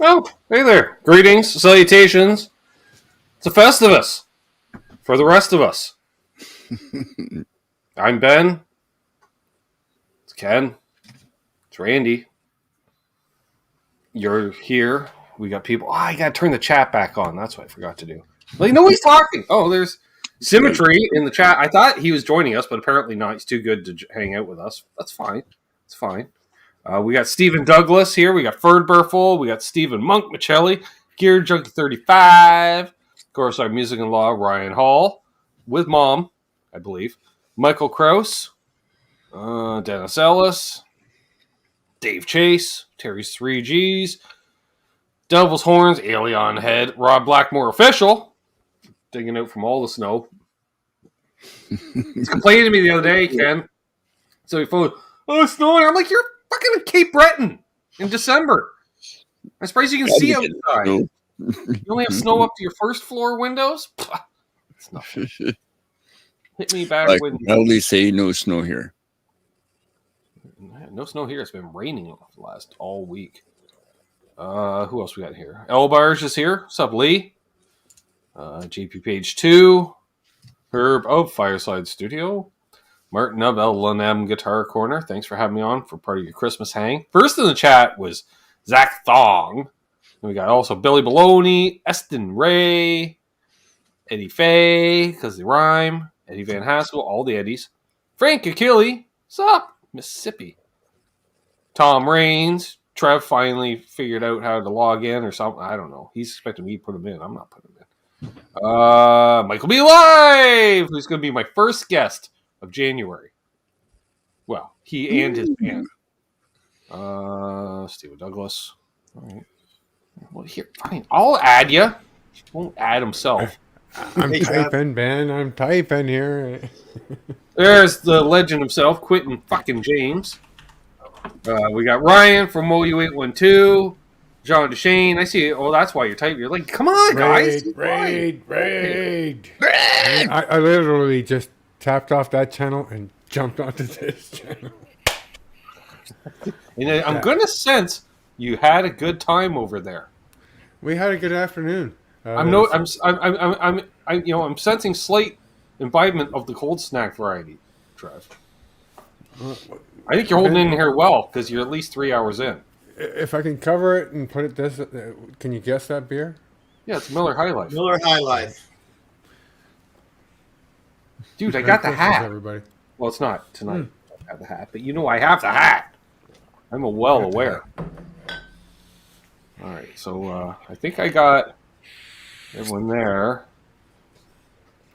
Oh, hey there. Greetings, salutations. It's a Festivus for the rest of us. I'm Ben. It's Ken. It's Randy. You're here. We got people. Oh, I got to turn the chat back on. That's what I forgot to do. Like, nobody's talking. Oh, there's Symmetry in the chat. I thought he was joining us, but apparently not. He's too good to hang out with us. That's fine. It's fine. We got Stephen Douglas here. We got Ferd Burful. We got Stephen Monk Michelli. Gear Junkie 35. Of course, our music in law, Ryan Hall. With Mom, I believe. Michael Krause. Dennis Ellis. Dave Chase. Terry's 3Gs. Devil's Horns. Alien Head. Rob Blackmore Official. Digging out from all the snow. He's complaining to me the other day, Ken. So he phoned, oh, it's snowing. I'm like, you're fucking at Cape Breton in December. I'm surprised you can see outside. You only have snow up to your first floor windows? It's nothing. Hit me back I when... can proudly say no snow here. No snow here. It's been raining all week. Who else we got here? Elbarge is here. What's up, Lee? JP Page 2. Herb of Fireside Studio. Martin of L&M Guitar Corner. Thanks for having me on for part of your Christmas hang. First in the chat was Zach Thong. And we got also Billy Baloney, Eston Ray, Eddie Fay, because they rhyme, Eddie Van Haskell, all the Eddies. Frank Achille, what's up? Mississippi. Tom Raines. Trev finally figured out how to log in or something. I don't know. He's expecting me to put him in. I'm not putting him in. Michael B. Live, who's going to be my first guest of January. Well, he and his band. Stephen Douglas. All right. Well, here, fine. I'll add you. He won't add himself. I'm typing, Ben. I'm typing here. There's the legend himself, Quentin fucking James. We got Ryan from MoU812. John Deshane. I see. Oh, that's why you're typing. You're like, come on, guys. Raid. I literally just tapped off that channel and jumped onto this channel. And I'm going to sense you had a good time over there. We had a good afternoon. I'm sensing slight imbibement of the cold snack variety, Trev. I think you're holding in here well because you're at least 3 hours in. If I can cover it and put it this, can you guess that beer? Yeah, it's Miller High Life. Miller High Life. Dude, I got the hat. Everybody. Well, it's not tonight. I have the hat, but you know I have the hat. I'm well aware. All right, so I think I got everyone there.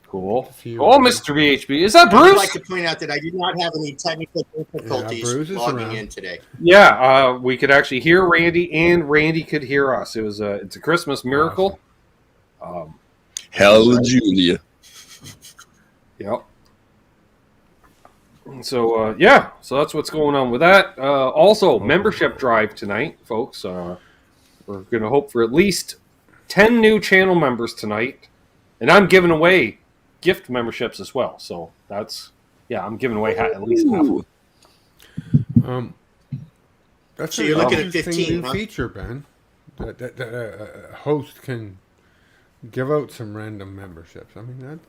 Cool. Oh, Mr. VHB. Is that Bruce? I'd like to point out that I did not have any technical difficulties logging in today. Yeah, we could actually hear Randy, and Randy could hear us. It's a Christmas miracle. Hallelujah. Yep. So, so that's what's going on with that. Also, membership drive tonight, folks. We're going to hope for at least 10 new channel members tonight. And I'm giving away gift memberships as well. So I'm giving away at least half of them. That's so you're looking at 15, new feature, Ben. That a host can give out some random memberships. I mean,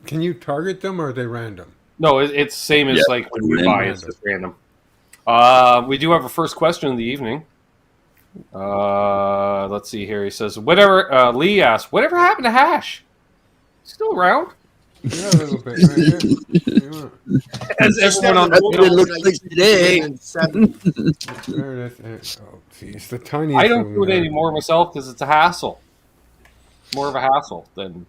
can you target them or are they random? No, it's the same as like when you buy, it's just random. We do have a first question of the evening. Let's see here. He says, whatever, Lee asks, whatever happened to Hash? Still around? Yeah, a little bit. Right here. As everyone on That's what it looks like today. There it is. Oh, see, it's the tiniest. I don't do it anymore myself because it's a hassle. More of a hassle than...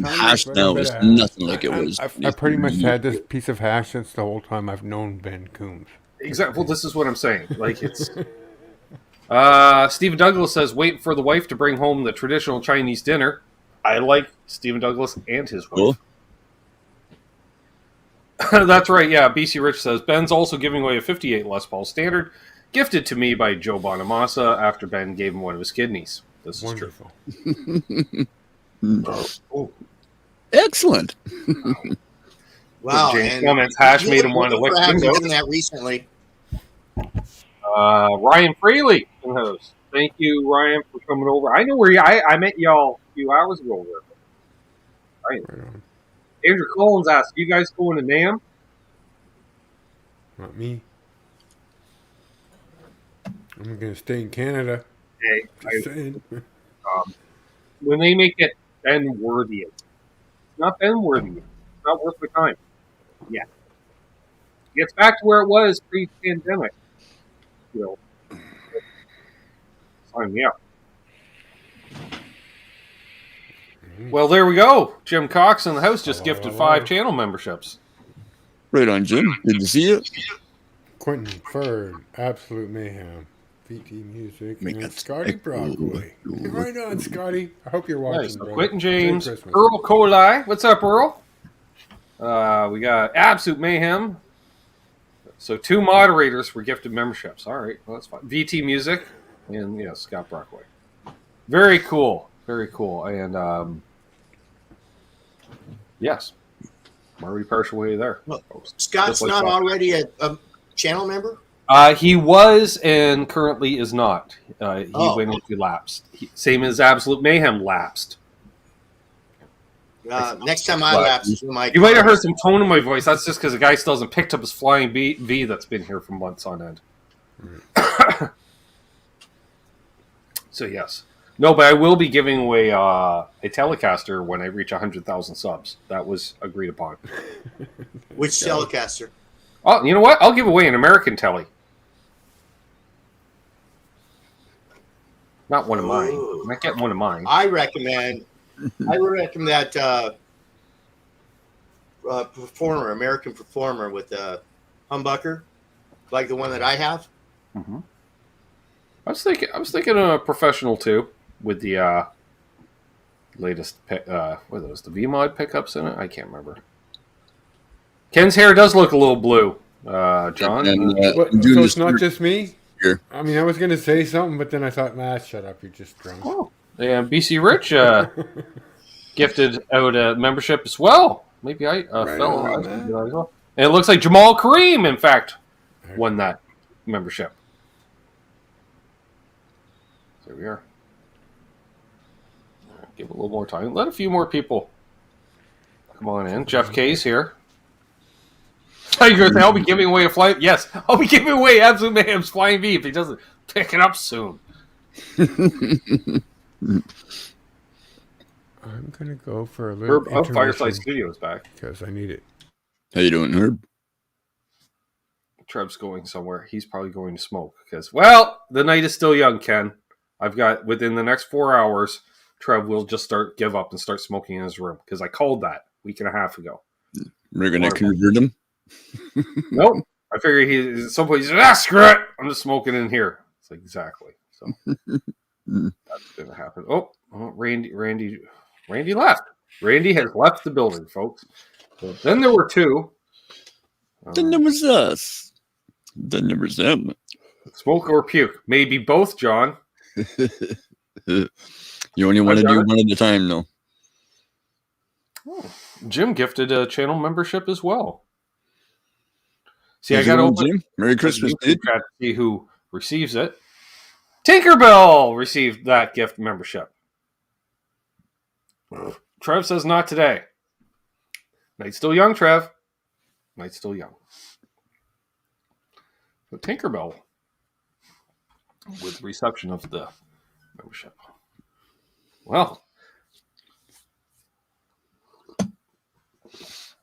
Hash now is nothing like it was. I pretty much had this piece of hash since the whole time I've known Ben Coombs. Exactly. Well, this is what I'm saying. Like, it's... Stephen Douglas says, waiting for the wife to bring home the traditional Chinese dinner. I like Stephen Douglas and his wife. Cool. That's right, yeah. BC Rich says, Ben's also giving away a 58 Les Paul Standard, gifted to me by Joe Bonamassa after Ben gave him one of his kidneys. This is wonderful. Oh. Excellent. Wow. James comments, Hash made him want to lick windows. That recently. Ryan Freely in the house. Thank you, Ryan, for coming over. I know where I met y'all a few hours ago over there. Right. Andrew Collins asked, "You guys going to NAMM?" Not me. I'm going to stay in Canada. Hey, Just saying. when they make it Ben worthy, it's not Ben worthy. It's not worth the time. Yeah. It gets back to where it was pre-pandemic. You know, sign me up. Well, there we go. Jim Cox in the house just gifted 5 channel memberships. Right on, Jim. Good to see you. Quentin Ferd, Absolute Mayhem, VT Music, and Scotty Broadway. Right on, Scotty. I hope you're watching. Nice. Quentin James, Earl Coley. What's up, Earl? We got Absolute Mayhem. So 2 moderators were gifted memberships. All right, well, that's fine. VT Music and Scott Brockway. Very cool. Very cool. And yes, Marty partial way there. Well, Scott's not already a channel member? He was and currently is not. He went into lapsed. Same as Absolute Mayhem lapsed. Next time I lapse, you might have heard some tone in my voice. That's just because the guy still hasn't picked up his flying V that's been here for months on end. So yes. No, but I will be giving away a Telecaster when I reach 100,000 subs. That was agreed upon. Which Telecaster? Oh, you know what? I'll give away an American Tele. Not one of mine. I'm not getting one of mine. I recommend that American performer with a humbucker, like the one that I have. Mm-hmm. I was thinking a professional too, with the latest what are those? The V-Mod pickups in it? I can't remember. Ken's hair does look a little blue, John. So it's not just me? Here. I mean, I was going to say something, but then I thought, shut up, you're just drunk. Oh, yeah, BC Rich gifted out a membership as well. Maybe I fell on that as well. And it looks like Jamal Kareem, in fact, won that membership. There we are. Give it a little more time. Let a few more people come on in. Jeff K's here. I'll be giving away a flying. Yes, I'll be giving away Absolute Mayhem's Flying V if he doesn't pick it up soon. I'm gonna go for a little. Herb of Fireside Studios back because I need it. How you doing, Herb? Trev's going somewhere. He's probably going to smoke because, the night is still young, Ken. I've got within the next 4 hours, Trev will just give up and start smoking in his room because I called that a week and a half ago. We're gonna convert him. Nope. I figure he's at some point. He's like, screw it. I'm just smoking in here. It's like exactly. So that's gonna happen. Oh, Randy left. Randy has left the building, folks. So then there were 2. Then there was us. Then there was them. Smoke or puke? Maybe both, John. You only want to do one at a time, though. Oh, Jim gifted a channel membership as well. See, I got to open Jim. Merry Christmas, dude. To see who receives it. Tinkerbell received that gift membership. Trev says not today. Night's still young, Trev. Night's still young. So Tinkerbell with reception of the membership. Well,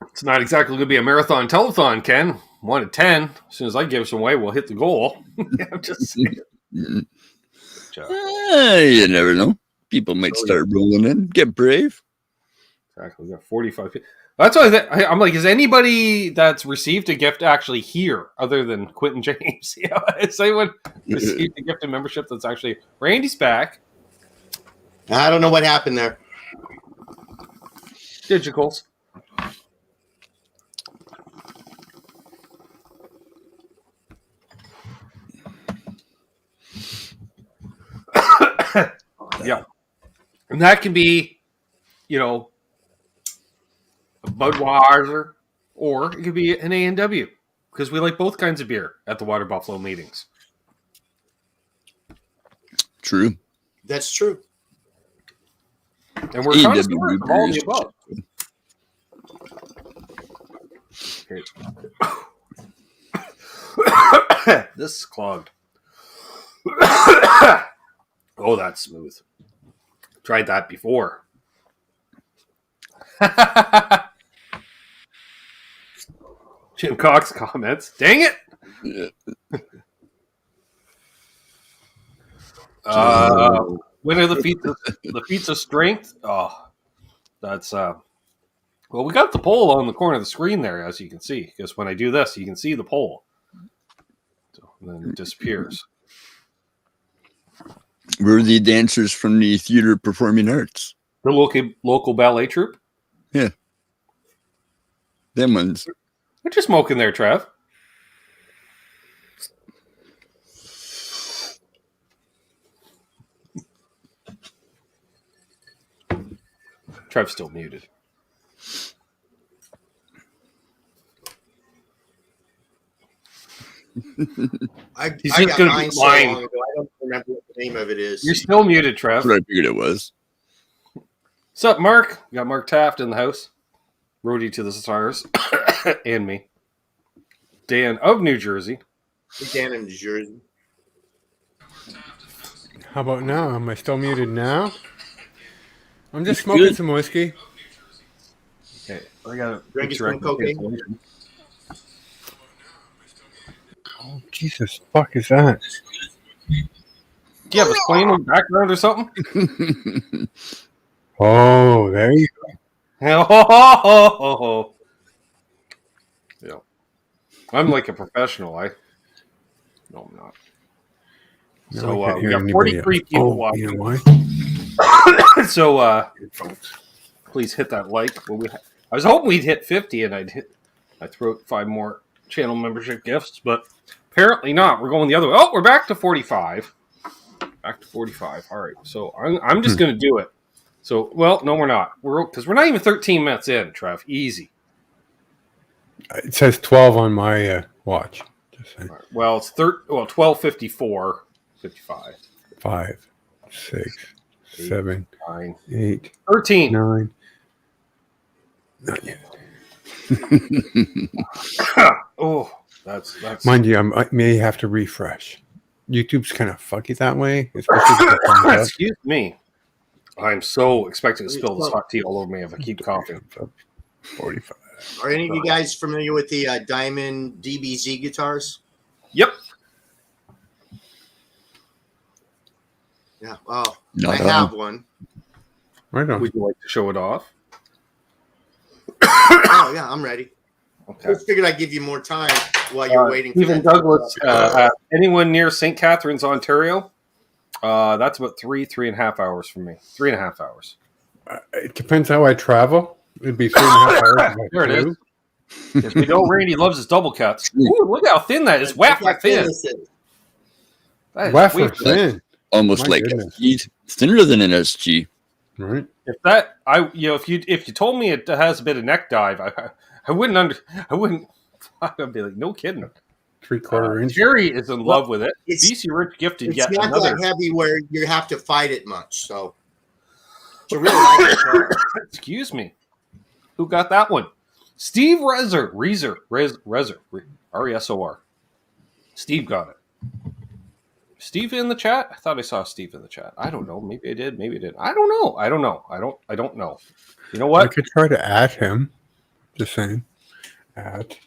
it's not exactly going to be a marathon telethon, Ken. 1 to 10. As soon as I give some away, we'll hit the goal. I'm just saying. You never know. People might start rolling in. Get brave. Exactly. We got 45 people. That's why I'm like, is anybody that's received a gift actually here other than Quentin James? Has anyone received a gift and membership that's actually Randy's back? I don't know what happened there. Digicals. Yeah. And that can be, a Budweiser, or it could be an A&W, because we like both kinds of beer at the Water Buffalo meetings. True. That's true. And we're trying to start from all the above. Okay. This is clogged. Oh, that's smooth. Tried that before. Jim Cox comments. Dang it! When are the feats of strength? Oh, that's well, we got the pole on the corner of the screen there, as you can see. Because when I do this, you can see the pole. So, and then it disappears. We're the dancers from the theater performing arts. The local ballet troupe? Yeah. Them ones. What you smoking there, Trev? Trev's still muted. I He's got just gonna mine be so lying. long ago. I don't remember what the name of it is. You're still muted, Trev. That's what I figured it was. What's up, Mark? We got Mark Taft in the house. Roadie to the stars. And me. Dan of New Jersey. Dan in New Jersey. How about now? Am I still muted now? I'm just smoking some whiskey. Okay, I gotta Drinking some cocaine. Oh, Jesus, fuck is that? Do you have a plane in the background or something? Oh, there you Oh, yeah. I'm like a professional. No, I'm not. No, So I can't we hear got anybody 43 else. people Oh, watching. you know why? So please hit that like. I was hoping we'd hit 50, and I'd throw out 5 more channel membership gifts, but apparently not. We're going the other way. Oh, we're back to 45. Back to 45. All right. So I'm just going to do it. So, well, no, we're not. Because we're not even 13 minutes in, Trev. Easy. It says 12 on my watch. Just saying. Right. Well, it's 12:54, 55. 5, 6, 7, 9, 8, 13. 9. Not yet. Oh, that's. Mind you, I may have to refresh. YouTube's kind of funky that way. Especially Excuse me. I'm so expecting to spill this hot tea all over me if I keep coughing. 45. Are any of you guys familiar with the Diamond DBZ guitars? Yep. Yeah. Oh, No, I have one. Right on. Would you like to show it off? Oh, yeah, I'm ready. Okay. Just figured I'd give you more time while you're waiting. Stephen Douglas, anyone near St. Catharines, Ontario? That's about 3.5 hours from me. 3.5 hours. It depends how I travel. It'd be 3.5 hours. There it is. Yes, we know Randy loves his double cuts. Ooh, look how thin that is. Wafer thin. That is Wafer thin. Almost My like goodness. it's thinner than an SG. Right. If you told me it has a bit of neck dive, I wouldn't. I'd be like, no kidding. 3/4 inch. Jerry is in love with it. It's- BC Rich gifted It's yet not another. that heavy where you have to fight it much. So you really like it. Excuse me. Who got that one? Steve Resor. R-E-S-O-R. Steve got it. Steve in the chat? I thought I saw Steve in the chat. I don't know. Maybe I did. Maybe I didn't. I don't know. I don't know. You know I what? could try to add him. Just saying. At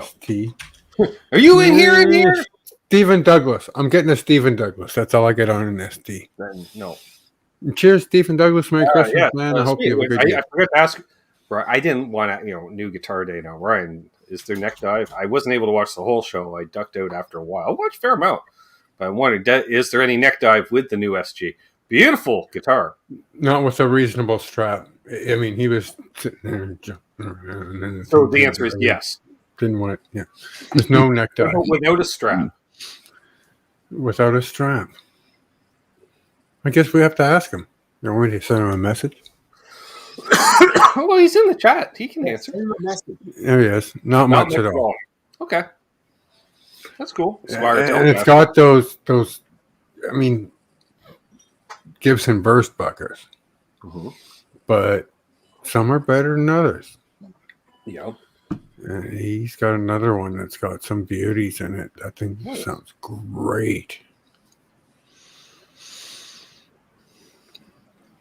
ST. Are you in here? Stephen Douglas. I'm getting a Stephen Douglas. That's all I get on an SD. Then no. Cheers, Stephen Douglas. Merry Christmas, Yeah. man. I hope you have a good I day. forgot to ask. Brian, I didn't want to, new guitar day now. Ryan, is there neck dive? I wasn't able to watch the whole show. I ducked out after a while. I watched a fair amount. But I wondered, is there any neck dive with the new SG? Beautiful guitar. Not with a reasonable strap. I mean, he was sitting there. And then So the answer is yes. Didn't want it. Yeah. There's no neck dive. Without a strap. Without a strap. I guess we have to ask him. You want me to send him a message? Well, he's in the chat. He can answer. There he is. Not much at all. Okay. That's cool. And it's got those. I mean, Gibson burst buckers, but some are better than others. Yeah. He's got another one that's got some beauties in it. I think it sounds great.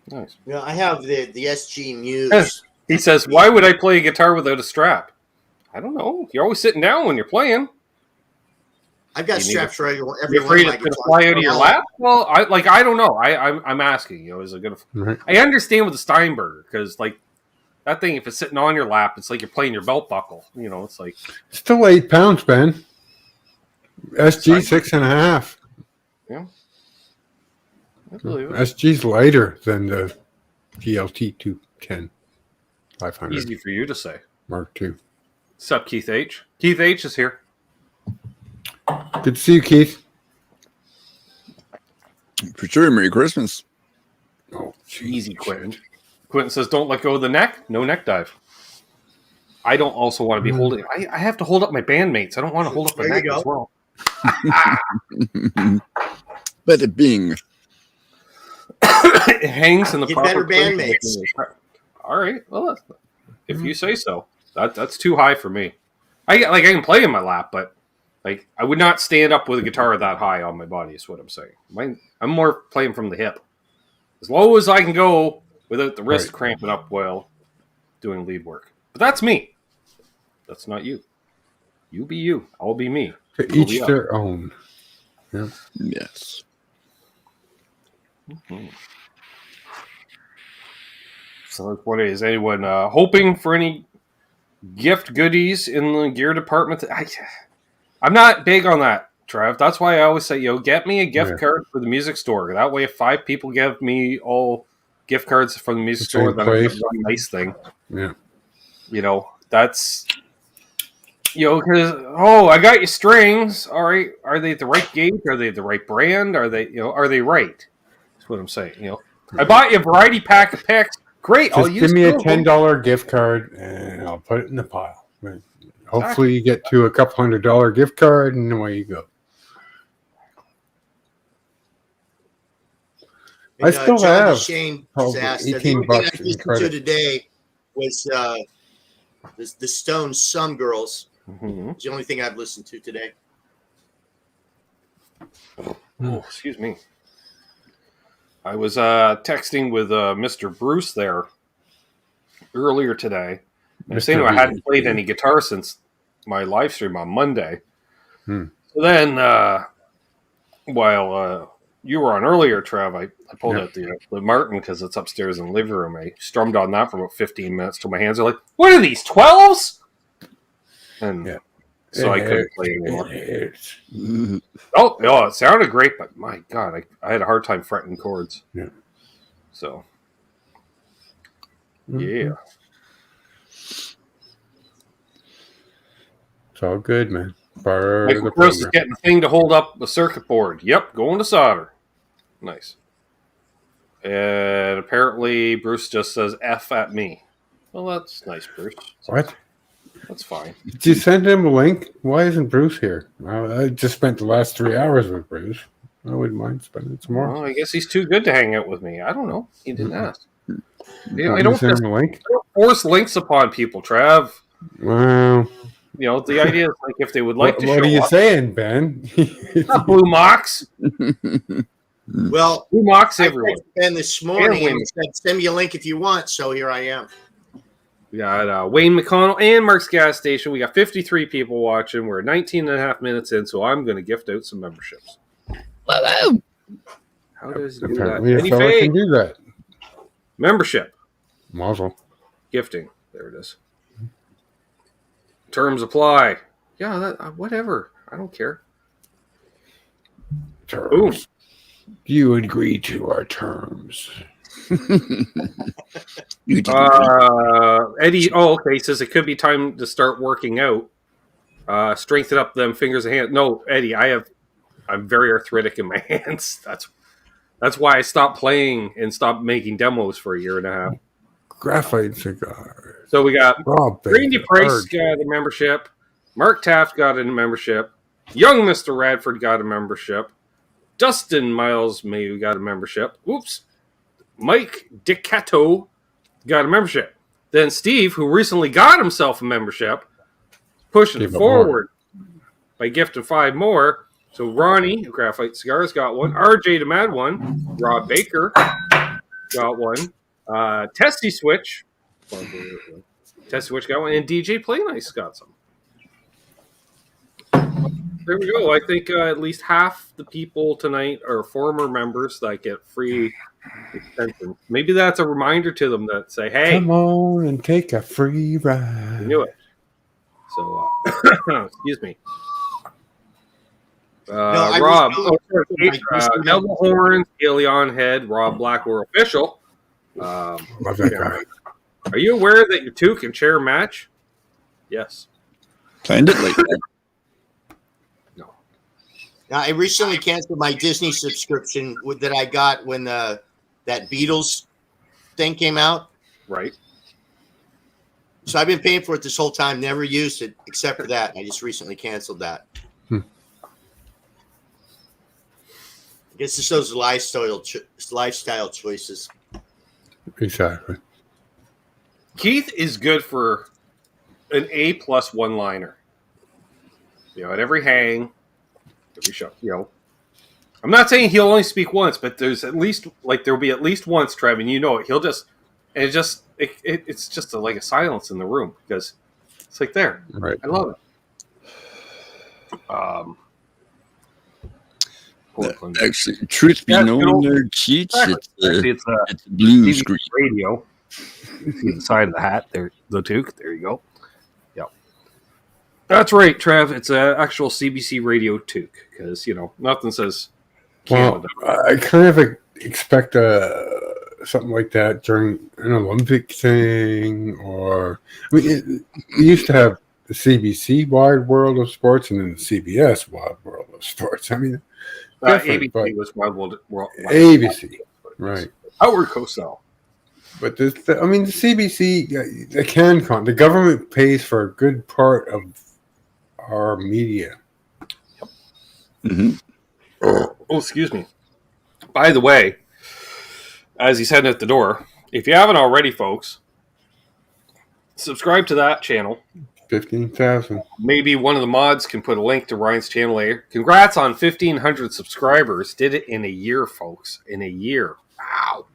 Nice. Yeah, I have the SG Muse. He says, "Why would I play a guitar without a strap?" I don't know. You're always sitting down when you're playing. I've got straps for every one of afraid my it's going guitars. to fly out of your lap? Well, I don't know. I'm asking. Is it going to? Right. I understand with the Steinberger because that thing, if it's sitting on your lap, it's like you're playing your belt buckle. It's like still 8 pounds, Ben. SG 6.5. Yeah. I believe it. SG's lighter than the GLT 210 500. Easy for you to say. Mark II. What's up, Keith H? Keith H is here. Good to see you, Keith. For sure. Merry Christmas. Oh, Easy, Quentin. Quentin says, "Don't let go of the neck. No neck dive." I don't also want to be holding. I have to hold up my bandmates. I don't want to hold up my neck as well. But it being it hangs in the Get proper better place. bandmates. All right. Well, if you say so. That's too high for me. I can play in my lap, but I would not stand up with a guitar that high on my body. Is what I'm saying. I'm more playing from the hip, as low as I can go without the wrist cramping up while doing lead work. But that's me. That's not you. You be you. I'll be me. To each their own. Yeah. yes. Mm-hmm. So, what is anyone hoping for any gift goodies in the gear department? I'm not big on that, Trev. That's why I always say, get me a gift card for the music store. That way, if 5 people give me all gift cards from the music store, then I get one nice thing. Yeah. That's because I got you strings. All right, are they the right gauge? Are they the right brand? Are they are they right? That's what I'm saying. I bought you a variety pack of picks. Great, I'll use. Give me a $10 gift card and I'll put it in the pile. Hopefully, you get to a couple $100 gift card and away you go. And, I still John have Shane probably asked, $18 the only thing I in listened credit. to today was the Stones "Some Girls." Mm-hmm. It's the only thing I've listened to today. Oh, excuse me. I was texting with Mr. Bruce there earlier today. I was saying I hadn't played any guitar since my live stream on Monday. So then, while you were on earlier, Trev, I pulled out the Martin because it's upstairs in the living room. I strummed on that for about 15 minutes till my hands are like, "What are these, 12s?" And so I couldn't play anymore. Oh, it sounded great, but my God, I had a hard time fretting chords. Yeah. So, yeah. It's all good, man. Part of Michael the Gross is program. getting a thing to hold up a circuit board. Yep, going to solder. Nice. And apparently Bruce just says F at me. Well, that's nice, Bruce. What? That's fine. Did you send him a link? Why isn't Bruce here? I just spent the last 3 hours with Bruce. I wouldn't mind spending some more. Well, I guess he's too good to hang out with me. I don't know. He didn't ask. I don't send him a link. force links upon people, Trav. Well, The idea is like if they would like to show what are you up. saying, Ben? Not Blue Mox. Well, Blue Mox I everyone. texted Ben this morning Wayne. and said, "Send me a link if you want." So here I am. We got Wayne McConnell and Mark's Gas Station. We got 53 people watching. We're 19 and a half minutes in, so I'm going to gift out some memberships. How does he do that? Apparently, a Any fella fake can do that. membership Muzzle. gifting? There it is. Terms apply. Yeah, whatever. I don't care. Boom. Do you agree to our terms? Eddie. Oh, okay. He says it could be time to start working out. Strengthen up them fingers and hands. No, Eddie. I'm very arthritic in my hands. That's why I stopped playing and stopped making demos for a year and a half. Graphite cigars. So we got Rob Randy Baker, Price Bird. got a membership. Mark Taft got a membership. Young Mr. Radford got a membership. Dustin Miles May got a membership. Oops. Mike Dicato got a membership. Then Steve, who recently got himself a membership, pushing it forward by gifting 5 more. So Ronnie, Graphite Cigars, got one. RJ Demad one. Rob Baker got one. Tesi Switch. Tesi Switch got one. And DJ Play Nice got some. There we go. I think at least half the people tonight are former members that get free extensions. Maybe that's a reminder to them that say, hey, come on and take a free ride. You knew it. So, excuse me. Rob, Melville Horns, Galeon Head, Rob Blackwell Official. Love that guy. Are you aware that your 2 can share a match? Yes. Planned it like that. No. Now, I recently canceled my Disney subscription that I got when that Beatles thing came out. Right. So I've been paying for it this whole time, never used it except for that. I just recently canceled that. I guess it's those lifestyle choices. Exactly. Keith is good for an A+ one-liner. At every hang, every show. I'm not saying he'll only speak once, but there's at least there'll be at least once, Trev, and it. He'll just, and it's just like a silence in the room because it's like there. Right. I love it. Actually, truth be known, there cheats. It's a blue screen radio. You see the side of the hat there, the toque. There you go. Yep, that's right, Trev. It's an actual CBC radio toque because nothing says Canada. Well, I kind of expect something like that during an Olympic thing, or we used to have the CBC Wide World of Sports and then the CBS Wide World of Sports. I mean. ABC was Wild World. ABC, right? Howard Cosell. But the CBC, the government pays for a good part of our media. Yep. Mm-hmm. Oh, excuse me. By the way, as he's heading out the door, if you haven't already, folks, subscribe to that channel. 15,000. Maybe one of the mods can put a link to Ryan's channel later. Congrats on 1,500 subscribers. Did it in a year, folks. In a year. Wow.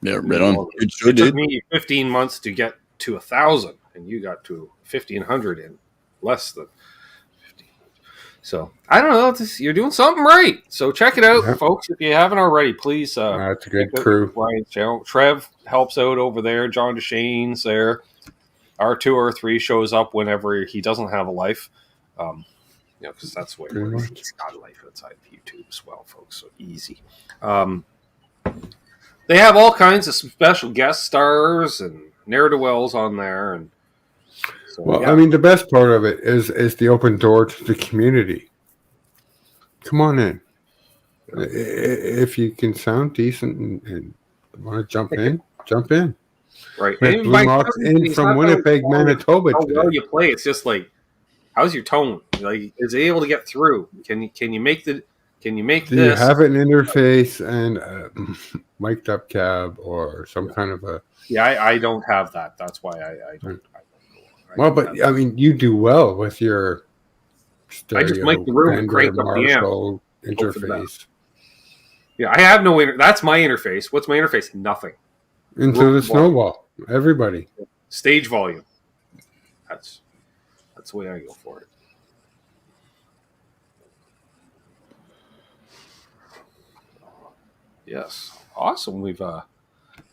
Yeah, right on. It took me 15 months to get to 1,000, and you got to 1,500 in less than 15. So, I don't know. You're doing something right. So, check it out, folks. If you haven't already, please. That's a good crew. Ryan's channel. Trev helps out over there. John DeShane's there. R2 or 3 shows up whenever he doesn't have a life, because that's where he's got a life outside of YouTube as well, folks. So easy. They have all kinds of special guest stars and ne'er-do-wells on there, and so, I mean, the best part of it is the open door to the community. Come on in. If you can sound decent and want to jump in. Right. Blue Mox in from Winnipeg, Manitoba. How well you play? It's just like, how's your tone? Like, is it able to get through? Can you make this? Do you have an interface and a mic'd up cab or some kind of a? Yeah, I don't have that. That's why I don't. Well, but I mean, you do well with your stereo. I just mic the room and crank up the amp. Interface. Yeah, I have no. That's my interface. What's my interface? Nothing. Into the snowball. Everybody. Stage volume. That's the way I go for it. Yes. Awesome. We've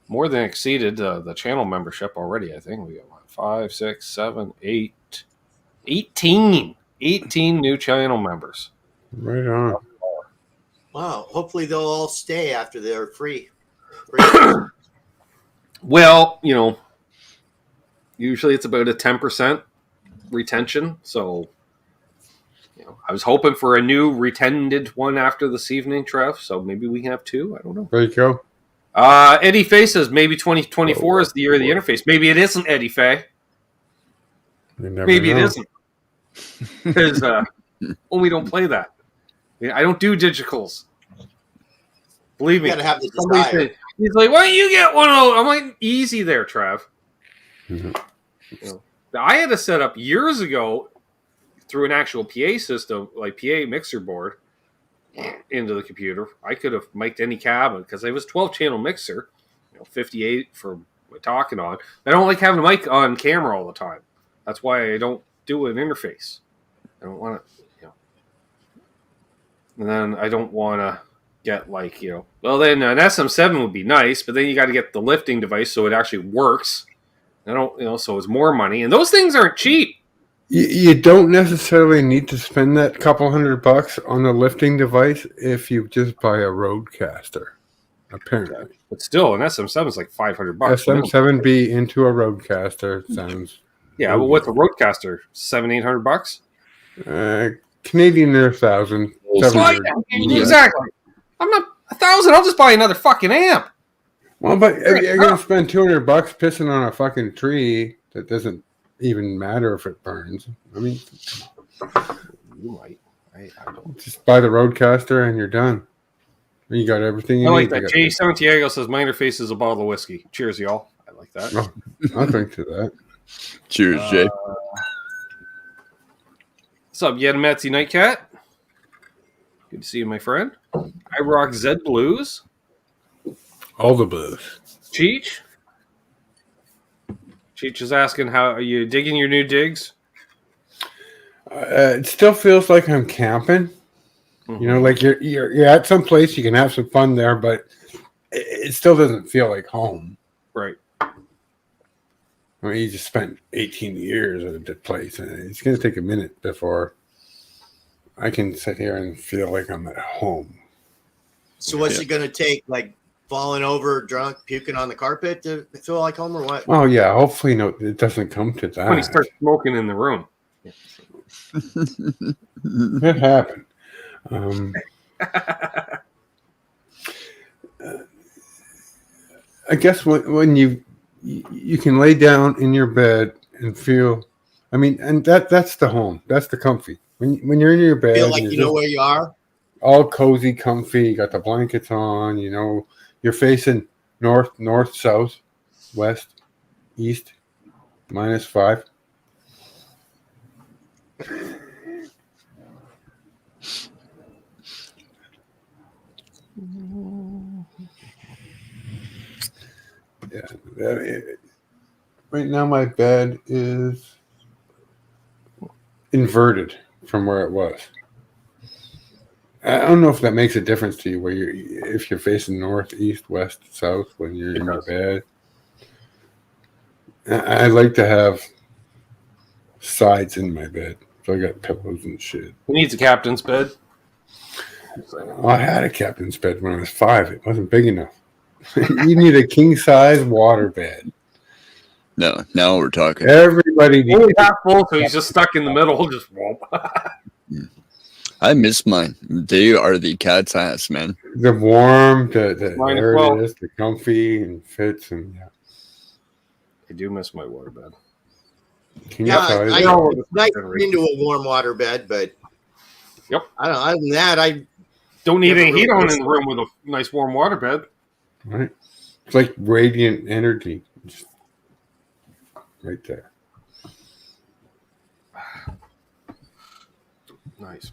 more than exceeded the channel membership already, I think. We got 5, 6, 7, 8, 18. 18 new channel members. Right on. Wow. Hopefully they'll all stay after they're free. Well, usually it's about a 10% retention. So, I was hoping for a new retended one after this evening, Trev. So maybe we can have 2. I don't know. There you go. Eddie Fay says maybe 2024 is the year of the interface. Maybe it isn't, Eddie Fay. Maybe it isn't. Because we don't play that. I don't do digitals. Believe me. You gotta have the desire. He's like, why don't you get one of those? I'm like, easy there, Trav. Mhm. You know, I had a set up years ago through an actual PA system, like PA mixer board, into the computer. I could have mic'd any cabin because it was 12-channel mixer, 58 for talking on. I don't like having a mic on camera all the time. That's why I don't do an interface. I don't want to, And then I don't want to get well, then an SM7 would be nice, but then you got to get the lifting device so it actually works. I don't, so it's more money, and those things aren't cheap. You don't necessarily need to spend that couple $100 on a lifting device if you just buy a Roadcaster. Apparently, but still, an SM7 is like $500. SM7B into a Roadcaster sounds. Yeah, but what's a Roadcaster? $700-800? Canadian, they're 1,000. Exactly. I'm not 1,000. I'll just buy another fucking amp. Well, but if you're gonna spend $200 pissing on a fucking tree that doesn't even matter if it burns. I mean, you might. I don't. Just buy the Roadcaster and you're done. You got everything you need. I like that. Jay Santiago says my interface is a bottle of whiskey. Cheers, y'all. I like that. Oh, I'll drink to that. Cheers, Jay. What's up, Yetametsi Nightcat? Good to see you, my friend. I rock Zed Blues. All the blues. Cheech. Cheech is asking, how are you digging your new digs? It still feels like I'm camping. Mm-hmm. Like you're at some place, you can have some fun there, but it still doesn't feel like home. Right. I mean, you just spent 18 years at a place, and it's going to take a minute before I can sit here and feel like I'm at home. So what's it going to take? Like falling over, drunk, puking on the carpet to feel like home, or what? Oh yeah, hopefully it doesn't come to that. When he starts smoking in the room. It happened. I guess when you can lay down in your bed and feel, I mean, and that's the home, that's the comfy. When you're in your bed, Feel like you know where you are. All cozy, comfy. You got the blankets on. You're facing north, south, west, east, -5. Yeah. Right now, my bed is inverted from where it was. I don't know if that makes a difference to you, if you're facing north, east, west, south when you're in your bed. I like to have sides in my bed, so I got pillows and shit. Who needs a captain's bed? I had a captain's bed when I was 5. It wasn't big enough. You need a king size water bed. No, now we're talking. Everybody needs only half full, so he's just stuck in the middle. Just whoop. I miss mine. They are the cat's ass, man. the warm, the Mine as air well. it is, the comfy and fits, and yeah. I do miss my waterbed. Can you Yeah, tell? it's nice to get into a warm water bed, but Yep. I don't know. Other than that, I Don't need Never any heat really on missed in the room with a nice warm waterbed. Right? It's like radiant energy. Just right there. Nice.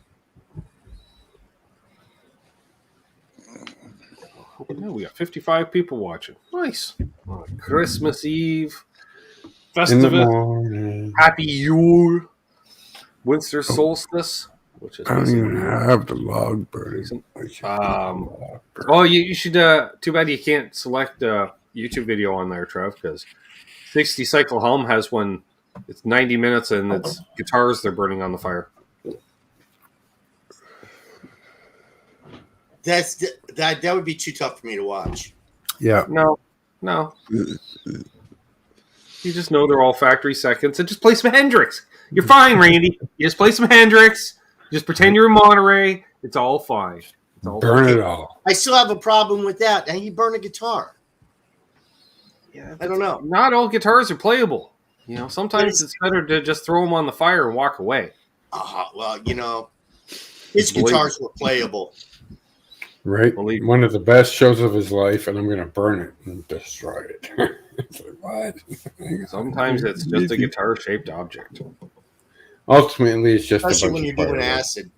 Yeah, we got 55 people watching. Nice. Christmas Eve. In the Festivus. morning. Happy Yule. Winter Solstice. Which is I don't even have the log burning. Recent. I should Um, do the log burning. Well, you should. Too bad you can't select a YouTube video on there, Trev, because 60 Cycle Helm has one. It's 90 minutes and it's guitars they're burning on the fire. that would be too tough for me to watch. Yeah. No. You just know they're all factory seconds and just play some Hendrix. You're fine, Randy. You just play some Hendrix. Just pretend you're in Monterey. It's all fine. It's all Burn fine. it all. I still have a problem with that. And you burn a guitar. Yeah, I don't know. not all guitars are playable. Sometimes it's better to just throw them on the fire and walk away. Well, his guitars were playable. Right? Believe me. One of the best shows of his life, and I'm going to burn it and destroy it. It's like, what? Sometimes it's just a guitar-shaped object. Ultimately, it's just Especially a bunch when of you're doing fireworks. acid.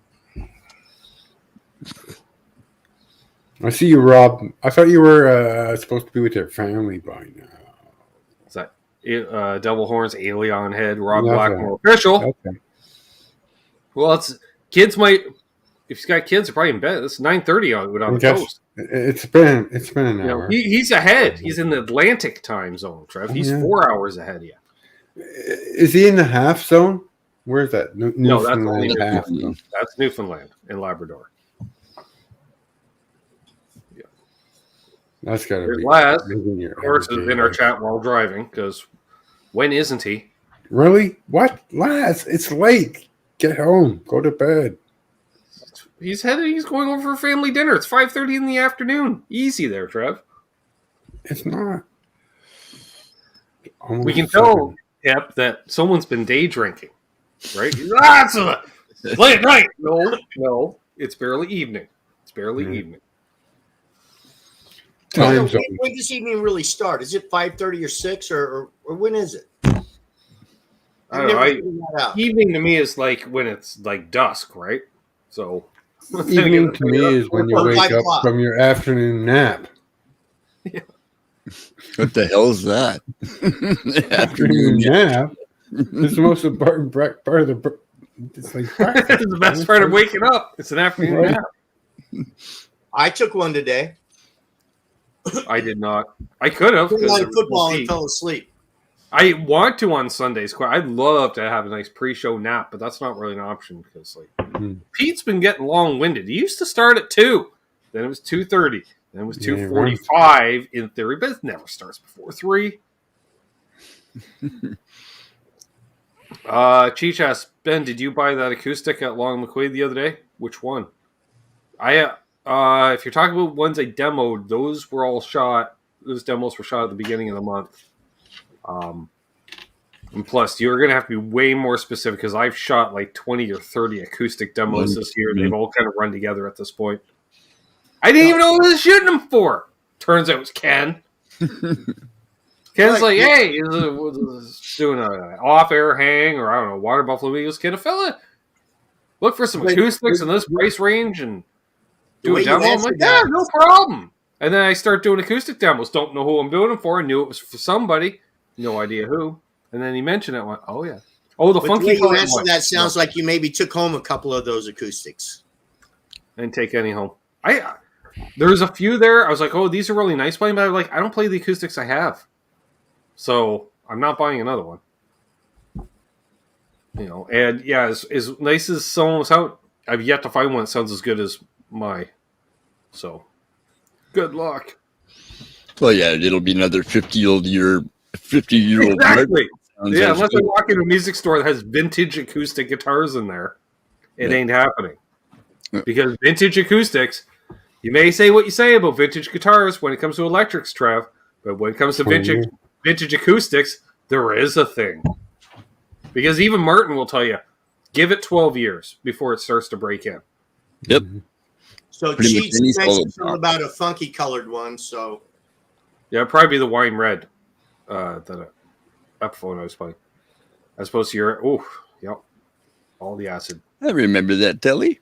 I see you, Rob. I thought you were supposed to be with your family by now. Is that Devil Horns, Alien Head, Rob That's Blackmore official? Okay. Well, it's kids might. If he's got kids, they're probably in bed. It's 9:30 on the coast. It's been an You know, hour. he's ahead. He's in the Atlantic time zone, Trev. He's 4 hours ahead of you. Is he in the half zone? Where's that? No, that's only half. That's Newfoundland and Labrador. That's got to There's be. Laz, Maybe of course, is in our chat while driving, because when isn't he? Really? What? Laz, it's late. Get home. Go to bed. He's headed. He's going over for family dinner. It's 5:30 in the afternoon. Easy there, Trev. It's not. We can tell, Yep, that someone's been day drinking, right? It's late at night. No, it's barely evening. It's barely evening. Time zone. When does evening really start? Is it 5:30 or 6 or when is it? I don't know. Evening to me is like when it's like dusk, right? So evening to me is when you wake up from your afternoon nap. Yeah. What the hell is that? Afternoon nap. It's the most important part of the. It's like it's the best part of waking up. It's an afternoon nap. I took one today. I did not. I could have. Played football and fell asleep. I want to on Sundays. I'd love to have a nice pre-show nap, but that's not really an option because Pete's been getting long-winded. He used to start at 2, then it was 2:30, then it was 2:45 in theory, but it never starts before 3. Cheech asks, Ben, did you buy that acoustic at Long McQuaid the other day? Which one? If you're talking about ones I demoed, those were all shot. Those demos were shot at the beginning of the month. And plus, you're going to have to be way more specific because I've shot like 20 or 30 acoustic demos this year. They've all kind of run together at this point. I didn't even know what I was shooting them for. Turns out it was Ken. Ken's like, hey, he's doing an off-air hang or, I don't know, water buffalo. He goes, can a fella look for some acoustics in this price range and do a demo? I'm like, yeah, no problem. And then I start doing acoustic demos. Don't know who I'm doing them for. I knew it was for somebody. No idea who. And then he mentioned it. I went, oh, yeah. Oh, the funky you answer that sounds like you maybe took home a couple of those acoustics. I didn't take any home. There's a few there. I was like, oh, these are really nice playing, but I'm like, I don't play the acoustics I have. So I'm not buying another one. You know, and yeah, as nice as someone sound, I've yet to find one that sounds as good as my. So good luck. Well, yeah, it'll be another 50-year-old. Exactly. Yeah, unless I walk into a music store that has vintage acoustic guitars in there, it ain't happening. Because vintage acoustics, you may say what you say about vintage guitars when it comes to electrics, Trev, but when it comes to vintage acoustics, there is a thing. Because even Martin will tell you, give it 12 years before it starts to break in. Yep. So Cheats mentioned something about a funky colored one, so... Yeah, it'd probably be the wine red that Epiphone I was playing. As opposed to your... all the acid. I remember that, Telly.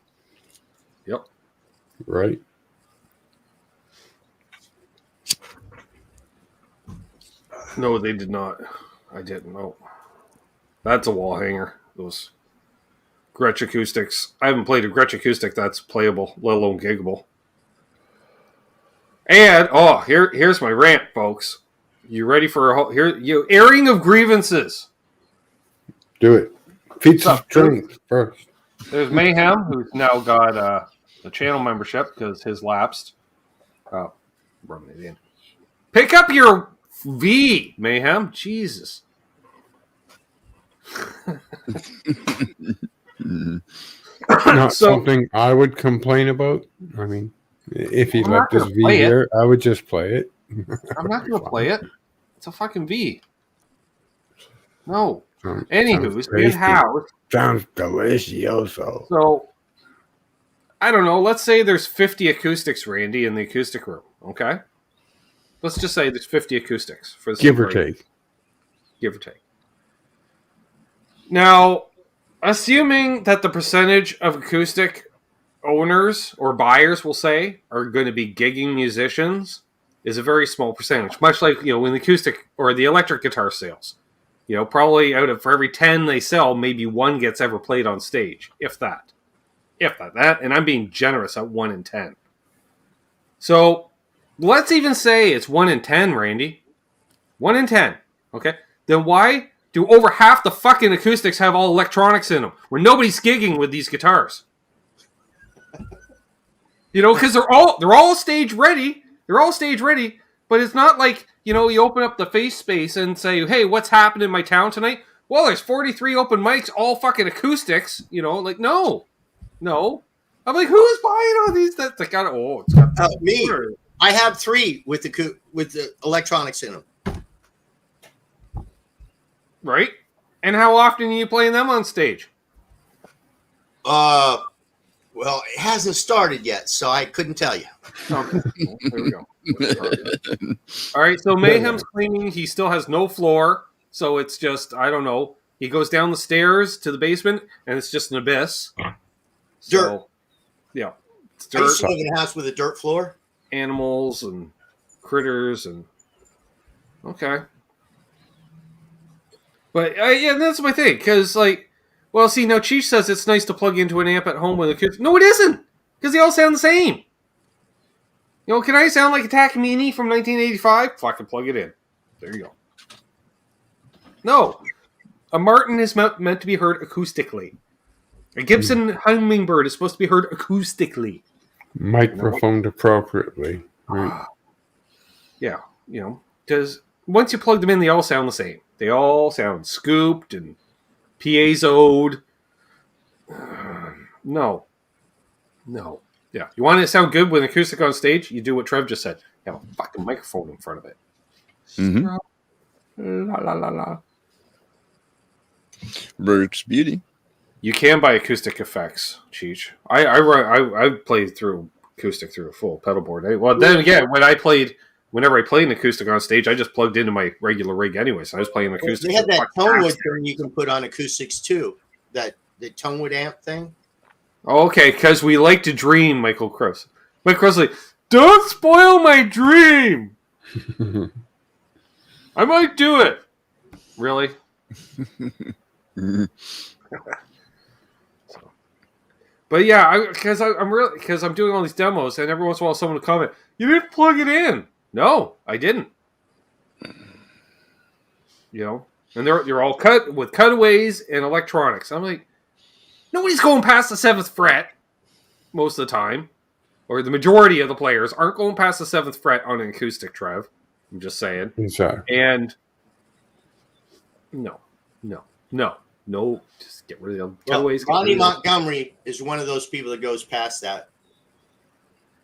Yep. Right. No, they did not. I didn't know. That's a wall hanger. Those Gretsch acoustics. I haven't played a Gretsch acoustic that's playable, let alone giggable. And here's my rant, folks. You ready for airing of grievances? Do it. Feed some strength first. There's Mayhem, who's now got the channel membership because his lapsed. Oh, run it in. Pick up your V, Mayhem. Jesus. Not something I would complain about. I mean, if he left his V here, I would just play it. I'm not going to play it. It's a fucking V. No. Anywho, it's being housed. Sounds delicioso. So, I don't know. Let's say there's 50 acoustics, Randy, in the acoustic room. Okay. Let's just say there's 50 acoustics for the Give or take. Give or take. Now, assuming that the percentage of acoustic owners or buyers, we'll say, are going to be gigging musicians is a very small percentage. Much like, in the acoustic or the electric guitar sales. Probably for every 10 they sell, maybe one gets ever played on stage. If that. And I'm being generous at 1 in 10. So, let's even say it's 1 in 10, Randy. 1 in 10. Okay? Then why do over half the fucking acoustics have all electronics in them? Where nobody's gigging with these guitars. Because they're all stage ready. They're all stage ready. But it's not like, you open up the face space and say, hey, what's happening in my town tonight? Well, there's 43 open mics, all fucking acoustics. No. I'm like, who's buying all these? That's like, it's got me. I have 3 with the electronics in them. Right? And how often are you playing them on stage? Well, it hasn't started yet, so I couldn't tell you. Okay. Well, there we go. All right, so Mayhem's claiming he still has no floor, so it's just, I don't know. He goes down the stairs to the basement, and it's just an abyss. Dirt. So, yeah. It's dirt. I used to live in a house with a dirt floor. Animals and critters and... Okay. But, yeah, that's my thing, because, now Cheech says it's nice to plug into an amp at home with a kid. No, it isn't, because they all sound the same. Can I sound like a Takamine from 1985? Fucking plug it in. There you go. No. A Martin is meant to be heard acoustically. A Gibson Hummingbird is supposed to be heard acoustically. Microphoned appropriately. Right. Yeah, because once you plug them in, they all sound the same. They all sound scooped and piezoed. No. Yeah. You want it to sound good with acoustic on stage? You do what Trev just said. You have a fucking microphone in front of it. Mm-hmm. La la la la. Works beauty. You can buy acoustic effects, Cheech. I played through acoustic through a full pedal board. Well, then again, whenever I played an acoustic on stage, I just plugged into my regular rig anyway, so I was playing acoustic. They had that Tonewood thing you can put on acoustics too. The Tonewood amp thing. Oh, okay, because we like to dream, Michael Cross. Michael Cross like, don't spoil my dream! I might do it. Really? But yeah, because I'm doing all these demos, and every once in a while someone will comment, you didn't plug it in. No, I didn't. And they're all cut with cutaways and electronics. I'm like, nobody's going past the 7th fret most of the time, or the majority of the players aren't going past the 7th fret on an acoustic, Trev. I'm just saying. Exactly. And no, just get rid of the cutaways. Ronnie Montgomery is one of those people that goes past that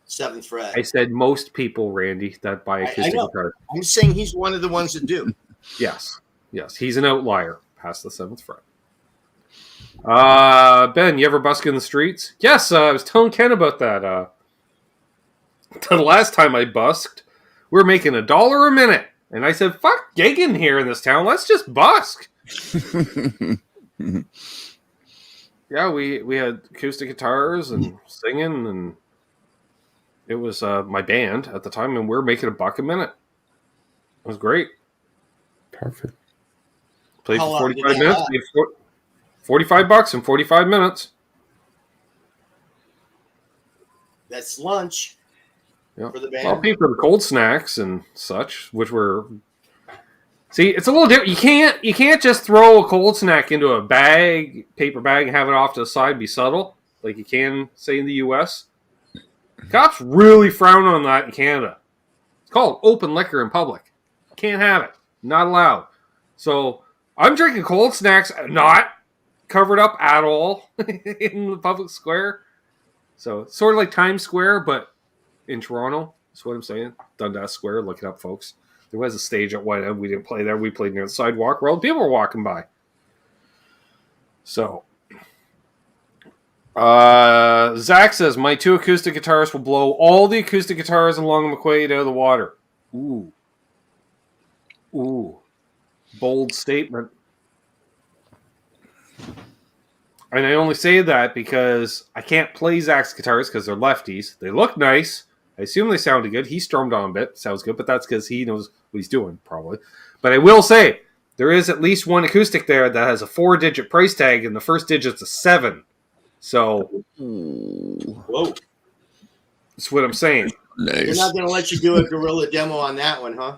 7th fret. I said most people, Randy, that buy acoustic guitars. I'm saying he's one of the ones that do. Yes, he's an outlier past the 7th fret. Ben, you ever busk in the streets? Yes, I was telling Ken about that. The last time I busked, we were making $1 a minute. And I said, fuck gigging here in this town. Let's just busk. Yeah, we had acoustic guitars and singing, and it was my band at the time, and we were making $1 a minute. It was great. Perfect. Played for 45 minutes. $45 in 45 minutes. That's lunch for the band. I'll pay for the cold snacks and such, which were... See, it's a little different. You can't just throw a cold snack into a paper bag, and have it off to the side and be subtle, like you can, say, in the U.S. Cops really frown on that in Canada. It's called open liquor in public. Can't have it. Not allowed. So, I'm drinking cold snacks, not covered up at all in the public square. So, it's sort of like Times Square, but in Toronto. That's what I'm saying. Dundas Square. Look it up, folks. There was a stage at one end. We didn't play there. We played near the sidewalk where all the people were walking by. So, Zach says, my 2 acoustic guitars will blow all the acoustic guitars in Long McQuaid out of the water. Ooh. Bold statement. And I only say that because I can't play Zach's guitars because they're lefties. They look nice. I assume they sounded good. He strummed on a bit. Sounds good, but that's because he knows what he's doing, probably. But I will say, there is at least one acoustic there that has a 4-digit price tag, and the first digit's a 7. So, whoa. That's what I'm saying. Nice. They're not going to let you do a guerrilla demo on that one, huh?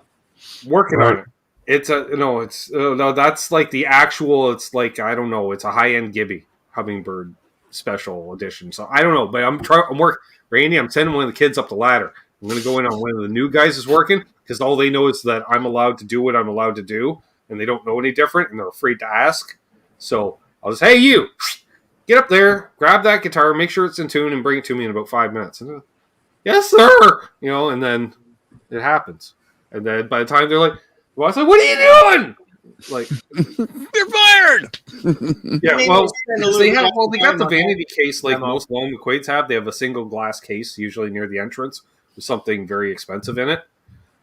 Working on it. It's that's like the actual, it's like, I don't know, it's a high-end Gibby Hummingbird special edition. So I don't know, but I'm working. Randy, I'm sending one of the kids up the ladder. I'm going to go in on one of the new guys is working because all they know is that I'm allowed to do what I'm allowed to do, and they don't know any different, and they're afraid to ask. So I'll just, hey, you, get up there, grab that guitar, make sure it's in tune, and bring it to me in about 5 minutes. And, yes, sir. And then it happens. And then by the time they're like, well, I said, what are you doing? Like, you're fired. Yeah, well, they got the vanity case like most Long McQuaids have. They have a single glass case, usually near the entrance, with something very expensive in it.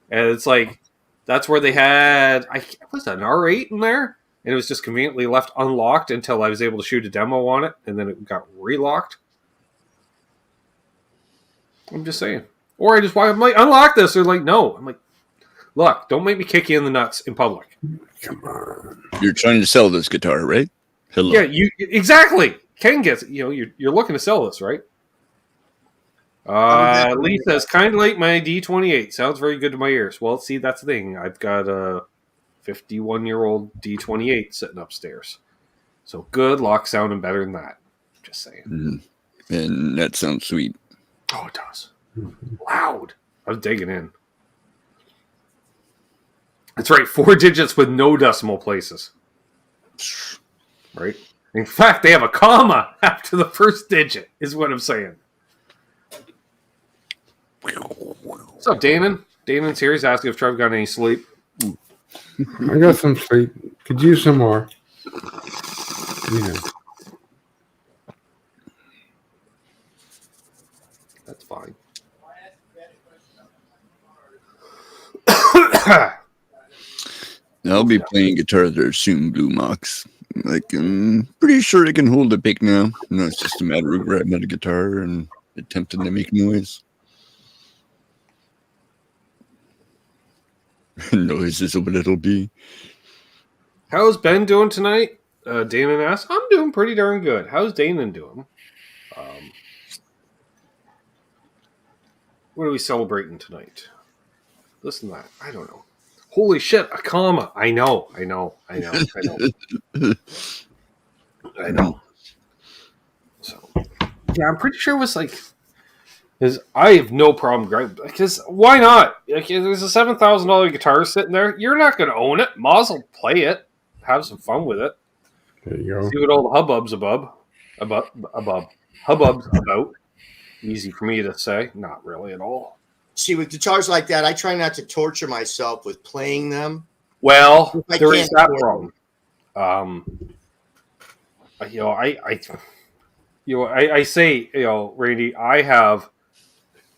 And it's like, that's where they had, was that an R8 in there? And it was just conveniently left unlocked until I was able to shoot a demo on it, and then it got relocked. I'm just saying. Or I'm like, unlock this. They're like, no. I'm like, look, don't make me kick you in the nuts in public. Come on. You're trying to sell this guitar, right? Hello. Yeah, exactly. Ken gets it. You're looking to sell this, right? Lee says, kind of like my D28. Sounds very good to my ears. Well, see, that's the thing. I've got a 51-year-old D28 sitting upstairs. So good luck sounding better than that. Just saying. Mm-hmm. And that sounds sweet. Oh, it does. Loud. I was digging in. That's right. 4 digits with no decimal places. Right? In fact, they have a comma after the first digit, is what I'm saying. What's up, Danon? Danon's here. He's asking if Trev got any sleep. I got some sleep. Could use some more. That's fine. I'll be playing guitar there soon, Blue Mox. Like, I'm pretty sure I can hold a pick now. It's just a matter of grabbing a guitar and attempting to make noise. Noise is what it'll be. How's Ben doing tonight? Danon asks. I'm doing pretty darn good. How's Danon doing? What are we celebrating tonight? Listen to that. I don't know. Holy shit, a comma. I know. I know. So, yeah, I'm pretty sure it was like, because I have no problem, because why not? Like, there's a $7,000 guitar sitting there. You're not going to own it. Moz will play it. Have some fun with it. There you go. See what all the hubbub's about. Easy for me to say. Not really at all. See, with guitars like that, I try not to torture myself with playing them. Well, there is that problem. I say, Randy, I have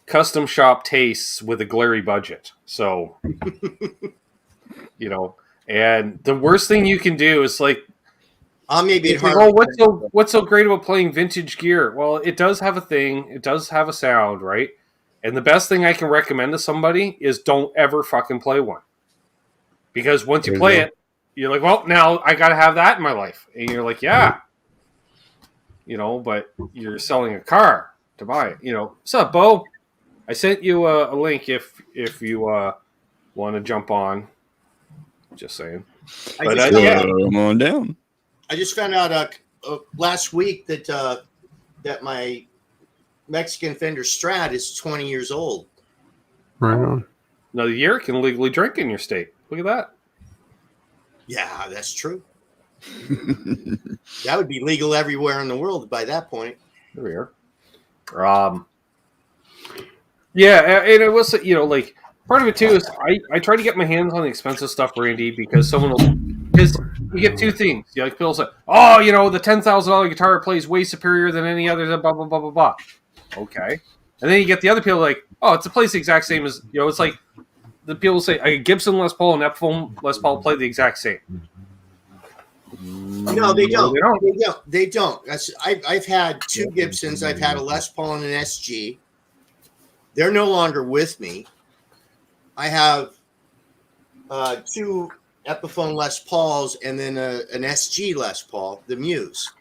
custom shop tastes with a glary budget. So, and the worst thing you can do is like, maybe it hard. What's so great about playing vintage gear? Well, it does have a thing. It does have a sound, right? And the best thing I can recommend to somebody is don't ever fucking play one. Because once you play it, you're like, well, now I got to have that in my life. And you're like, yeah. But you're selling a car to buy it. What's up, Bo? I sent you a link if you want to jump on. Just saying. Come on down. I just found out last week that my Mexican Fender Strat is 20 years old. Right on. Another year can legally drink in your state. Look at that. Yeah, that's true. That would be legal everywhere in the world by that point. There we are. Yeah, and it was, like, part of it too is I try to get my hands on the expensive stuff, Randy, because someone will Because you get two things. You know, like people say, "Oh, you know, the $10,000 guitar plays way superior than any other." Blah blah blah blah blah. Okay, and then you get the other people like, "Oh, it plays the exact same as you know." It's like the people say a Gibson Les Paul and Epiphone Les Paul play the exact same. No, they don't. They don't. I've had two Gibsons. I've had a Les Paul and an SG. They're no longer with me. I have two Epiphone Les Pauls and then an SG Les Paul, the Muse.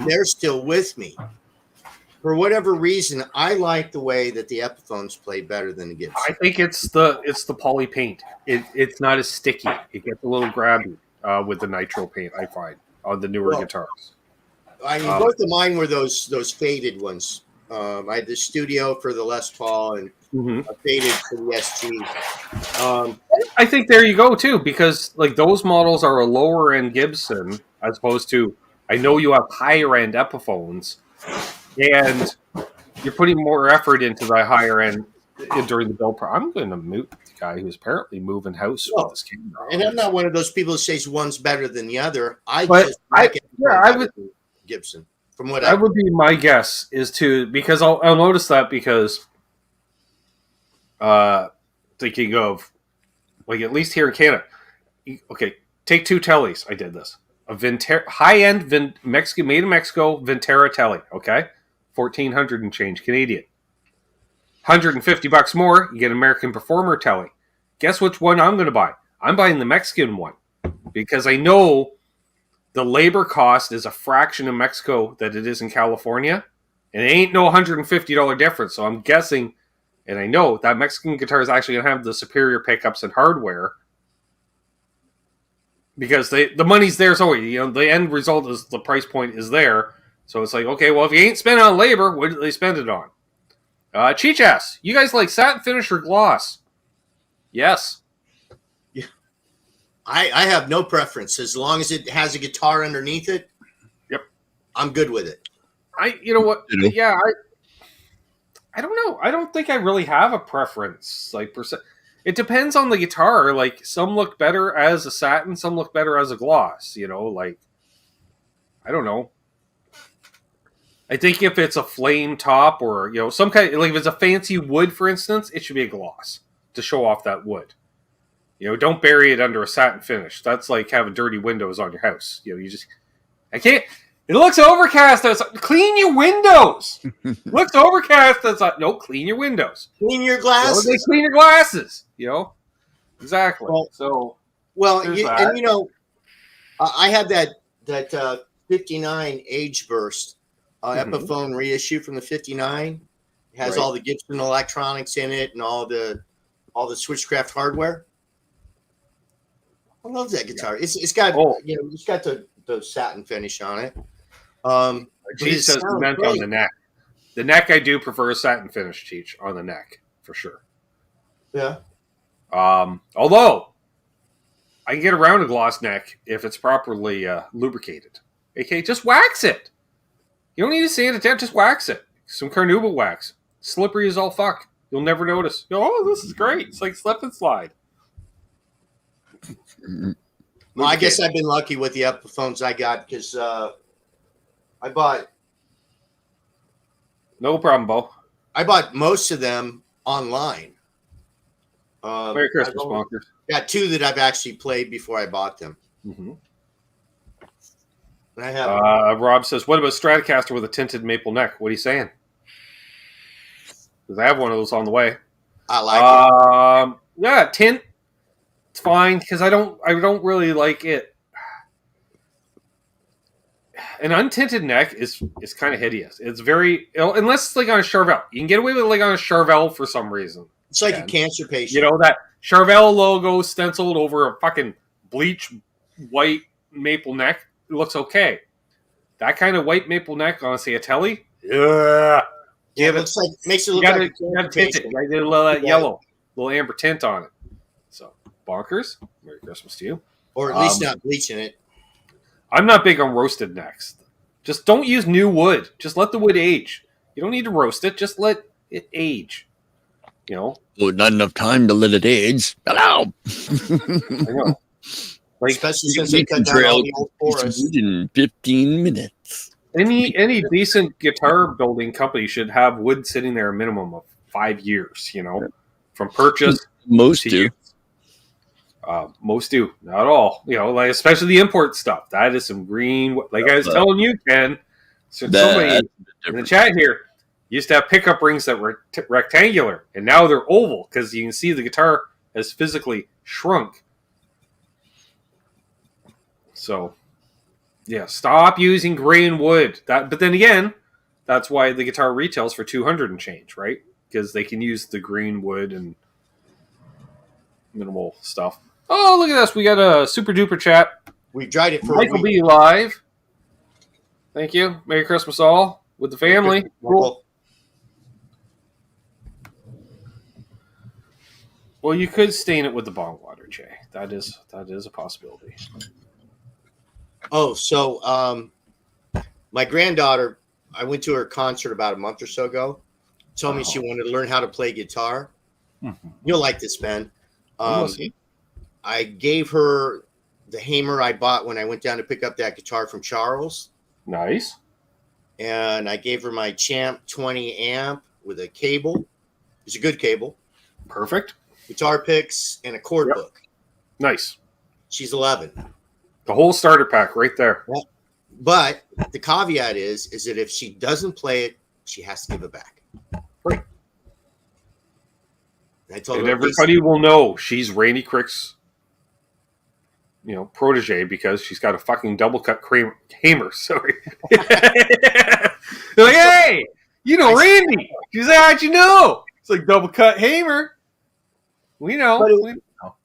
They're still with me. For whatever reason, I like the way that the Epiphones play better than the Gibson. I think it's the poly paint. It's not as sticky. It gets a little grabby with the nitro paint. I find on the newer guitars. I mean, both of mine were those faded ones. I had the Studio for the Les Paul and a faded for the SG. I think there you go too, because like those models are a lower end Gibson as opposed to I know you have higher end Epiphones, and you're putting more effort into the higher end during the build. I'm going to mute the guy who's apparently moving house with this camera. And I'm not one of those people who says one's better than the other. I would Gibson. From what that would be my guess is to because I'll notice that because thinking of like at least here in Canada, okay, take two tellies. I did this a high end Mexican made in Mexico Ventera telly. Okay, $1,400 and change Canadian. $150 more, you get American Performer telly. Guess which one I'm going to buy? I'm buying the Mexican one because I know the labor cost is a fraction in Mexico that it is in California, and it ain't no $150 difference. So I'm guessing, and I know that Mexican guitar is actually going to have the superior pickups and hardware because the money's there. So you know the end result is the price point is there. So it's like, okay, well if you ain't spending on labor, what do they spend it on? Cheech asks, you guys like satin finish or gloss? Yes. Yeah. I have no preference as long as it has a guitar underneath it. Yep. I'm good with it. You know what? Yeah, I don't know. I don't think I really have a preference. Like it depends on the guitar. Like some look better as a satin, some look better as a gloss. You know, like I don't know. I think if it's a flame top or, you know, some kind of, like if it's a fancy wood, for instance, it should be a gloss to show off that wood. You know, don't bury it under a satin finish. That's like having dirty windows on your house. You know, I can't, it looks overcast. Clean your windows. Looks overcast. No, clean your windows. Clean your glasses. You know, clean your glasses, you know? Exactly. And you know, I have that 59 age burst. Epiphone reissue from the 59. It has all the Gibson electronics in it and all the Switchcraft hardware. I love that guitar. It's got it's got the satin finish on it. Cheech says meant on the neck. The neck I do prefer a satin finish, Cheech, on the neck for sure. Yeah. Although I can get around a gloss neck if it's properly lubricated. Okay, just wax it. You don't need to sand it down, just wax it. Some carnauba wax. Slippery as all fuck. You'll never notice. Oh, this is great. It's like slip and slide. Well, I guess I've been lucky with the Epiphones I got because I bought... No problem, Bo. I bought most of them online. Merry Christmas, Bonkers. Got two that I've actually played before I bought them. Mm-hmm. I have Rob says, what about Stratocaster with a tinted maple neck? What are you saying? Because I have one of those on the way. I like it. Yeah, tint. It's fine because I don't really like it. An untinted neck is kind of hideous. It's very unless it's like on a Charvel. You can get away with it like on a Charvel for some reason. It's like a cancer patient. You know that Charvel logo stenciled over a fucking bleach white maple neck. It looks okay. That kind of white maple neck on, say, a telly, it looks like makes it look like you gotta tint it. I did a little yellow, little amber tint on it. So Bonkers, Merry Christmas to you. Or at least not bleaching it. I'm not big on roasted necks. Just don't use new wood. Just let the wood age. You don't need to roast it. Just let it age. You know. Well, not enough time to let it age. Hello. I know. Like especially since they You can cut down all trail the old this forests. wood in 15 minutes. any decent guitar building company should have wood sitting there a minimum of 5 years. From purchase Most to do. use. Most do, not all. Like especially the import stuff. That is some green. Like I was telling you, Ken. So somebody That's in the chat here used to have pickup rings that were rectangular, and now they're oval because you can see the guitar has physically shrunk. So, yeah, stop using grain wood. But then again, that's why the guitar retails for $200 and change, right? Because they can use the green wood and minimal stuff. Oh, look at this. We got a super duper chat. We tried it for Michael a week. B. live. Thank you. Merry Christmas all with the family. Cool. Well, you could stain it with the bong water, Jay. That is a possibility. Oh, so my granddaughter, I went to her concert about a month or so ago. Told me she wanted to learn how to play guitar. Mm-hmm. You'll like this, Ben. I gave her the hammer I bought when I went down to pick up that guitar from Charles. Nice. And I gave her my Champ 20 amp with a cable. It's a good cable. Perfect. Guitar picks and a chord book. Nice. She's 11. The whole starter pack right there. But the caveat is that if she doesn't play it, she has to give it back. Right. I told and her everybody will know she's Randy Crick's, protege because she's got a fucking double cut hammer. Sorry. They're like, hey, Randy. She's like, how'd you know? It's like double cut hammer. We know.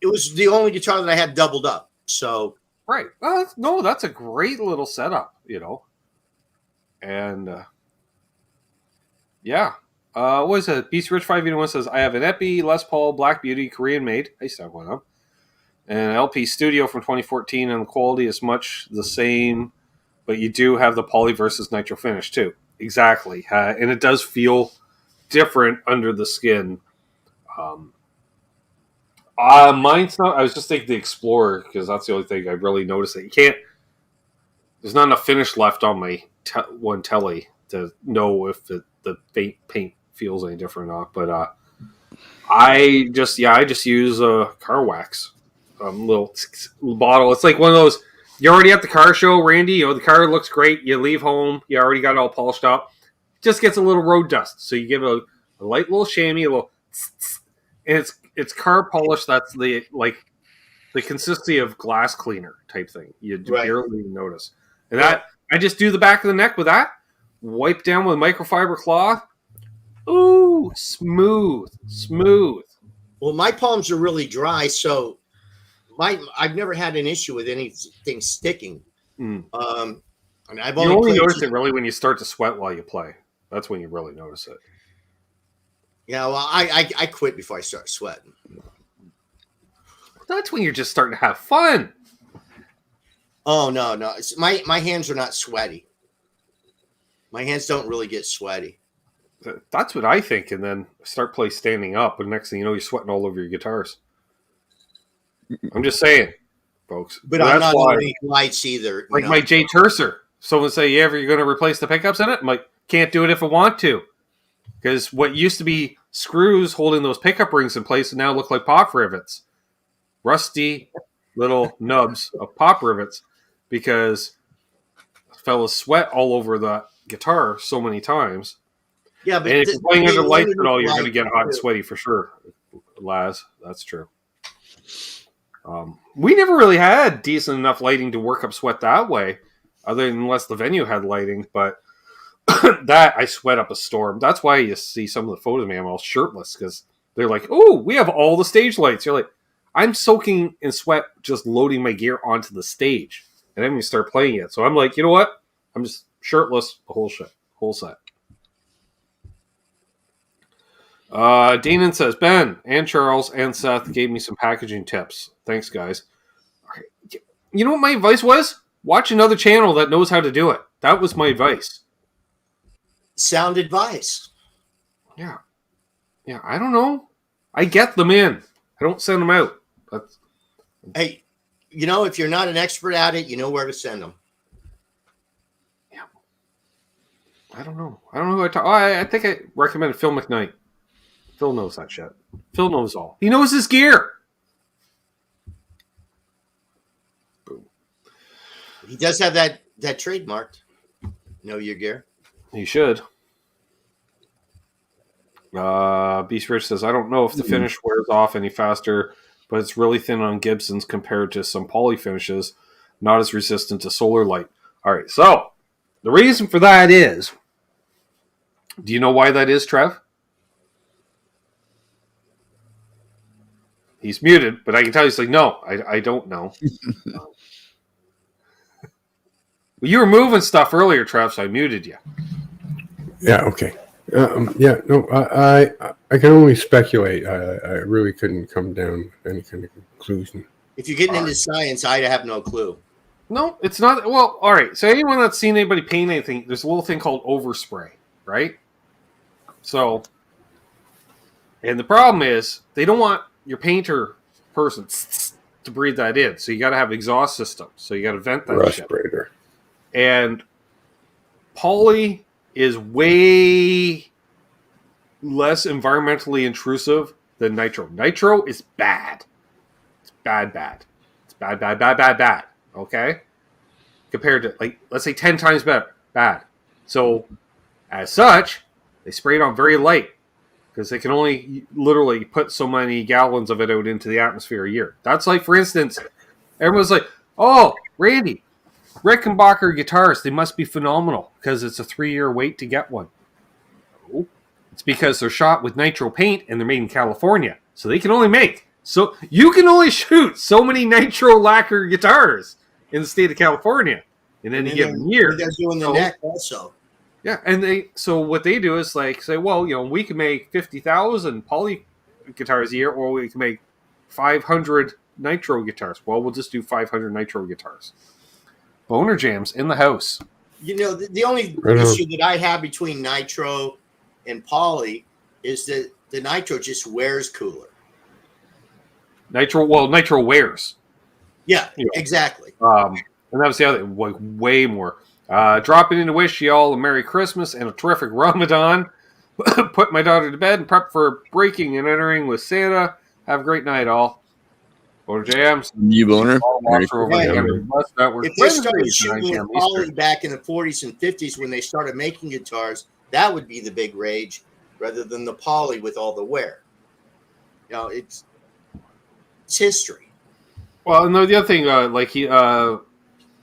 It was the only guitar that I had doubled up. So right. Well, no, that's a great little setup, And yeah. What is it? Beast Rich 581 says, I have an Epi, Les Paul, Black Beauty, Korean made. I used to have one of them. And an LP Studio from 2014, and the quality is much the same, but you do have the poly versus nitro finish too. Exactly. And it does feel different under the skin. Mine's not. I was just thinking the Explorer because that's the only thing I really noticed that you can't. There's not enough finish left on my one telly to know if the paint feels any different or not. But I just use car wax, little bottle. It's like one of those. You're already at the car show, Randy. The car looks great. You leave home. You already got it all polished up. Just gets a little road dust, so you give it a light little chamois, a little, and it's car polish. That's the consistency of glass cleaner type thing. You barely notice. And that I just do the back of the neck with that. Wipe down with microfiber cloth. Ooh, smooth. Well, my palms are really dry, so I've never had an issue with anything sticking. Mm. And I've You only only notice it really when you start to sweat while you play. That's when you really notice it. Yeah, well, I quit before I started sweating. That's when you're just starting to have fun. Oh no! My hands are not sweaty. My hands don't really get sweaty. That's what I think, and then start play standing up, and next thing you know, you're sweating all over your guitars. I'm just saying, folks. But I'm not on any lights either. Like my J Tercer. Someone say, "Yeah, you're going to replace the pickups in it?" I'm like, can't do it if I want to, because what used to be screws holding those pickup rings in place now look like pop rivets, rusty little nubs of pop rivets, because fellas sweat all over the guitar so many times. Yeah, but if you're playing under lights at all, you're going to get hot and sweaty for sure, Laz. That's true. We never really had decent enough lighting to work up sweat that way, other than unless the venue had lighting. But that I sweat up a storm. That's why you see some of the photos of me, I'm all shirtless because they're like, "Oh, we have all the stage lights." You're like, I'm soaking in sweat just loading my gear onto the stage, and then we start playing it. So I'm like, you know what? I'm just shirtless the whole set. Danon says, Ben and Charles and Seth gave me some packaging tips. Thanks, guys. You know what my advice was? Watch another channel that knows how to do it. That was my advice. Sound advice. Yeah, I don't know. I get them in. I don't send them out. Hey, if you're not an expert at it, you know where to send them. Yeah. I don't know who I talk. I think I recommended Phil McKnight. Phil knows that shit. Phil knows all. He knows his gear. Boom. He does have that trademarked. Know your gear. He should. Beast Rich says, I don't know if the finish wears off any faster, but it's really thin on Gibsons compared to some poly finishes, not as resistant to solar light. All right, so the reason for that is, do you know why that is, Trev? He's muted, but I can tell he's like, no, I don't know. Well, you were moving stuff earlier, Trev, so I muted you. Yeah. Okay. No. I can only speculate. I really couldn't come down with any kind of conclusion. If you're getting into science, I have no clue. No, it's not. Well, all right. So anyone that's seen anybody paint anything, there's a little thing called overspray, right? So, and the problem is they don't want your painter person to breathe that in. So you got to have exhaust systems. So you got to vent that Respirator. shit. And poly is way less environmentally intrusive than nitro. Nitro is bad. It's bad. It's bad. Okay? Compared to, like, let's say 10 times better. Bad. So, as such, they spray it on very light because they can only literally put so many gallons of it out into the atmosphere a year. That's like, for instance, everyone's like, oh, Randy, Rickenbacker guitars, they must be phenomenal because it's a 3-year wait to get one. No. It's because they're shot with nitro paint and they're made in California. So they can only make, so you can only shoot so many nitro lacquer guitars in the state of California in any given year. They're doing the neck also. Yeah, and so what they do is like say, well, we can make 50,000 poly guitars a year, or we can make 500 nitro guitars. Well, we'll just do 500 nitro guitars. Boner jams in the house. The only issue that I have between nitro and poly is that the nitro just wears cooler. Nitro wears. Yeah, exactly. And that was the other, like, way more. Dropping in to wish you all a Merry Christmas and a terrific Ramadan. Put my daughter to bed and prep for breaking and entering with Santa. Have a great night, all. Boner jams. You boner. If they started shooting with poly back in the 40s and 50s when they started making guitars, that would be the big rage, rather than the poly with all the wear. It's history. Well, and the other thing, like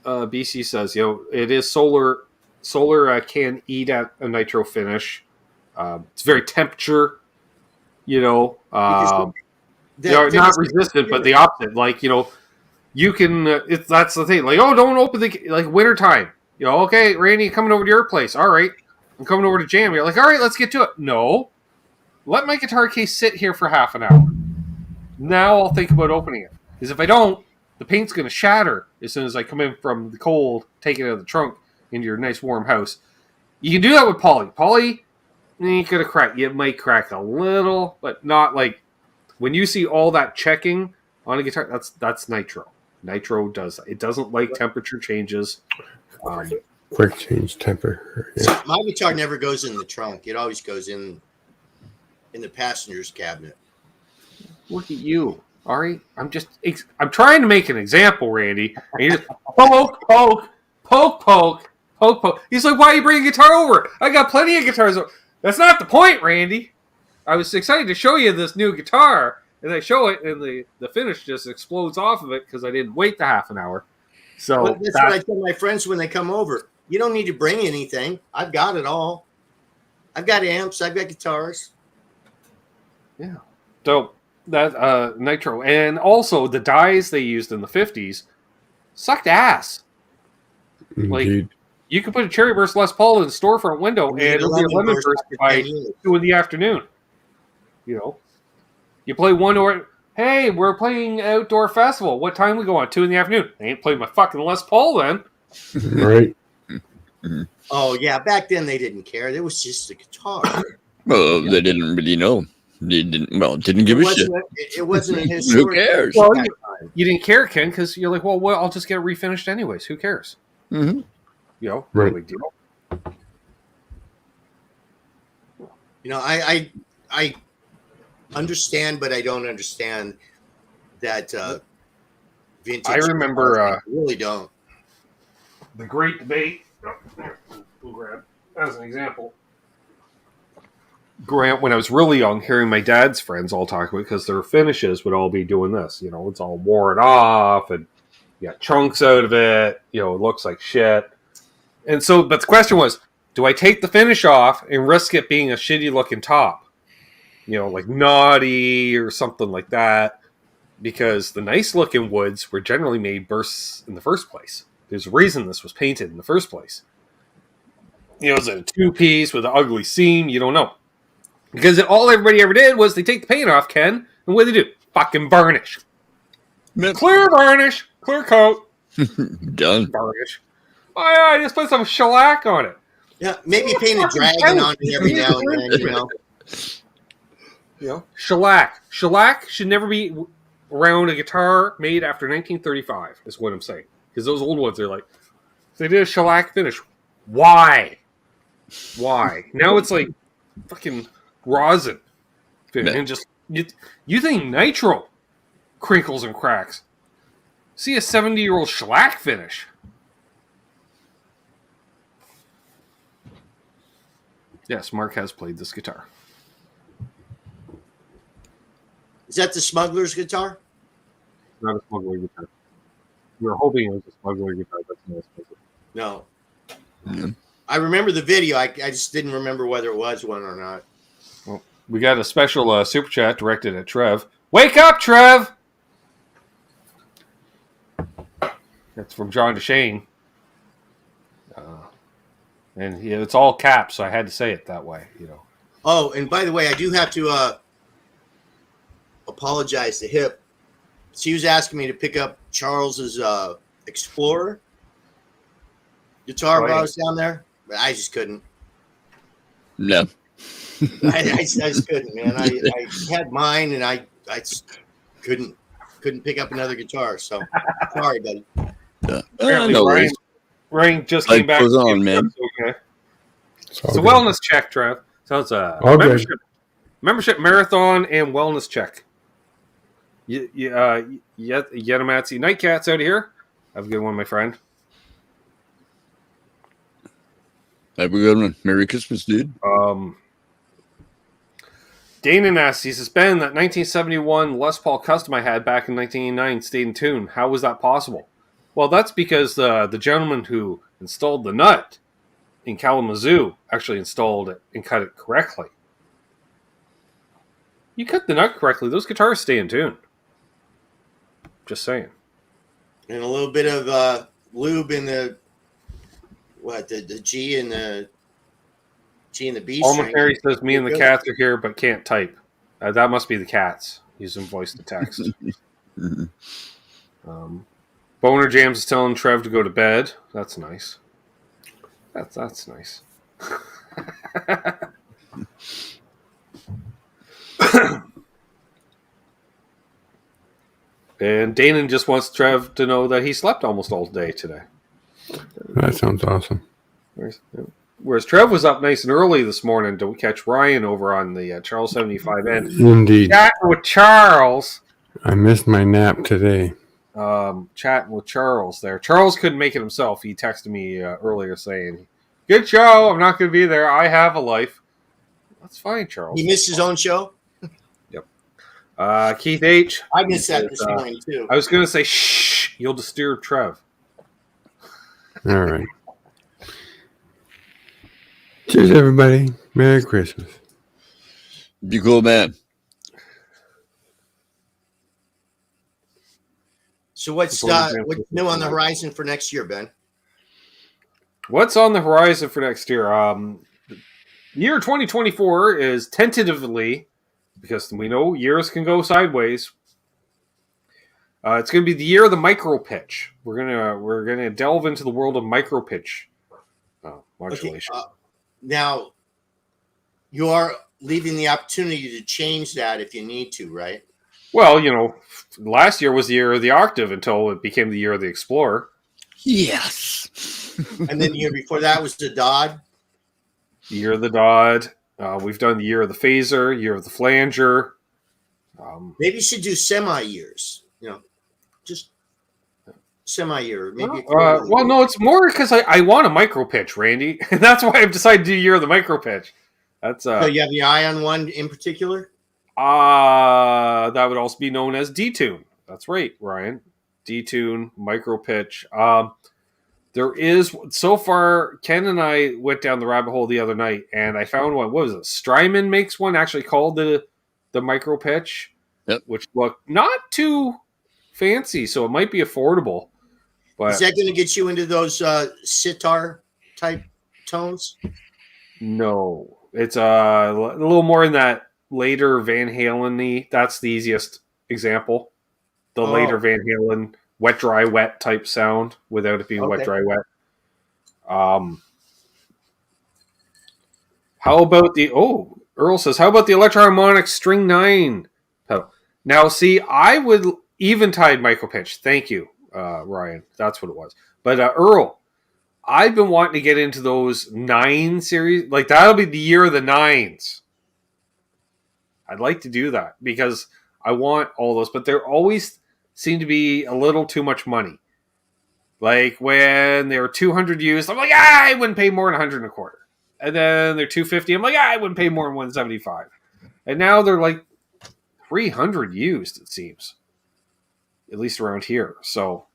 BC says, it is solar. Solar can eat at a nitro finish. It's very temperature. They're not resistant, but the opposite. Like, you can. That's the thing. Like, oh, don't open the wintertime. Okay, Randy, coming over to your place. All right, I'm coming over to jam. You're like, all right, let's get to it. No, let my guitar case sit here for half an hour. Now I'll think about opening it. Because if I don't, the paint's going to shatter as soon as I come in from the cold, take it out of the trunk into your nice warm house. You can do that with poly. Poly, ain't going to crack. It might crack a little, but not like when you see all that checking on a guitar. That's nitro. Nitro does that. It doesn't like temperature changes. Quick change temperature. Yeah. So my guitar never goes in the trunk. It always goes in the passenger's cabinet. Look at you. All right, I'm trying to make an example, Randy. And you just poke. He's like, why are you bringing a guitar over? I got plenty of guitars over. That's not the point, Randy. I was excited to show you this new guitar, and I show it, and the finish just explodes off of it because I didn't wait the half an hour. So that's what I tell my friends when they come over. You don't need to bring anything. I've got it all. I've got amps. I've got guitars. Yeah. So that nitro, and also the dyes they used in the 50s sucked ass. Indeed. Like, you could put a Cherry Burst Les Paul in the storefront window and it'll be a Lemon Burst by 2 in the afternoon. You play one or hey, we're playing outdoor festival. What time we go on? 2 in the afternoon. I ain't playing my fucking Les Paul then. Right. Oh yeah, back then they didn't care. It was just a guitar. Well, they didn't really know. They didn't give a shit. It wasn't a Who cares? you didn't care, Ken, because you're like, well, I'll just get it refinished anyways. Who cares? Mm-hmm. You know, Right. no big deal. You know, I understand, but I don't understand that vintage. I remember I really don't. the great debate. We'll grab as an example. Grant, when I was really young, hearing my dad's friends all talk about it, because their finishes would all be doing this. You know, it's all worn off and you got chunks out of it. You know, it looks like shit. And so, but the question was, do I take the finish off and risk it being a shitty looking top? You know, like naughty or something like that. Because the nice looking woods were generally made bursts in the first place. There's a reason this was painted in the first place. You know, is it a two-piece with an ugly seam? You don't know. Because all everybody ever did was they take the paint off, Ken, and what do they do? Fucking varnish. Clear varnish. Clear coat. Done. Varnish. Oh, yeah, I just put some shellac on it. Yeah, maybe paint a dragon on it every now and then, you know. You know, shellac. Shellac should never be around a guitar made after 1935, is what I'm saying. Because those old ones are like, they did a shellac finish. Why? Now it's like fucking rosin. And just, you think nitro crinkles and cracks. See a 70-year-old shellac finish. Yes, Mark has played this guitar. Is that the smuggler's guitar? Not a smuggler guitar. We were hoping it was a smuggler guitar, but it's not a smuggler. No. Yeah. I remember the video. I just didn't remember whether it was one or not. Well, we got a special super chat directed at Trev. Wake up, Trev! That's from John DeShane. And it's all caps, so I had to say it that way, you know. Oh, and by the way, I do have to apologize to Hip. She was asking me to pick up Charles's Explorer guitar while I was down there, but I just couldn't. No. I just couldn't, man. I had mine, and I just couldn't pick up another guitar. So sorry, buddy. Apparently, No worries. Ryan just Life came back. goes on, man. Okay. It's It's a wellness check, Trev. So it's a All good. membership marathon and wellness check. Yetamatsu Nightcats out of here. Have a good one, my friend. Have a good one. Merry Christmas, dude. Dana asks, he says, Ben, that 1971 Les Paul Custom I had back in 1989 stayed in tune. How was that possible? Well, that's because the gentleman who installed the nut in Kalamazoo actually installed it and cut it correctly. You cut the nut correctly, those guitars stay in tune. Just saying. And a little bit of lube in the G and the B Alma string. Perry says, me and the cats are here, but can't type. That must be the cats using voice to text. Boner Jams is telling Trev to go to bed. That's nice. That's nice. And Danon just wants Trev to know that he slept almost all day today. That sounds awesome. Whereas Trev was up nice and early this morning to catch Ryan over on the Charles 75 end. Indeed. Chatting with Charles. I missed my nap today. Chatting with Charles there. Charles couldn't make it himself. He texted me earlier saying, good show. I'm not going to be there. I have a life. That's fine, Charles. He missed his own show? Yep. Keith H. I missed that this morning, too. I was going to say, shh, you'll disturb Trev. All right. Cheers, everybody. Merry Christmas. Be cool, man. So what's new on the horizon for next year, Ben? What's on the horizon for next year? Year 2024 is tentatively, because we know years can go sideways. It's going to be the year of the micro pitch. We're gonna delve into the world of micro pitch modulation. Okay, now, you are leaving the opportunity to change that if you need to, right? Well, last year was the year of the Octave until it became the year of the Explorer. Yes. And then the year before that was the Dodd. The year of the Dodd. We've done the year of the Phaser, year of the Flanger. Maybe you should do semi-years. Just semi-year. Maybe. Well, no, it's more because I want a micro pitch, Randy. And that's why I've decided to do year of the micro pitch. That's So you have the eye on one in particular? That would also be known as D-Tune. That's right, Ryan. D-Tune, micro pitch. There is, so far, Ken and I went down the rabbit hole the other night, and I found one. What was it? Strymon makes one actually called the micro pitch, which looked not too fancy, so it might be affordable. But is that going to get you into those sitar type tones? No, it's a little more in that later Van Halen-y. That's the easiest example. The later Van Halen wet, dry, wet type sound without it being wet, dry, wet. How about Earl says, how about the Electro-Harmonix String 9 pedal? Now, see, I would eventide micro pitch. Thank you, Ryan. That's what it was. But Earl, I've been wanting to get into those 9 series. Like, that'll be the year of the 9s. I'd like to do that because I want all those, but they're always seem to be a little too much money. Like when they were 200 used, I'm like, I wouldn't pay more than 100 and a quarter. And then they're 250. I'm like, I wouldn't pay more than 175. And now they're like 300 used, it seems, at least around here. So,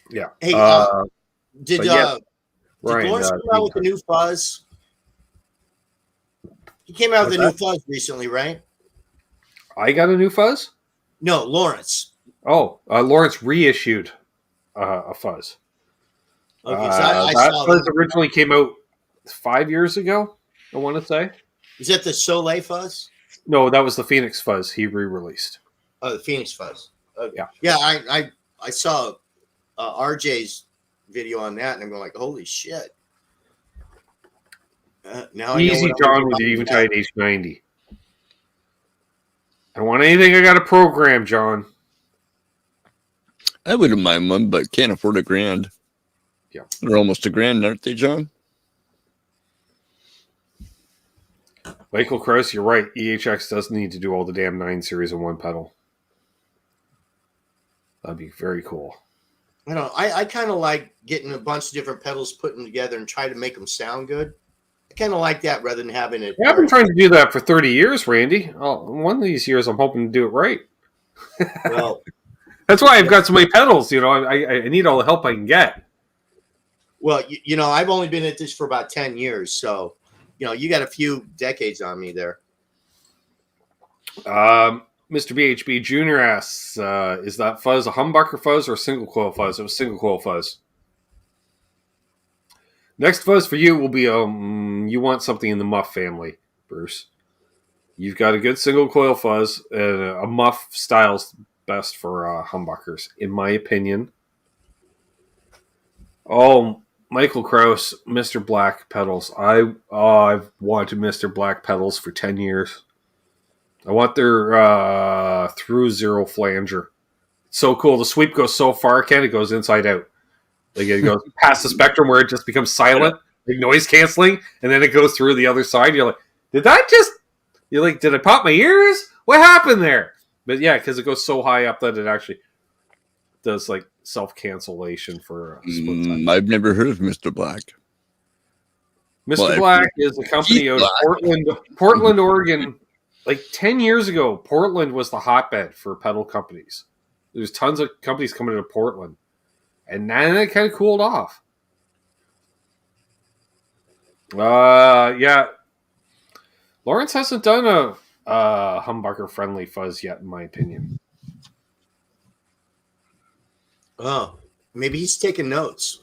yeah. Hey, did Lawrence come out with the new fuzz? He came out with a new fuzz recently, right? I got a new fuzz? No, Lawrence. Oh, Lawrence reissued a fuzz. Okay, so that fuzz originally came out 5 years ago, I want to say. Is that the Soleil fuzz? No, that was the Phoenix fuzz he re-released. Oh, the Phoenix fuzz. Okay. Yeah. Yeah, I saw RJ's video on that, and I'm going like, holy shit. Now Easy, John, with the Eventide H90. I don't want anything I got to program, John. I wouldn't mind one, but can't afford $1,000. Yeah. They're almost $1,000, aren't they, John? Michael Krause, you're right. EHX does need to do all the damn 9 series in one pedal. That'd be very cool. I kind of like getting a bunch of different pedals, putting them together, and try to make them sound good. I kind of like that rather than having it. Yeah, I've been trying to do that for 30 years, Randy. Oh, one of these years, I'm hoping to do it right. Well, that's why I've got so many pedals. I need all the help I can get. Well, I've only been at this for about 10 years, so you got a few decades on me there. Mr. BHB Jr. asks, is that fuzz a humbucker fuzz or a single coil fuzz? It was single coil fuzz. Next fuzz for you will be you want something in the muff family, Bruce. You've got a good single coil fuzz. A muff style's best for humbuckers, in my opinion. Oh, Michael Krause, Mr. Black pedals. I've wanted Mr. Black pedals for 10 years. I want their through zero flanger. It's so cool. The sweep goes so far, Ken, it goes inside out. Like it goes past the spectrum where it just becomes silent, like noise canceling, and then it goes through the other side. You're like, did I pop my ears? What happened there? But yeah, because it goes so high up that it actually does like self-cancellation for split time. I've never heard of Mr. Black. Mr. Black is a company out of Portland, Oregon. Like 10 years ago, Portland was the hotbed for pedal companies. There's tons of companies coming into Portland. And then it kind of cooled off. Yeah. Lawrence hasn't done a humbucker-friendly fuzz yet, in my opinion. Oh, maybe he's taking notes.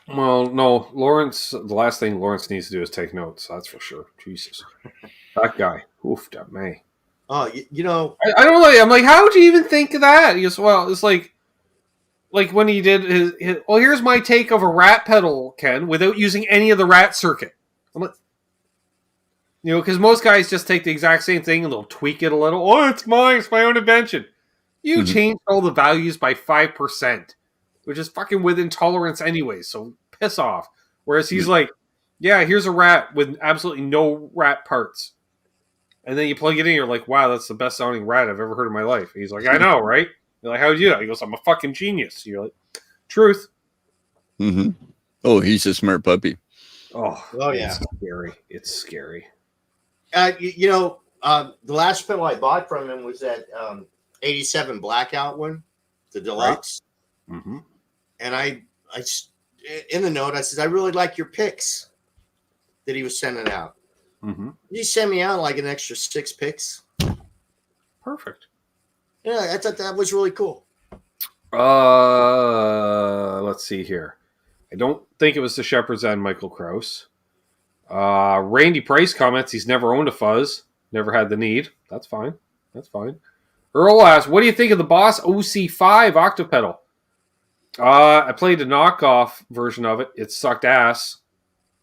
Well, no, Lawrence. The last thing Lawrence needs to do is take notes. That's for sure. Jesus, that guy. Oof, that man. Oh, I don't know. I'm like, how would you even think of that? He goes, well, it's like when he did his. Well, here's my take of a Rat pedal, Ken, without using any of the Rat circuit. I'm like, You know, because most guys just take the exact same thing and they'll tweak it a little. Oh, it's mine. It's my own invention. You changed all the values by 5%, which is fucking within tolerance anyway. So piss off. Whereas he's like, yeah, here's a rat with absolutely no rat parts. And then you plug it in, you're like, wow, that's the best sounding rat I've ever heard in my life. He's like, I know, right? You're like, how'd you do that? He goes, I'm a fucking genius. You're like, truth. Mm-hmm. Oh, he's a smart puppy. Oh yeah. It's scary. It's scary. The last pedal I bought from him was that 87 Blackout one, the deluxe. Right. Mm-hmm. And I in the note, I said, I really like your picks that he was sending out. Mm-hmm. He sent me out like an extra 6 picks. Perfect. Yeah, I thought that was really cool. Let's see here. I don't think it was the Shepherd's End, Michael Krause. Randy Price comments he's never owned a fuzz, never had the need. That's fine. That's fine. Earl asks, what do you think of the Boss OC5 Octopedal? I played a knockoff version of it. It sucked ass.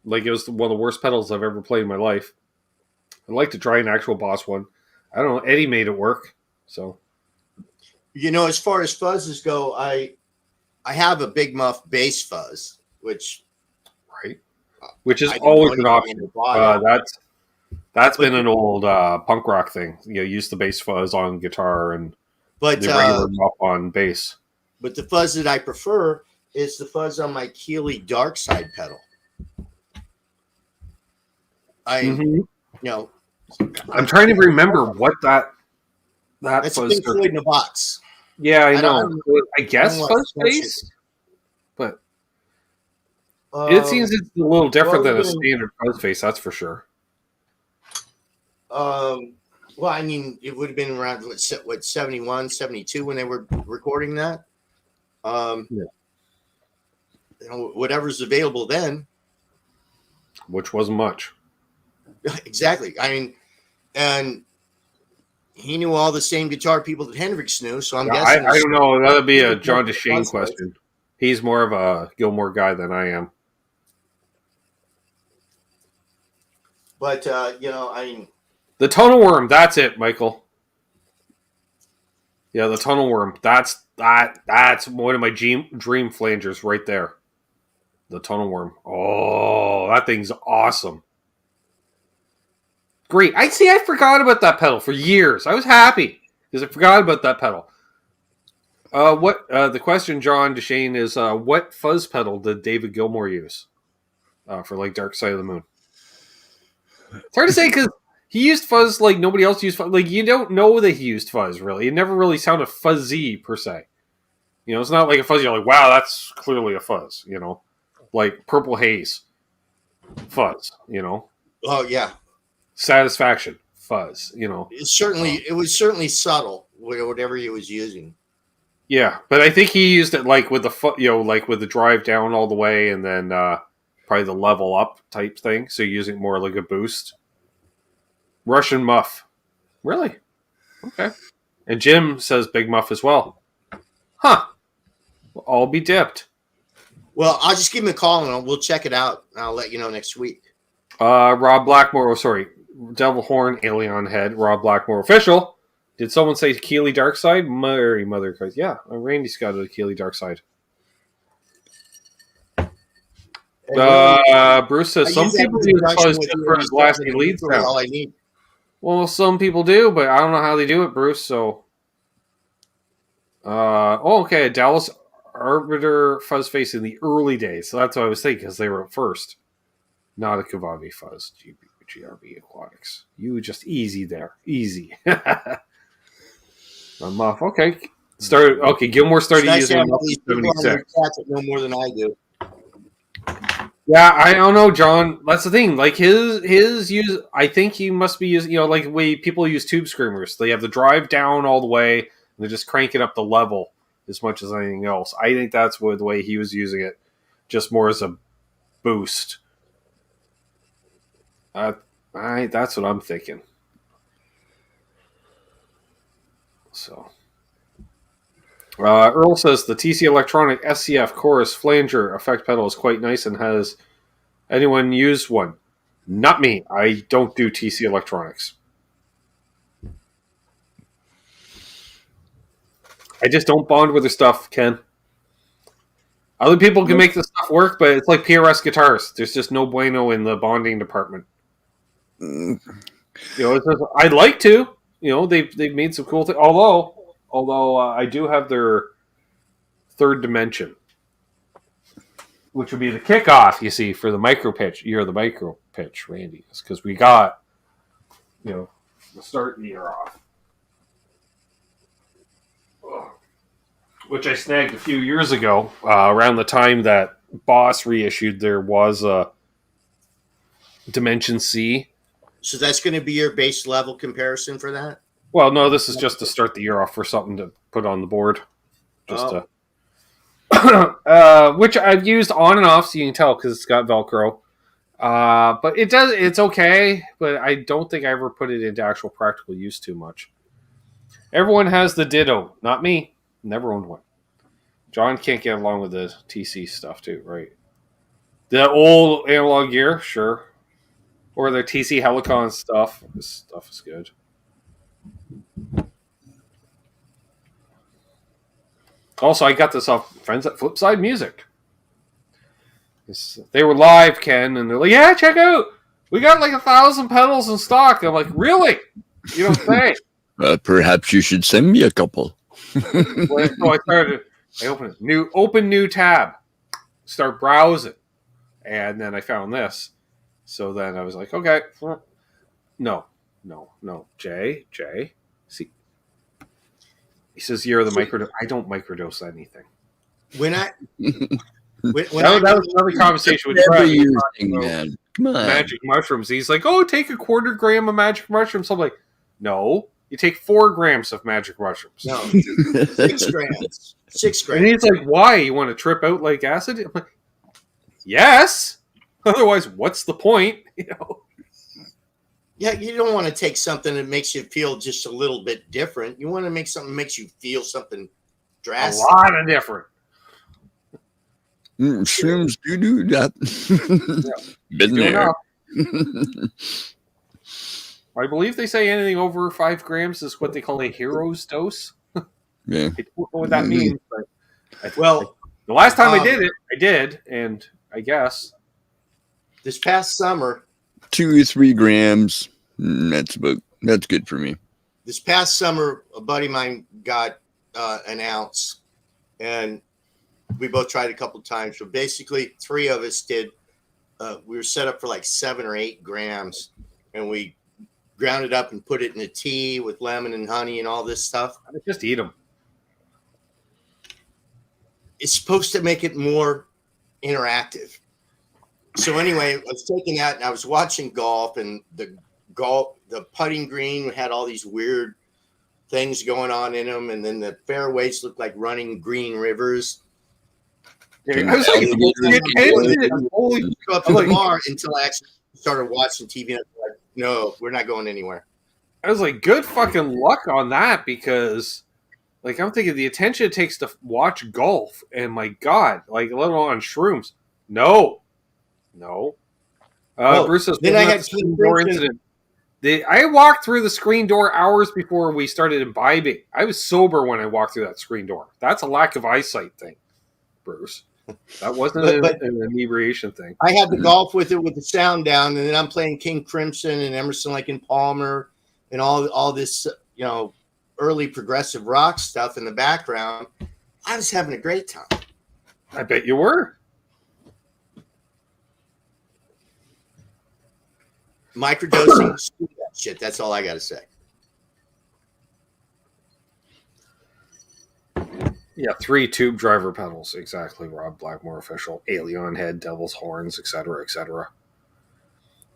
Like it was one of the worst pedals I've ever played in my life. I'd like to try an actual Boss one. I don't know. Eddie made it work. So, As far as fuzzes go, I have a Big Muff bass fuzz, which is always an option. That's been an old punk rock thing. Use the bass fuzz on guitar and the regular muff on bass. But the fuzz that I prefer is the fuzz on my Keeley Dark Side pedal. I'm trying to remember what that's fuzz. Pink Floyd in a box. Yeah, I know. I guess fuzz bass, but it seems it's a little different than a standard fuzz face. That's for sure. Well, I mean, it would have been around 71, 72 when they were recording that. Whatever's available then, which wasn't much. Exactly. I mean, and he knew all the same guitar people that Hendrix knew. So I'm guessing. I don't know. That'd be a John DeShane question. He's more of a Gilmore guy than I am. But I mean, the Tunnel Worm. That's it, Michael. Yeah, the Tunnel Worm. That's one of my dream flangers right there. The Tunnel Worm. Oh, that thing's awesome. Great. I forgot about that pedal for years. I was happy because I forgot about that pedal. The question, John DeShane, is what fuzz pedal did David Gilmour use for like Dark Side of the Moon? It's hard to say because he used fuzz like nobody else used fuzz. Like you don't know that he used fuzz really. It never really sounded fuzzy per se. It's not like a fuzz. You're like, wow, that's clearly a fuzz. Like Purple Haze, fuzz. Oh yeah. Satisfaction, fuzz. It was certainly subtle, whatever he was using. Yeah, but I think he used it like with the like with the drive down all the way, and then probably the level up type thing. So using more like a boost. Russian Muff, really? Okay. And Jim says Big Muff as well. Huh? We'll all be dipped. Well, I'll just give him a call and we'll check it out. And I'll let you know next week. Rob Blackmore. Oh, sorry. Devil Horn, Alien Head, Rob Blackmore official. Did someone say Keeley Dark Side? Mary Mother Christ. Yeah, Randy's got a Keeley Dark Side. Bruce says some people use fuzz just for his lasting lead sound. All I need. Well, some people do, but I don't know how they do it, Bruce. So, okay, a Dallas Arbiter fuzz face in the early days. So that's what I was thinking because they were at first. Not a Kavavi fuzz. GRB Aquatics. You just easy there. Easy. I'm off. Okay. Gilmore started using it in 76. No more than I do. Yeah, I don't know, John. That's the thing. Like his use, I think he must be using, like the way people use tube screamers. They have the drive down all the way, and they're just cranking up the level as much as anything else. I think that's the way he was using it, just more as a boost. That's what I'm thinking. So, Earl says the TC Electronic SCF Chorus Flanger effect pedal is quite nice and has anyone used one? Not me. I don't do TC electronics. I just don't bond with their stuff, Ken. Other people can make the stuff work, but it's like PRS guitars. There's just no bueno in the bonding department. You know, I'd like to. You know, they've made some cool things. Although I do have their third dimension, which would be the kickoff. You see, for the micro pitch. You're the micro pitch, Randy, because we got, you know, the start the year off, which I snagged a few years ago, around the time that Boss reissued. There was a Dimension C. So that's going to be your base level comparison for that? Well, no, this is just to start the year off for something to put on the board. Just to, which I've used on and off, so you can tell because it's got Velcro. But it's okay, but I don't think I ever put it into actual practical use too much. Everyone has the Ditto, not me. Never owned one. John can't get along with the TC stuff too, right? The old analog gear, sure. Or the TC Helicon stuff. This stuff is good. Also, I got this off friends at Flipside Music. They were live, Ken, and they're like, yeah, check out. We got like 1,000 pedals in stock. I'm like, really? You don't say. Perhaps you should send me a couple. So I open it. Open new tab. Start browsing. And then I found this. So then I was like, okay. No. Jay. See. He says, you're the microdose. I don't microdose anything. That was another conversation with Brad. Man. Come on. Magic mushrooms. He's like, oh, take a 1/4 gram of magic mushrooms. I'm like, no. You take 4 grams of magic mushrooms. No. 6 grams. 6 grams. And he's like, why? You want to trip out like acid? I'm like, yes. Otherwise, what's the point? You know? Yeah, you don't want to take something that makes you feel just a little bit different. You want to make something that makes you feel something drastic. A lot of different. Shrooms do that. Yeah. Been there. I believe they say anything over 5 grams is what they call a hero's dose. Yeah. I don't know what that means. But the last time I did it, I did, and I guess this past summer, 2 or 3 grams. That's good for me. This past summer, a buddy of mine got an ounce, and we both tried a couple times. So basically, 3 of us did. We were set up for like 7 or 8 grams, and we ground it up and put it in a tea with lemon and honey and all this stuff. I just eat them. It's supposed to make it more interactive. So anyway, I was taking that and I was watching golf, and the putting green had all these weird things going on in them, and then the fairways looked like running green rivers. I was like, go up to the bar until I actually started watching TV, and I was like, no, we're not going anywhere. I was like, good fucking luck on that, because like I'm thinking the attention it takes to watch golf, and my God, like let alone on shrooms. No. Bruce says, then I had screen door incident. I walked through the screen door hours before we started imbibing. I was sober when I walked through that screen door. That's a lack of eyesight thing, Bruce. That wasn't an inebriation thing. I had the golf with it with the sound down, and then I'm playing King Crimson and Emerson, Lake and Palmer, and all this, early progressive rock stuff in the background. I was having a great time. I bet you were. Microdosing, screw that shit. That's all I got to say. Yeah, 3 tube driver pedals. Exactly, Rob Blackmore official. Alien head, devil's horns, etc., etc.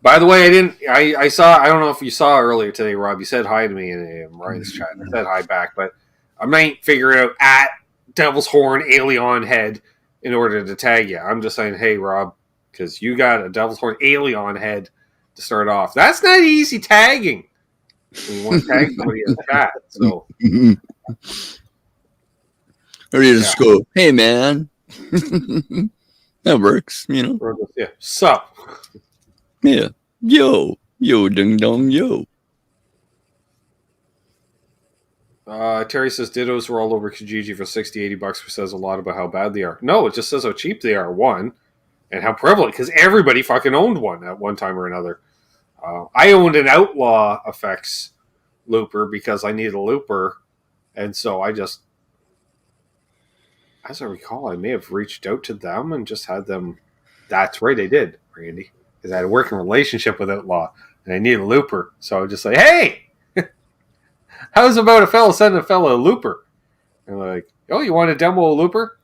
By the way, I saw, I don't know if you saw earlier today, Rob, you said hi to me in Ryan's chat. I said hi back, but I might figure out at devil's horn, alien head in order to tag you. I'm just saying, hey, Rob, because you got a devil's horn, alien head to start off. That's not easy tagging when you want to tag somebody in the chat. So, or you just go, hey, man. That works, Yeah. Sup? Yeah. Yo, ding dong, yo. Terry says dittos were all over Kijiji for $60-$80, which says a lot about how bad they are. No, it just says how cheap they are, one, and how prevalent, because everybody fucking owned one at one time or another. I owned an Outlaw Effects looper because I needed a looper, and so I just, as I recall, I may have reached out to them and just had them. That's right, I did, Randy, because I had a working relationship with Outlaw, and I needed a looper, so I would just say, hey! How's about a fellow sending a fellow a looper? And they're like, oh, you want to demo a looper?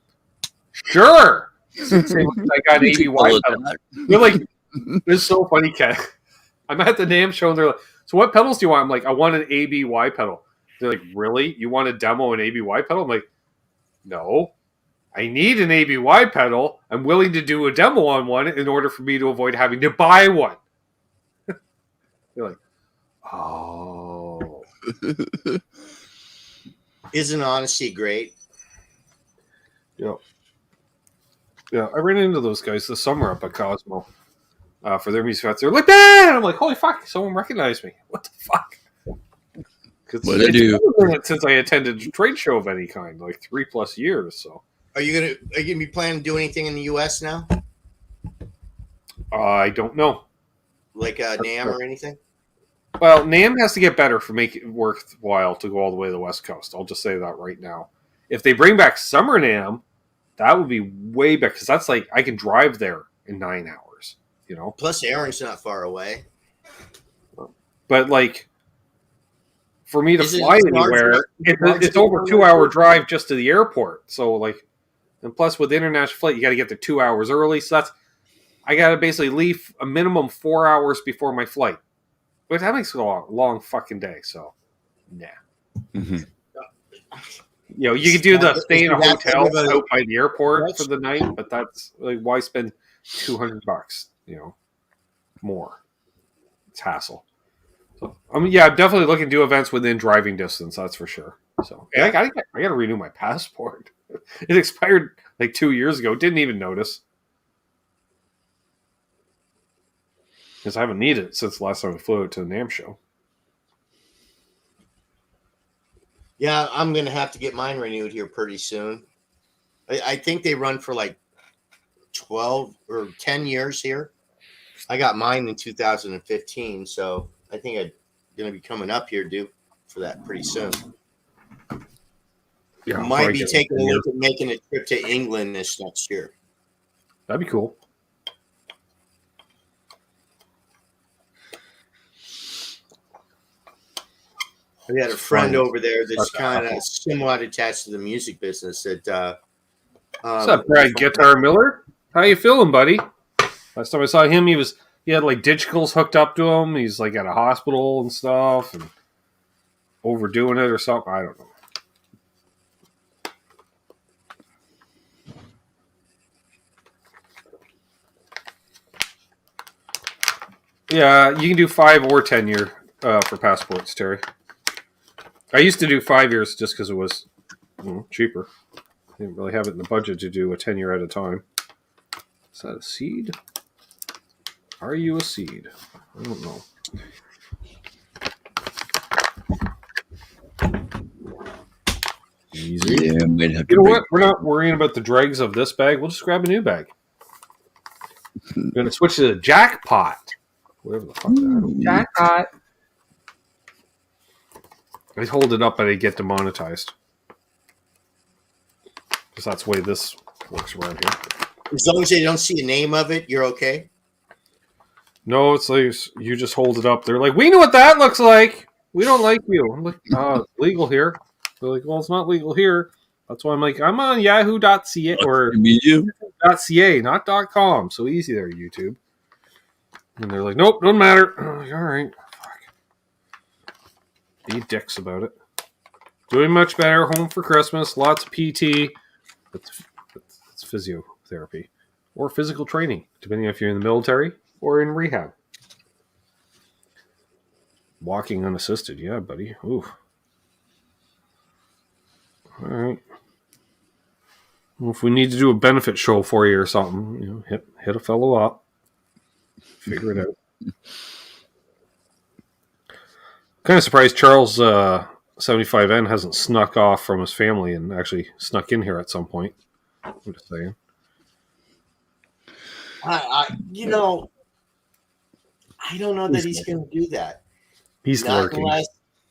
Sure. I got an ABY pedal. They're like, it's so funny, Ken. I'm at the NAMM show and they're like, so what pedals do you want? I'm like, I want an ABY pedal. They're like, really? You want to demo an ABY pedal? I'm like, no. I need an ABY pedal. I'm willing to do a demo on one in order for me to avoid having to buy one. They're like, oh. Isn't honesty great? Yeah. I ran into those guys this summer up at Cosmo for their music fest. They're like, man! I'm like, holy fuck, someone recognized me. What the fuck? Because What I do? Since I attended a trade show of any kind, like 3+ years. So, Are you gonna be planning to do anything in the U.S. now, I don't know. like NAMM or anything? Well, NAMM has to get better for make it worthwhile to go all the way to the West Coast. I'll just say that right now. If they bring back Summer NAMM, that would be way better, because that's like I can drive there in 9 hours. You know. Plus, Aaron's not far away. But like, for me to Is it fly as anywhere, large it's over a 2-hour drive just to the airport. So like, and plus with international flight, you got to get there 2 hours early. So that's, I got to basically leave a minimum 4 hours before my flight. But that makes it a long fucking day. So, nah. Mm-hmm. You know, you could do the stay in a That's hotel everybody- out by the airport for the night, but that's like, why spend $200? You know, more. It's hassle. So, I mean, yeah, I'm definitely looking to do events within driving distance. That's for sure. So, yeah, I got to renew my passport. It expired like 2 years ago. Didn't even notice because I haven't needed it since the last time we flew out to the NAMM show. Yeah, I'm gonna have to get mine renewed here pretty soon. I think they run for like 12 or 10 years here. I got mine in 2015, so I think I'm gonna be coming up here due for that pretty soon. Yeah, Might be taking a look at making a trip to England this next year. That'd be cool. I had a friend over there that's kind of somewhat attached to the music business. That What's up, Brad Guitar Miller? How you feeling, buddy? Last time I saw him, he had like digicals hooked up to him. He's like at a hospital and stuff, and overdoing it or something. I don't know. Yeah, you can do 5 or 10 year for passports, Terry. I used to do 5 years just because it was cheaper. I didn't really have it in the budget to do a 10-year at a time. Is that a seed? Are you a seed? I don't know. Easy. Yeah, I might have to. You know what? We're not worrying about the dregs of this bag. We'll just grab a new bag. I'm going to switch to the jackpot. Whatever the fuck that is. Jackpot. I hold it up and I get demonetized. Because that's the way this works around here. as long as they don't see a name of it, you're okay. No, it's like you just hold it up. They're like, we know what that looks like. We don't like you. I'm like, it's legal here. They're like, well, it's not legal here. That's why I'm like, I'm on yahoo.ca or .ca, not .com. So easy there, YouTube. And they're like, nope, doesn't matter. Like, all right. Fuck. Be dicks about it. Doing much better. Home for Christmas. Lots of PT. It's physiotherapy. Or physical training, depending if you're in the military or in rehab. Walking unassisted. Yeah, buddy. Ooh. All right. Well, if we need to do a benefit show for you or something, hit a fellow up. Figure it out. Kind of surprised Charles 75N hasn't snuck off from his family and actually snuck in here at some point. I'm just saying. You know, I don't know that he's going to do that. He's lurking.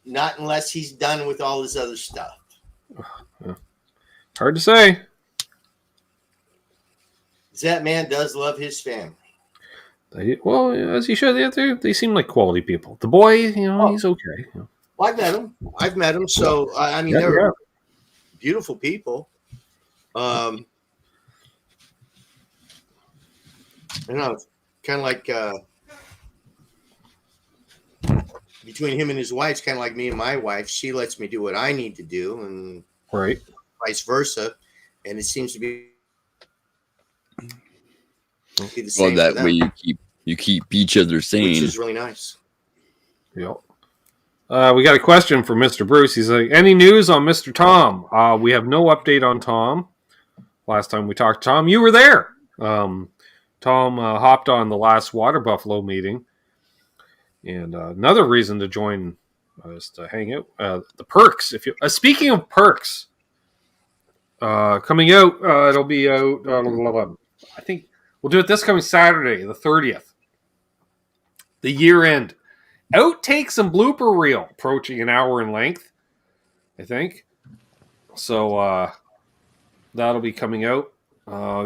Not unless he's done with all his other stuff. Yeah. Hard to say. That man does love his family. Well, as he should. They seem like quality people. The boy, he's okay. Well, I've met him. So I mean, they're beautiful people. You know, it's kind of like between him and his wife, it's kind of like me and my wife. She lets me do what I need to do, and right, vice versa. And it seems to be the Well, same. that way you keep each other sane, which is really nice. Yep. We got a question from Mr. Bruce. He's like, any news on Mr. Tom? We have no update on Tom. Last time we talked to Tom, you were there. Tom hopped on the last Water Buffalo meeting. And another reason to join is to hang out. The perks. If you speaking of perks, coming out, it'll be out. I think we'll do it this coming Saturday, the 30th. The year end outtakes and blooper reel, approaching an hour in length, I think. So that'll be coming out.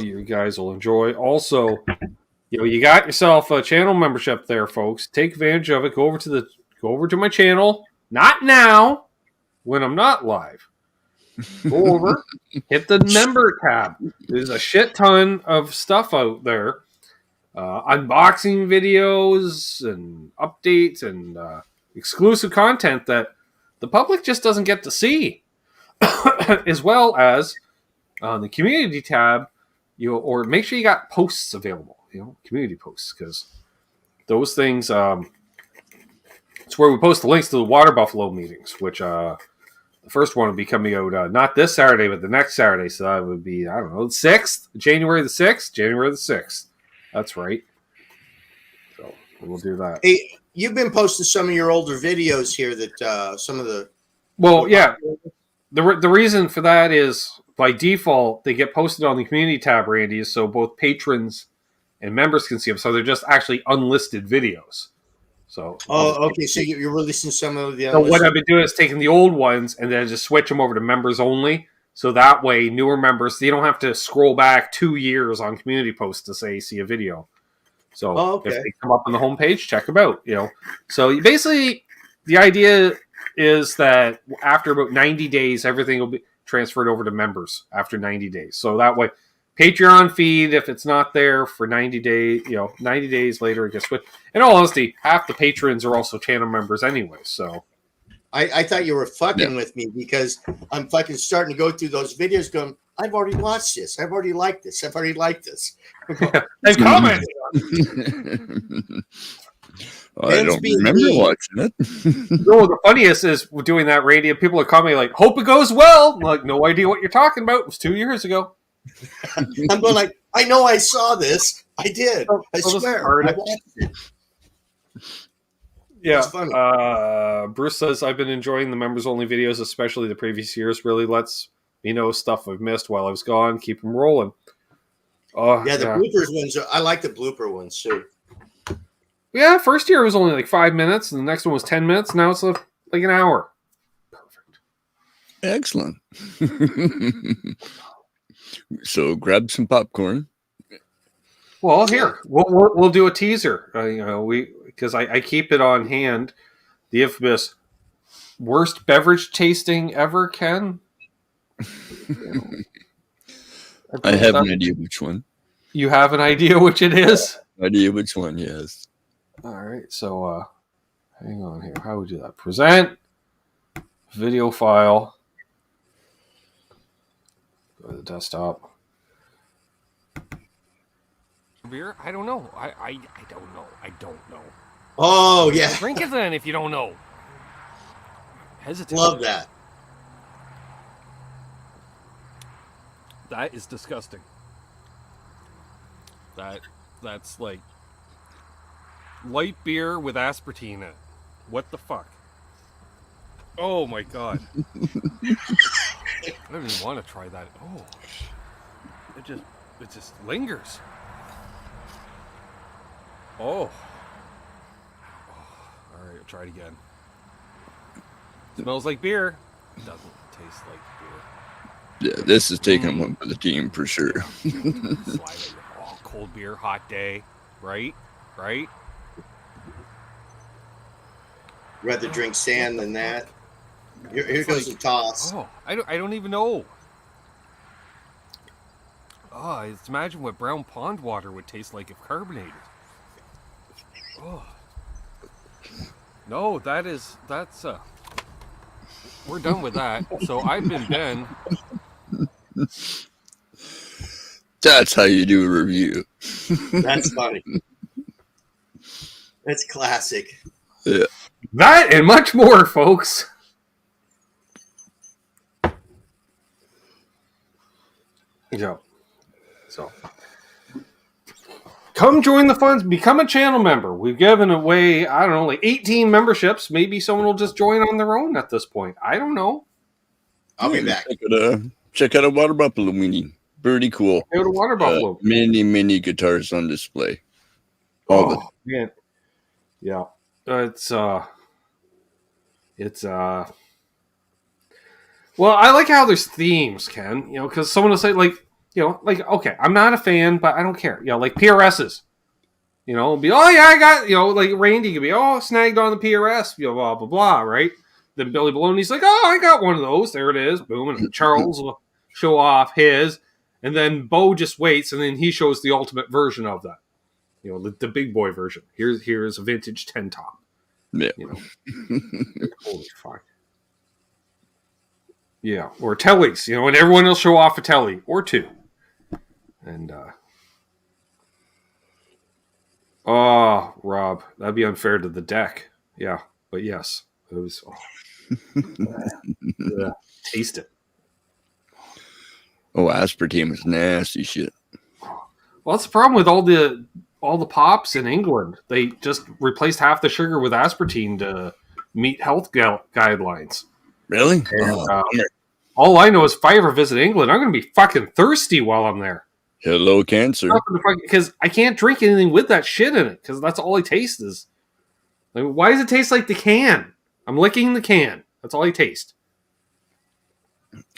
You guys will enjoy. Also, you got yourself a channel membership there, folks. Take advantage of it. Go over to my channel. Not now, when I'm not live. Go over, hit the member tab. There's a shit ton of stuff out there. Unboxing videos and updates and exclusive content that the public just doesn't get to see. As well as on the community tab, or make sure you got posts available. Community posts, because those things, it's where we post the links to the Water Buffalo meetings, which the first one will be coming out not this Saturday, but the next Saturday. So that would be, I don't know, the 6th, January the 6th. That's right. So we'll do that. Hey, you've been posting some of your older videos here that some of the... Well, yeah. The reason for that is, by default, they get posted on the community tab, Randy, so both patrons and members can see them. So they're just actually unlisted videos. So okay. So you're releasing some of the. So what I've been doing is taking the old ones and then just switch them over to members only. So that way, newer members, they don't have to scroll back 2 years on community posts to see a video. So if they come up on the homepage, check them out. So basically, the idea is that after about 90 days, everything will be transferred over to members after 90 days. So that way, Patreon feed, if it's not there for 90 days, 90 days later, it gets switched. In all honesty, half the patrons are also channel members anyway. So I thought you were fucking with me, because I'm fucking starting to go through those videos going, I've already watched this. I've already liked this. I've already liked this. And commented. I don't remember watching it. No, the funniest is we're doing that radio. People are commenting like, hope it goes well. I'm like, no idea what you're talking about. It was 2 years ago. I'm going like, I know I saw this. I did. I swear. I watched it. Yeah. Bruce says, I've been enjoying the members only videos, especially the previous years. Really lets me know stuff I've missed while I was gone. Keep them rolling. Yeah, the bloopers ones. I like the blooper ones too. Yeah, first year was only like 5 minutes, and the next one was 10 minutes. Now it's like an hour. Perfect. Excellent. So grab some popcorn. Well, here we'll do a teaser. Because I keep it on hand. The infamous worst beverage tasting ever, Ken. I have an idea which one. You have an idea which it is? Idea which one? Yes. All right. So hang on here. How would you do that? Present video file. Go to the desktop. Beer? I don't know. I don't know. I don't know. Oh yeah. Drink it then if you don't know. Hesitate. Love that. That is disgusting. That's like light beer with aspartame in it. What the fuck? Oh my god. I don't even want to try that. Oh. It just lingers. Oh. All right, I'll try it again. Smells like beer. It doesn't taste like beer. Yeah, this is taking one for the team for sure. Oh, cold beer, hot day, right? Right? Rather drink sand than that. Here goes the toss. Oh, I don't even know. Oh, just imagine what brown pond water would taste like if carbonated. Oh. No, that's we're done with that. So I've been Ben. That's how you do a review. That's funny. That's classic. Yeah. That and much more, folks. Yeah. So come join the funds, become a channel member. We've given away, I don't know, like 18 memberships. Maybe someone will just join on their own at this point. I don't know. I'll be back. Check out a water buffalo meeting. Pretty cool. Go to Water Buffalo. Many guitars on display. Man. Yeah. It's well, I like how there's themes, Ken, you know, because someone will say, like, you know, like, okay, I'm not a fan, but I don't care. You know, like PRSs. You know, be, oh, yeah, I got, you know, like Randy could be, oh, snagged on the PRS, you know, blah, blah, blah, right? Then Billy Baloney's like, oh, I got one of those. There it is. Boom. And Charles will show off his. And then Bo just waits, and then he shows the ultimate version of that. You know, the big boy version. Here's a vintage 10 top. Yeah. You know. Holy fuck. Yeah. Or Tellies, you know, and everyone will show off a Telly or two. And oh, Rob, that'd be unfair to the deck. Yeah. But yes. It was yeah. Taste it. Oh, aspartame is nasty shit. Well, that's the problem with all the pops in England. They just replaced half the sugar with aspartame to meet health guidelines. Really? And, all I know is if I ever visit England, I'm going to be fucking thirsty while I'm there. Hello, cancer. Because I can't drink anything with that shit in it, because that's all I taste is. Like, why does it taste like the can? I'm licking the can. That's all I taste.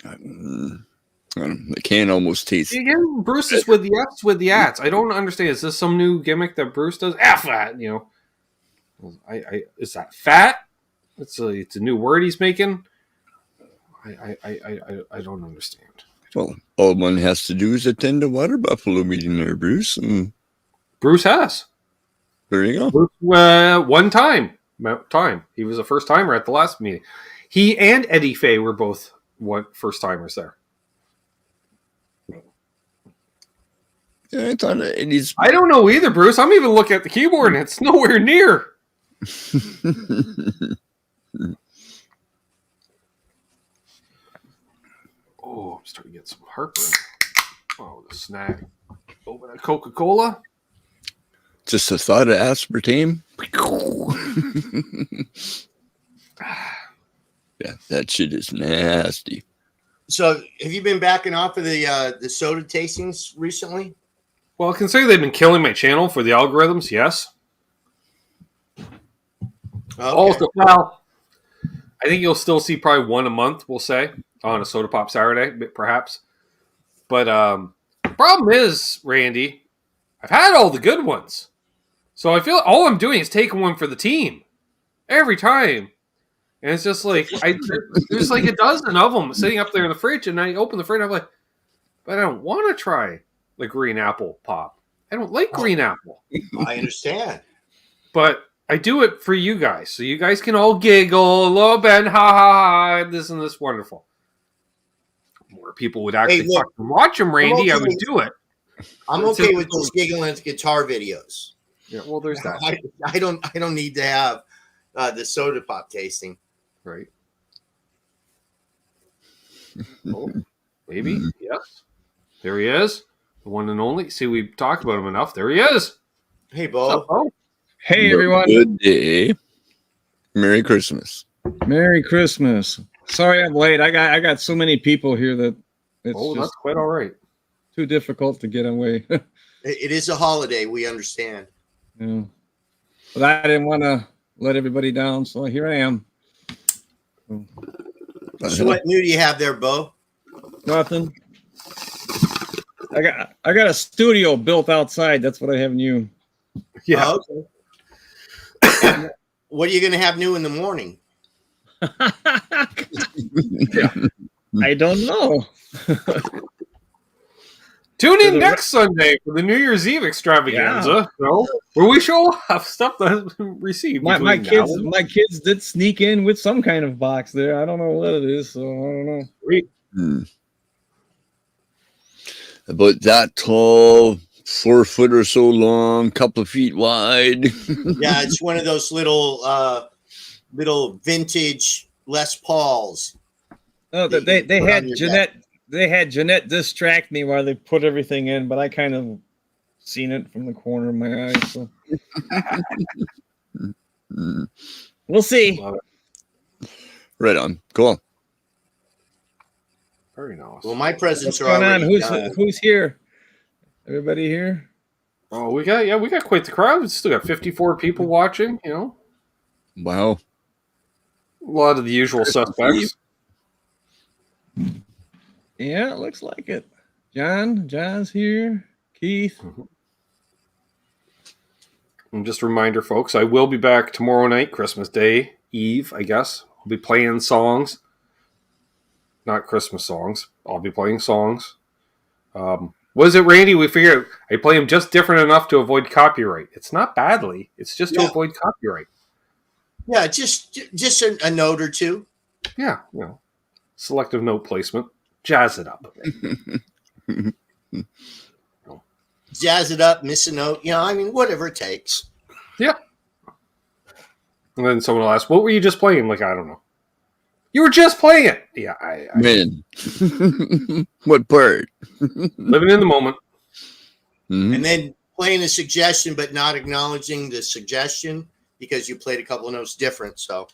The can almost tastes. Again, Bruce is with the F's with the ats. I don't understand. Is this some new gimmick that Bruce does? F that, you know. Is that fat? It's a new word he's making. I don't understand. Well, all one has to do is attend a water buffalo meeting there, Bruce, and Bruce has. There you go. Bruce, one time. He was a first timer at the last meeting. He and Eddie Fay were both first timers there. Yeah, I thought Eddie's. I don't know either, Bruce. I'm even looking at the keyboard and it's nowhere near. Oh, I'm starting to get some heartburn. Oh, the snack. Open a Coca-Cola. Just a thought of aspartame. Yeah, that shit is nasty. So, have you been backing off of the soda tastings recently? Well, considering they've been killing my channel for the algorithms, yes. Okay. Also, well, I think you'll still see probably one a month, we'll say, on a Soda Pop Saturday, perhaps. But the problem is, Randy, I've had all the good ones. So I feel all I'm doing is taking one for the team every time. And it's just like, there's like a dozen of them sitting up there in the fridge, and I open the fridge and I'm like, but I don't want to try the green apple pop. I don't like green apple. I understand. But I do it for you guys, so you guys can all giggle, hello, Ben, ha ha ha, this and this wonderful. More people would actually fucking watch them, Randy, I would do it. I'm okay with those giggling guitar videos. Yeah, well, there's that. I don't need to have the soda pop tasting. Right. Oh, maybe. Yes. There he is. The one and only. See, we talked about him enough. There he is. Hey, Bo. Oh. Hey, everyone. Good day. Merry Christmas. Merry Christmas. Sorry I'm late. I got so many people here that it's Oh, just that's quite all right. too difficult to get away. It is a holiday. We understand. Yeah. But I didn't want to let everybody down, so here I am. So what new do you have there, Bo? Nothing. I got a studio built outside. That's what I have new. Yeah. Oh, okay. What are you going to have new in the morning? I don't know. Tune in next Sunday for the New Year's Eve extravaganza, where we show off stuff that has been received. My kids did sneak in with some kind of box there. I don't know what it is, so I don't know. Sweet. About that tall, 4 foot or so long, couple of feet wide. Yeah, it's one of those little vintage Les Pauls. No, they had Jeanette. They had Jeanette distract me while they put everything in, but I kind of seen it from the corner of my eye. So we'll see. Right on. Cool. Very nice. Well, my presents What's are going on? already Who's here? Everybody here? Oh, we got quite the crowd. We still got 54 people watching. You know, Wow. a lot of the usual suspects. Yeah, it looks like it. John's here. Keith. And just a reminder, folks, I will be back tomorrow night, Christmas Day Eve, I guess. I'll be playing songs. Not Christmas songs. I'll be playing songs. What is it, Randy? We figured I play them just different enough to avoid copyright. It's not badly. It's just to avoid copyright. Yeah, just a note or two. Yeah, selective note placement. Jazz it up. Jazz it up, miss a note. Whatever it takes. Yeah. And then someone will ask, what were you just playing? Like, I don't know. You were just playing it. Yeah, I Man. What part? living in the moment. Mhm. And then playing a suggestion but not acknowledging the suggestion because you played a couple of notes different. So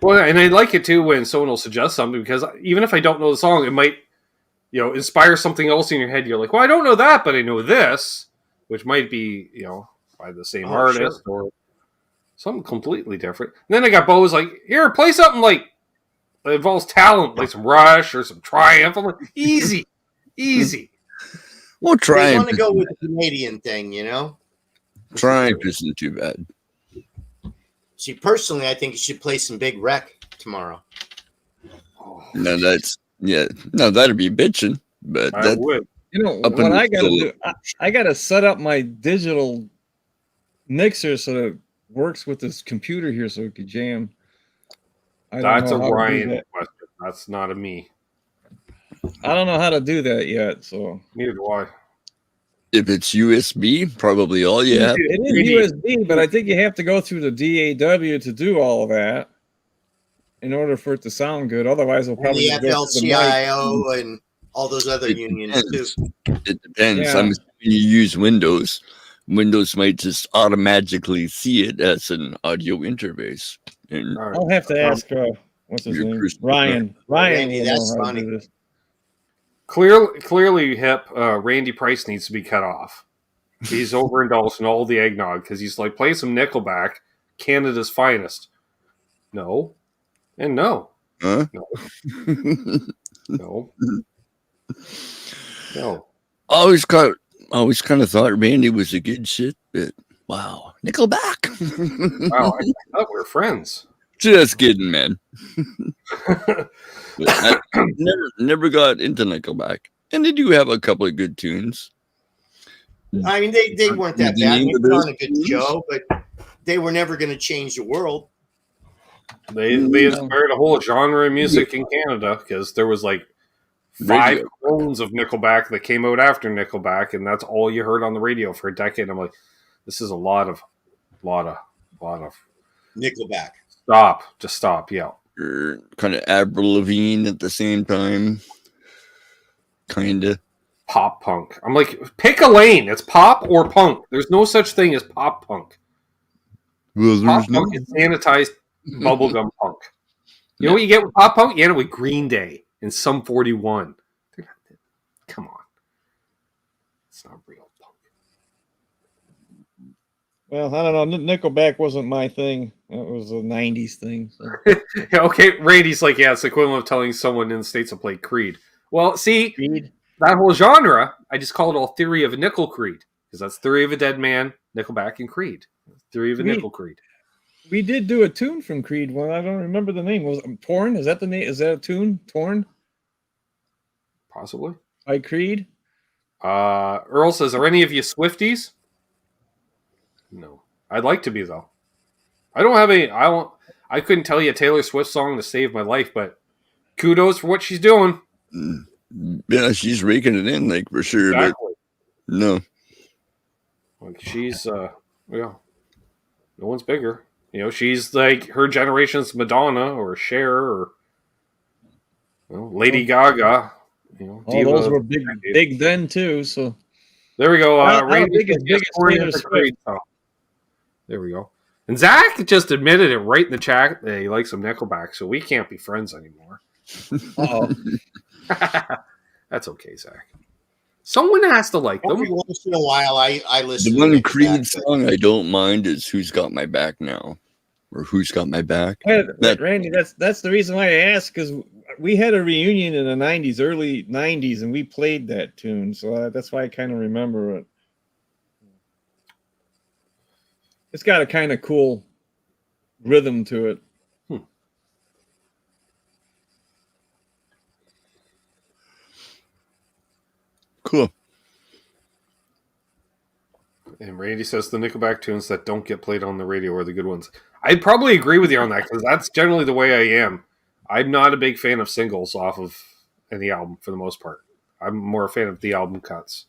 Well, and I like it too when someone will suggest something, because even if I don't know the song, it might, inspire something else in your head. You're like, well, I don't know that, but I know this, which might be, by the same artist or something completely different. And then I got Bo's like, here, play something like that involves talent, like some Rush or some Triumph. I'm like, easy. We'll try they and want to go with the Canadian thing, Triumph isn't too bad. See, personally, I think you should play some Big Wreck tomorrow. No, that'd be bitching. But I that would. Up What in I gotta the- do, I gotta set up my digital mixer so that it works with this computer here so it could jam. I don't That's a know how to do Ryan that. question. That's not a me. I don't know how to do that yet. So Neither do I. if it's USB, probably all you have. it is USB, but I think you have to go through the DAW to do all of that in order for it to sound good. Otherwise, it'll And probably the just go through the mic. FLCIO and all those other It unions, too. depends. It depends. Yeah. I'm assuming you use Windows. Windows might just automatically see it as an audio interface. And All right. I'll have to ask what's his Your name? Christmas- Ryan. Randy, will that's know how to do funny. this. Clearly, hip. Randy Price needs to be cut off. He's overindulged in all the eggnog because he's like, play some Nickelback, Canada's finest. No, and no, huh? no. I always kind of thought Randy was a good shit, but wow, Nickelback. Wow, I thought we were friends. Just kidding, man. I never got into Nickelback, and they do have a couple of good tunes. I mean, they weren't that The bad. name They of put those on a good tunes? show, but they were never going to change the world. They inspired a whole genre of music in Canada because there was like 5 Radio. clones of Nickelback that came out after Nickelback, and that's all you heard on the radio for a decade. I'm like, this is a lot of Nickelback. Just stop, yeah. Or kind of Avril Lavigne at the same time. Kinda. pop punk. I'm like, pick a lane. It's pop or punk. There's no such thing as pop punk. Well, Pop there's punk is sanitized bubblegum punk. You know what you get with pop punk? You end up with Green Day and Sum 41. Come on. It's not real punk. Well, I don't know. Nickelback wasn't my thing. It was a 90s thing. So. Okay, Randy's like, yeah, it's the equivalent of telling someone in the States to play Creed. Well, see, Creed? That whole genre, I just call it all Theory of a Nickel Creed. Because that's Theory of a Dead Man, Nickelback, and Creed. Theory of a Nickel Creed. We did do a tune from Creed. Well, I don't remember the name. Was it Torn? Is that the name? Is that a tune? Torn? Possibly. By Creed? Earl says, are any of you Swifties? No. I'd like to be, though. I don't have any... I couldn't tell you a Taylor Swift song to save my life, but kudos for what she's doing. Yeah, she's raking it in, like, for sure. Exactly. But no. Like, she's, yeah. No one's bigger. You know, she's like her generation's Madonna or Cher or Lady Gaga. You know, all those were big then, too, so... There we go. Biggest Taylor Swift. There we go. And Zach just admitted it right in the chat that he likes some Nickelback, so we can't be friends anymore. Uh-oh. That's okay, Zach. Someone has to like them. Every once in a while, I listen. The one Creed song I don't mind is "Who's Got My Back Now," or "Who's Got My Back." Randy, that's the reason why I asked, because we had a reunion in the '90s, early '90s, and we played that tune, so that's why I kind of remember it. It's got a kind of cool rhythm to it. Cool. And Randy says the Nickelback tunes that don't get played on the radio are the good ones. I'd probably agree with you on that, because that's generally the way I am. I'm not a big fan of singles off of any album for the most part. I'm more a fan of the album cuts.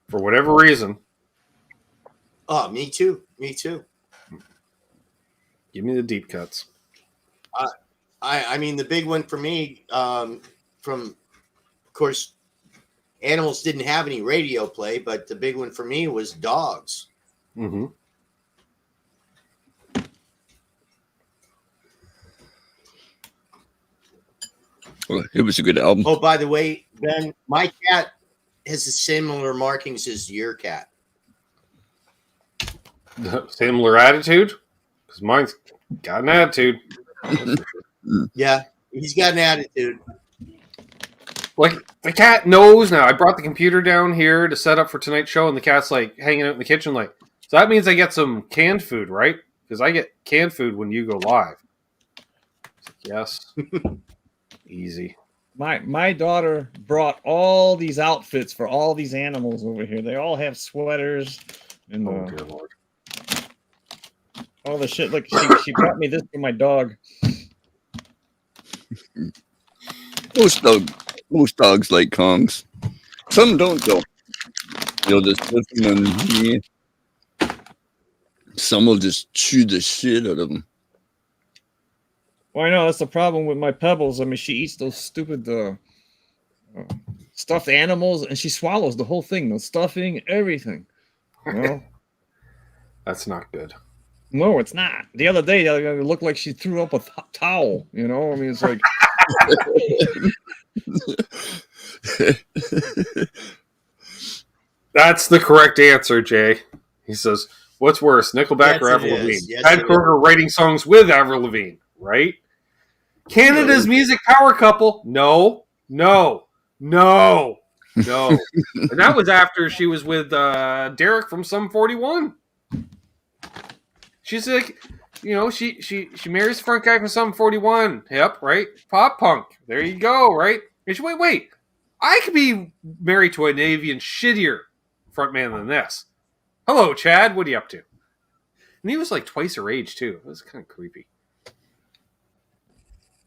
For whatever reason. Oh, me too. Me too. Give me the deep cuts. I mean, the big one for me, from, of course, Animals didn't have any radio play, but the big one for me was Dogs. Mm-hmm. Well, it was a good album. Oh, by the way, Ben, my cat has the similar markings as your cat. Similar attitude? Because mine's got an attitude. Yeah, he's got an attitude. Like, the cat knows now. I brought the computer down here to set up for tonight's show, and the cat's, like, hanging out in the kitchen, like, so that means I get some canned food, right? Because I get canned food when you go live. Yes. Easy. My daughter brought all these outfits for all these animals over here. They all have sweaters and Oh, dear Lord. all the shit. Look, she brought me this for my dog. Most dogs like Kongs. Some don't, though. They'll just put them in. Some will just chew the shit out of them. Well, I know that's the problem with my Pebbles. I mean, she eats those stupid stuffed animals, and she swallows the whole thing, the stuffing, everything. You know? That's not good. No, it's not. The other day, it looked like she threw up a towel. You know, I mean, it's like. That's the correct answer, Jay. He says, what's worse, Nickelback or Avril Lavigne? Yes, Chad Kroeger writing songs with Avril Lavigne, right? Canada's music power couple? No. And that was after she was with Derek from Sum 41. She's like, you know, she marries the front guy from Sum 41. Yep, right? Pop punk. There you go, right? And she wait. I could be married to an even shittier frontman than this. Hello, Chad. What are you up to? And he was like twice her age, too. It was kind of creepy.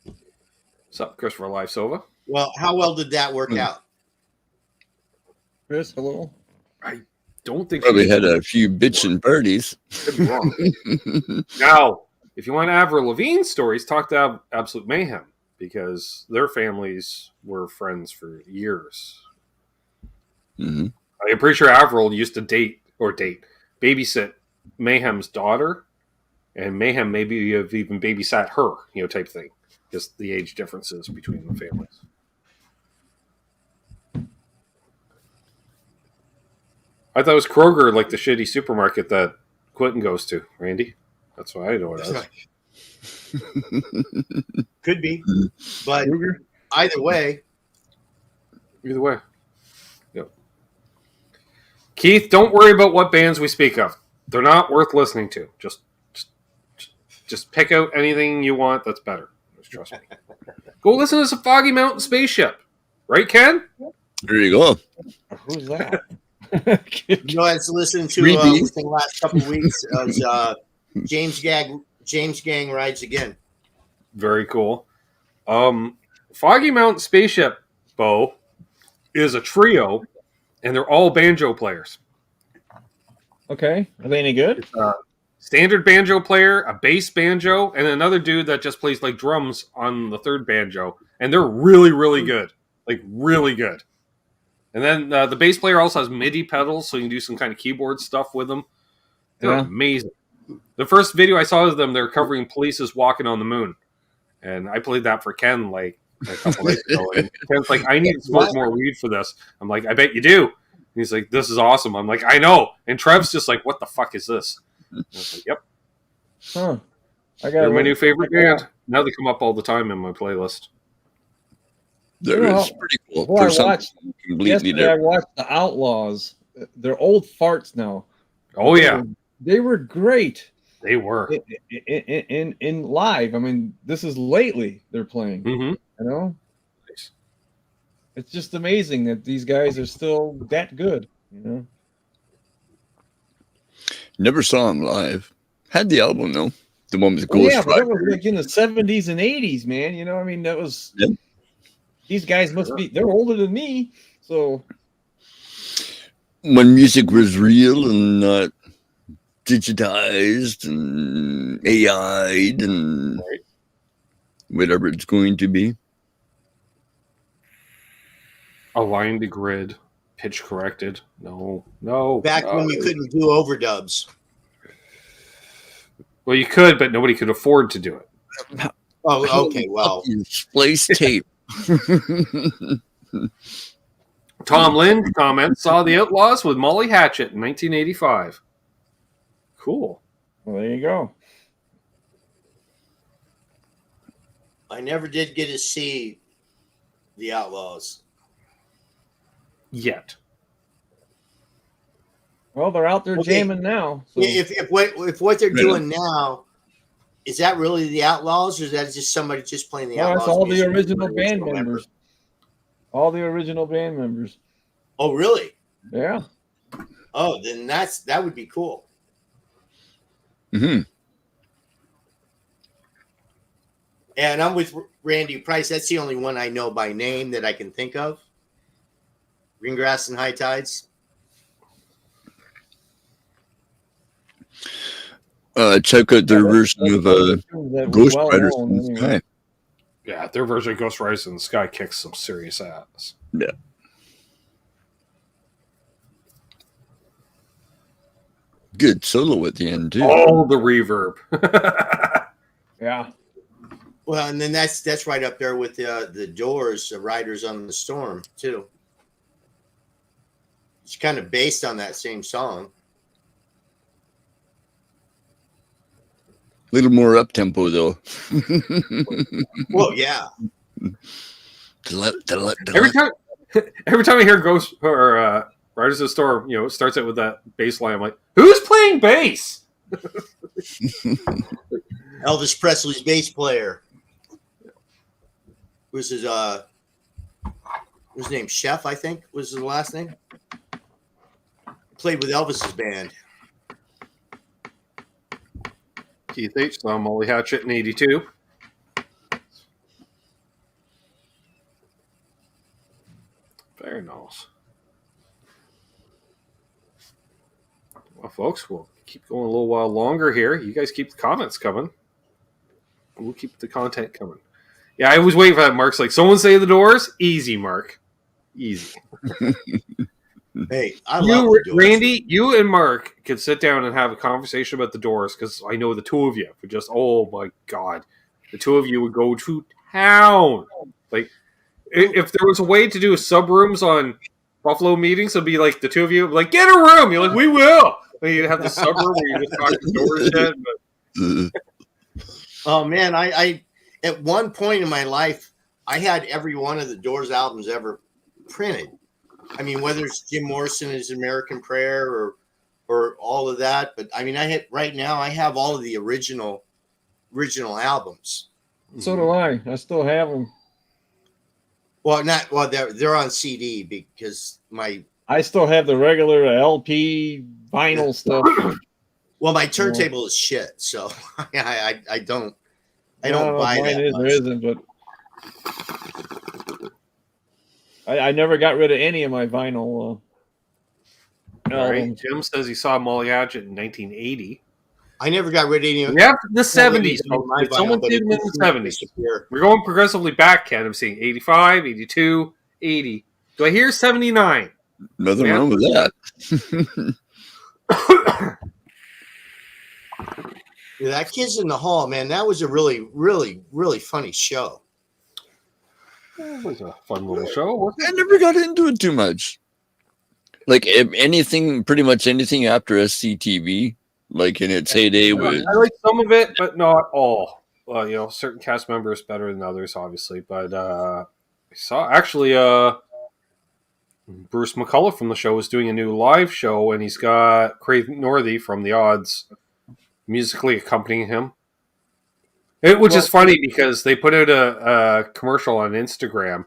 What's up, Christopher Livesova? Well, how well did that work out? Chris, hello. I don't think Probably had a few bitchin' parties. could be wrong. Now, if you want Avril Lavigne stories, talk to Absolute Mayhem, because their families were friends for years. Mm-hmm. I'm pretty sure Avril used to babysit Mayhem's daughter, and Mayhem maybe have even babysat her, type thing. Just the age differences between the families. I thought it was Kroger, like the shitty supermarket that Quentin goes to, Randy. That's what I know it as. Could be, but either way. Either way. Yep. Keith, don't worry about what bands we speak of. They're not worth listening to. Just pick out anything you want that's better. Just trust me. Go listen to some Foggy Mountain Spaceship. Right, Ken? There you go. Who's that? I was listening to within the last couple of weeks was James Gang Rides Again. Very cool. Foggy Mountain Spaceship, Bo, is a trio, and they're all banjo players. Okay. Are they any good? Standard banjo player, a bass banjo, and another dude that just plays like drums on the third banjo. And they're really, really good. Like, really good. And then the bass player also has MIDI pedals, so you can do some kind of keyboard stuff with them. They're amazing. The first video I saw of them, they're covering Police's Walking on the Moon. And I played that for Ken like a couple days ago. And Ken's like, I need to smoke more weed for this. I'm like, I bet you do. And he's like, this is awesome. I'm like, I know. And Trev's just like, what the fuck is this? And I was like, yep. Huh. They're my new favorite band. Now they come up all the time in my playlist. That is pretty cool. Well, I watched The Outlaws. They're old farts now. Oh, yeah. They were great. They were. In live. I mean, this is lately they're playing. Mm-hmm. You know? It's just amazing that these guys are still that good. You know? Never saw them live. Had the album though. The one with Ghost Rider. That was like in the 70s and 80s, man. You know, I mean, that was. Yeah. These guys must be. They're older than me, so. When music was real and not digitized and AI'd and whatever it's going to be. Aligned to grid, pitch corrected. No. Back when you couldn't do overdubs. Well, you could, but nobody could afford to do it. Oh, okay. Well, splice tape. Tom Lynn comments, saw The Outlaws with Molly Hatchet in 1985. Cool. Well, there you go. I never did get to see The Outlaws. Yet. Well, they're out there jamming now. So. If what they're doing now, is that really the Outlaws, or is that just somebody just playing the Outlaws? That's all the original band members. All the original band members. Oh, really? Yeah. Oh, then that would be cool. Mm-hmm. And I'm with Randy Price. That's the only one I know by name that I can think of. Greengrass and High Tides. Check out their version of Ghost Riders in the Sky. Yeah, their version of Ghost Riders in the Sky kicks some serious ass. Yeah. Good solo at the end, too. Oh, the reverb. Yeah. Well, and then that's right up there with the Doors, Riders on the Storm, too. It's kind of based on that same song. A little more up tempo though. Well, yeah. Every time I hear Ghost or Riders of the Storm, it starts out with that bass line. I'm like, who's playing bass? Elvis Presley's bass player. Was his name Chef? I think was his last name. Played with Elvis's band. Keith H. saw Molly Hatchet in 82. Very nice. Well, folks, we'll keep going a little while longer here. You guys keep the comments coming. We'll keep the content coming. Yeah, I was waiting for that. Mark's like, someone say the Doors? Easy, Mark. Easy. Hey, I love the Doors. Randy, you and Mark could sit down and have a conversation about the Doors because I know the two of you would just, oh my God, the two of you would go to town. Like, if there was a way to do sub rooms on Buffalo meetings, it'd be like the two of you, like, get a room. You're like, we will. And you'd have the sub room where you just talk the Doors shit. But... Oh man, I at one point in my life, I had every one of the Doors albums ever printed. I mean, whether it's Jim Morrison and his American Prayer or all of that, but I mean, I have all of the original albums. So do I. I still have them. Well, they're on CD because I still have the regular LP vinyl stuff. Well, my turntable is shit, so I don't buy that. There isn't, but I never got rid of any of my vinyl. Right. Jim says he saw Molly Hatchet in 1980. I never got rid of any of them. Yeah, the 70s. Someone did them in the 70s. We're going progressively back, Ken. I'm seeing 85, 82, 80. Do I hear 79? Nothing wrong with that. Yeah, that Kids in the Hall, man, that was a really, really, really funny show. It was a fun little show. I never got into it too much. Like pretty much anything after SCTV, like in its heyday was. I like some of it, but not all. Well, certain cast members better than others, obviously. But I saw actually Bruce McCullough from the show is doing a new live show, and he's got Craig Northey from The Odds musically accompanying him. Which is funny because they put out a commercial on Instagram,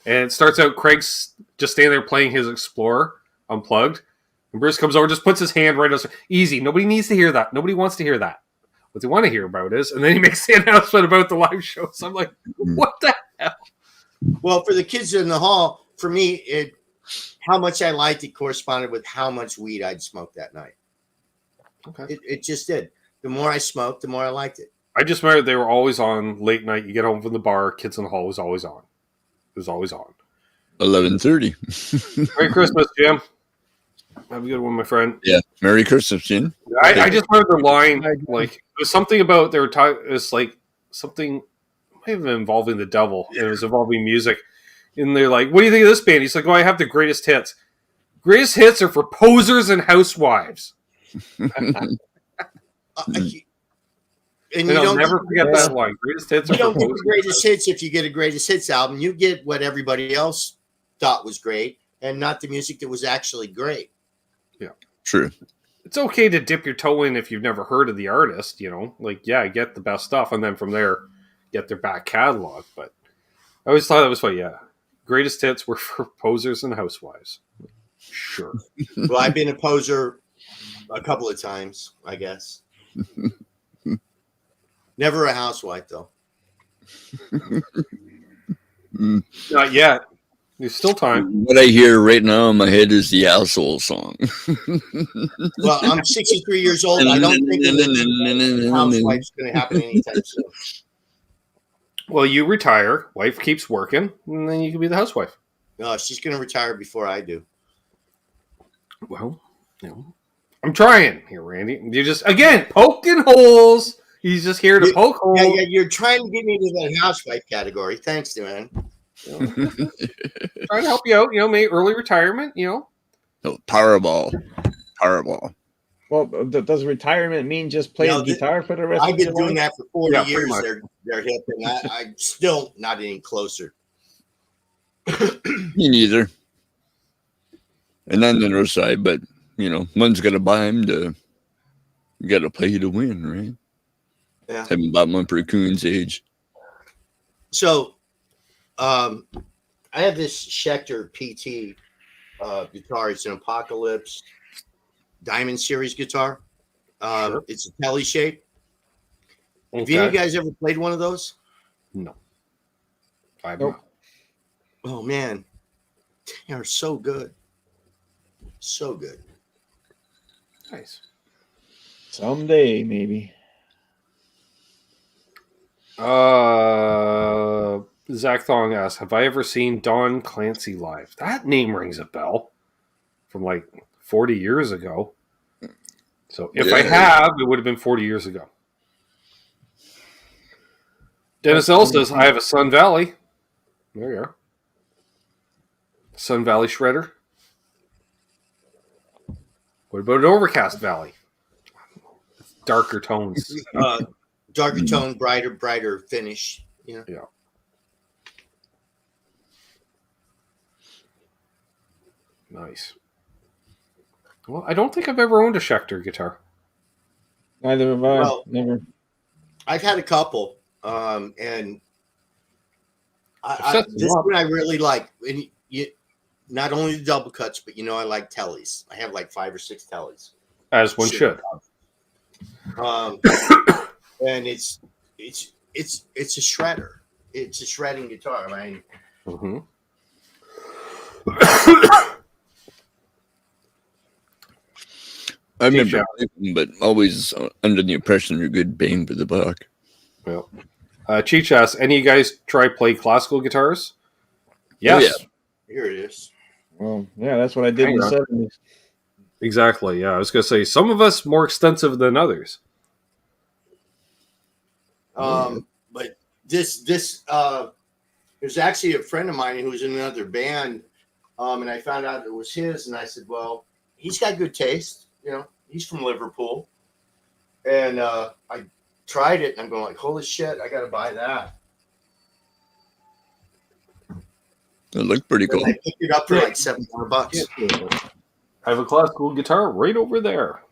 and it starts out Craig's just standing there playing his Explorer unplugged, and Bruce comes over, just puts his hand right on. Easy, nobody needs to hear that. Nobody wants to hear that. What they want to hear about is, and then he makes the announcement about the live show. So I'm like, what the hell? Well, for the Kids in the Hall, for me, how much I liked it corresponded with how much weed I'd smoked that night. Okay, it just did. The more I smoked, the more I liked it. I just remember they were always on late night. You get home from the bar, Kids in the Hall was always on. It was always on. 11:30. Merry Christmas, Jim. Have a good one, my friend. Yeah, Merry Christmas, Jim. I just remember the line, like, it was something about, they were talking, it was like something, might have been involving the devil, and it was involving music. And they're like, what do you think of this band? He's like, I have the greatest hits. Greatest hits are for posers and housewives. And I'll never forget that line. Greatest hits are you don't for get posers. the greatest hits if you get a greatest hits album. You get what everybody else thought was great and not the music that was actually great. Yeah. True. It's okay to dip your toe in if you've never heard of the artist, Like, yeah, get the best stuff, and then from there, get their back catalog. But I always thought that was funny, yeah. Greatest hits were for posers and housewives. Sure. Well, I've been a poser a couple of times, I guess. Never a housewife, though. Not yet. There's still time. What I hear right now in my head is the asshole song. Well, I'm 63 years old. I don't think that housewife's going to happen anytime soon. Well, you retire, wife keeps working, and then you can be the housewife. No, she's going to retire before I do. Well, I'm trying here, Randy. You're just, again, poking holes. He's just here to poke holes. Yeah, you're trying to get me to that housewife category. Thanks, man. Trying to help you out, maybe early retirement, No, Powerball. Well, does retirement mean just playing guitar for the rest of your life? I've been doing that for 40 years. They're hip, and I'm still not any closer. Me neither. And on the other side, but, one's got to buy him you got to play to win, right? Yeah. Haven't bought one for Coon's age. So, I have this Schecter PT guitar. It's an Apocalypse Diamond Series guitar. Sure. It's a telly shape. Okay. Have any of you guys ever played one of those? No. Nope. Oh, man. They are so good. So good. Nice. Someday, maybe. Zach Thong asks, have I ever seen Don Clancy live? That name rings a bell. from like 40 years ago. So if I have, it would have been 40 years ago. Dennis L says, I have a Sun Valley. There you are. Sun Valley shredder. What about an Overcast Valley? Darker tones. Darker tone, brighter finish. Yeah. Nice. Well, I don't think I've ever owned a Schecter guitar. Neither have I. Well, Never. I've had a couple, and this one I really like. And not only the double cuts, but I like tellies. I have like 5 or 6 tellies. As one should. And it's a shredder. It's a shredding guitar. I mean, I remember, but always under the impression you're good bang for the buck. Well, Cheech asks, any of you guys play classical guitars? Yes. Oh, yeah. Here it is. Well, yeah, that's what I did in the 70s. Exactly. Yeah, I was going to say some of us more extensive than others. But this there's actually a friend of mine who's in another band, and I found out it was his, and I said, well, he's got good taste. He's from Liverpool, and I tried it, and I'm going like, holy shit, I got to buy that. It looked pretty cool. And I picked it up for like $700. I have a classical guitar right over there,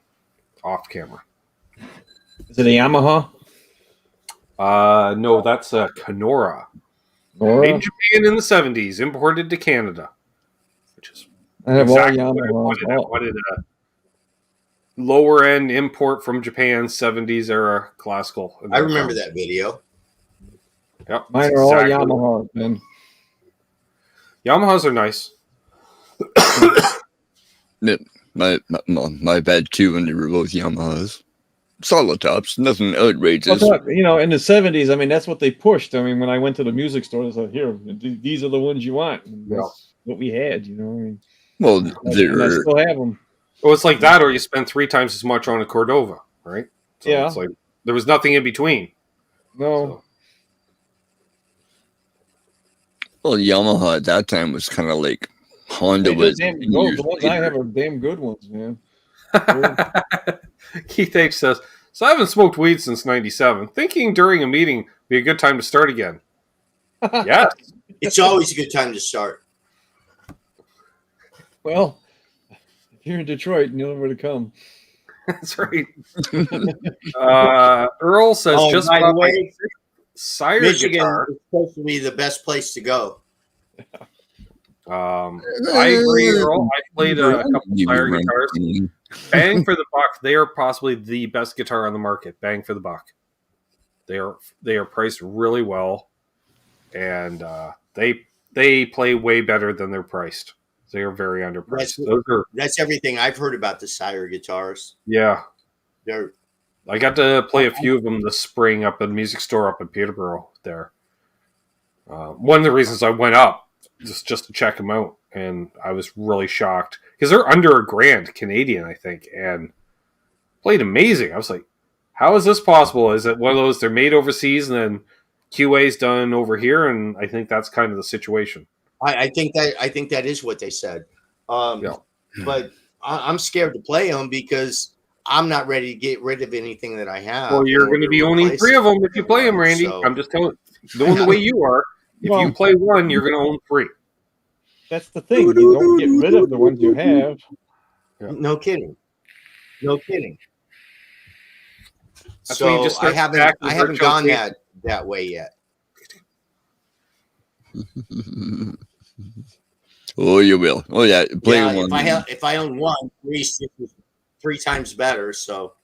off camera. Is it a Yamaha? No, that's a Kenora. Made in Japan in the 70s, imported to Canada. Which is I have exactly all what I Yamaha. wanted. I wanted a lower end import from Japan, 70s era classical. I remember that video. Yep, Mine are all Yamahas, man. Yamahas are nice. My bad too when they were both Yamahas. Solid tops, nothing outrageous. In the 70s, I mean, that's what they pushed. I mean, when I went to the music store, they said, here, these are the ones you want. And that's what we had, I mean, well, and I still have them. Well, it's like that, or you spend 3 times as much on a Cordova, right? So yeah. It's like there was nothing in between. No. Well, Yamaha at that time was kind of like Honda was. The ones I have are damn good ones, man. Keith H says, so I haven't smoked weed since 97. Thinking during a meeting would be a good time to start again. Yes. It's always a good time to start. Well, if you're in Detroit, you know where to come. That's right. Earl says, just by the way, Sire Michigan guitar. is supposed to be the best place to go. I agree, Earl. I played a couple of Sire guitars. Bang for the buck. They are possibly the best guitar on the market. Bang for the buck. They are priced really well, and they play way better than they're priced. They are very underpriced. That's everything I've heard about the Sire guitars. Yeah, I got to play a few of them this spring up at the music store up in Peterborough. There, one of the reasons I went up just to check them out, and I was really shocked because they're under $1,000 Canadian, I think, and played amazing. I was like, how is this possible? Is it one of those they're made overseas and then QA's done over here? And I think that's kind of the situation. I think that is what they said. But I'm scared to play them because I'm not ready to get rid of anything that I have. Well, you're going to be owning 3 of them if you play them, Randy. So, I'm just telling you, knowing the way you are, if you play one, you're going to own 3. That's the thing. You don't get rid of the ones you have. Yeah. No kidding. That's so I haven't gone that way yet. Oh, you will. Oh, yeah. Play one. If I own one, 3 times better. So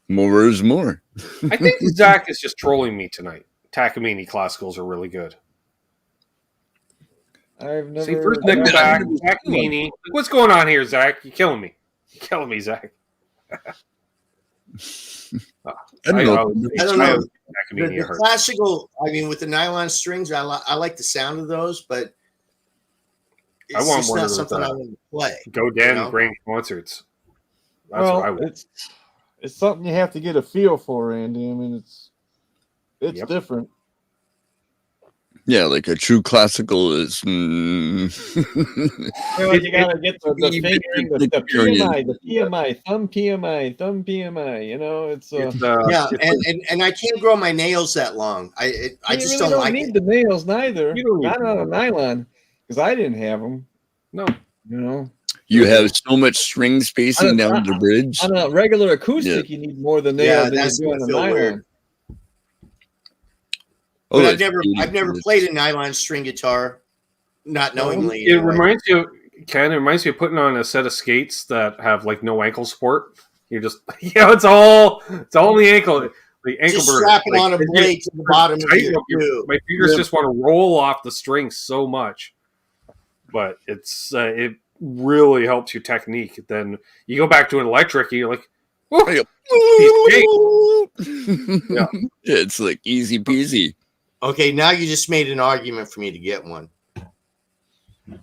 more is more. I think Zach is just trolling me tonight. Takamine classicals are really good. I've never. See, first Nickelback, Takamine. What's going on here, Zach? You're killing me. Zach. I don't know. The classical, I mean, with the nylon strings, I like the sound of those, but I it's want just one not of those, something I want to play. Go Dan You know? Grant concerts. That's what I want. It's something you have to get a feel for, Andy. I mean, it's Yep. different. Yeah, like a true classical is. You gotta get the fingering, the PMI, thumb PMI. You know, it's Yeah, and I can't grow my nails that long. I just really don't don't like need it. the nails neither. You don't need Not the on a nails. nylon because I didn't have them. No. You know, You have so much string spacing On a- down the bridge. on a regular acoustic, you need more than Yeah, nails than that's you do on gonna a feel nylon. weird. Oh, But that's I've never played a nylon string guitar, not knowingly. It anyway. reminds you, Ken. It reminds you of putting on a set of skates that have like no ankle support. You're just, it's all the ankle. The ankle Just burner. strap it Like, on a blade to the bottom of your shoe. my fingers Yeah. just want to roll off the strings so much, but it really helps your technique. Then you go back to an electric, and you're like, "Whoa, Yeah. It's like easy peasy. Okay, now you just made an argument for me to get one.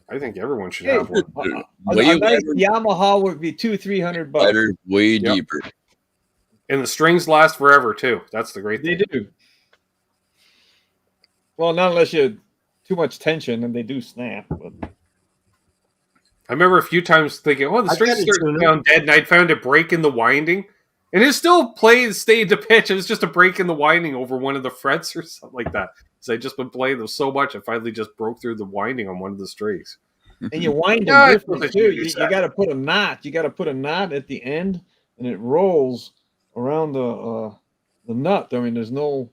I think everyone should Hey, have one." Way a nice better, Yamaha would be $200-300. better, way Yep. deeper. And the strings last forever too. That's the great They thing. do. Well, not unless you too much tension, and they do snap. But I remember a few times thinking, "Oh, the I've strings got it started tuned. down dead," and I found a break in the winding, and it still stayed to pitch. It was just a break in the winding over one of the frets or something like that. So I just been playing them so much, I finally just broke through the winding on one of the strings. and you wind Yeah, them I different suppose I too. should do You that. got to put a knot. You got to put a knot at the end, and it rolls around the nut. I mean, there's no.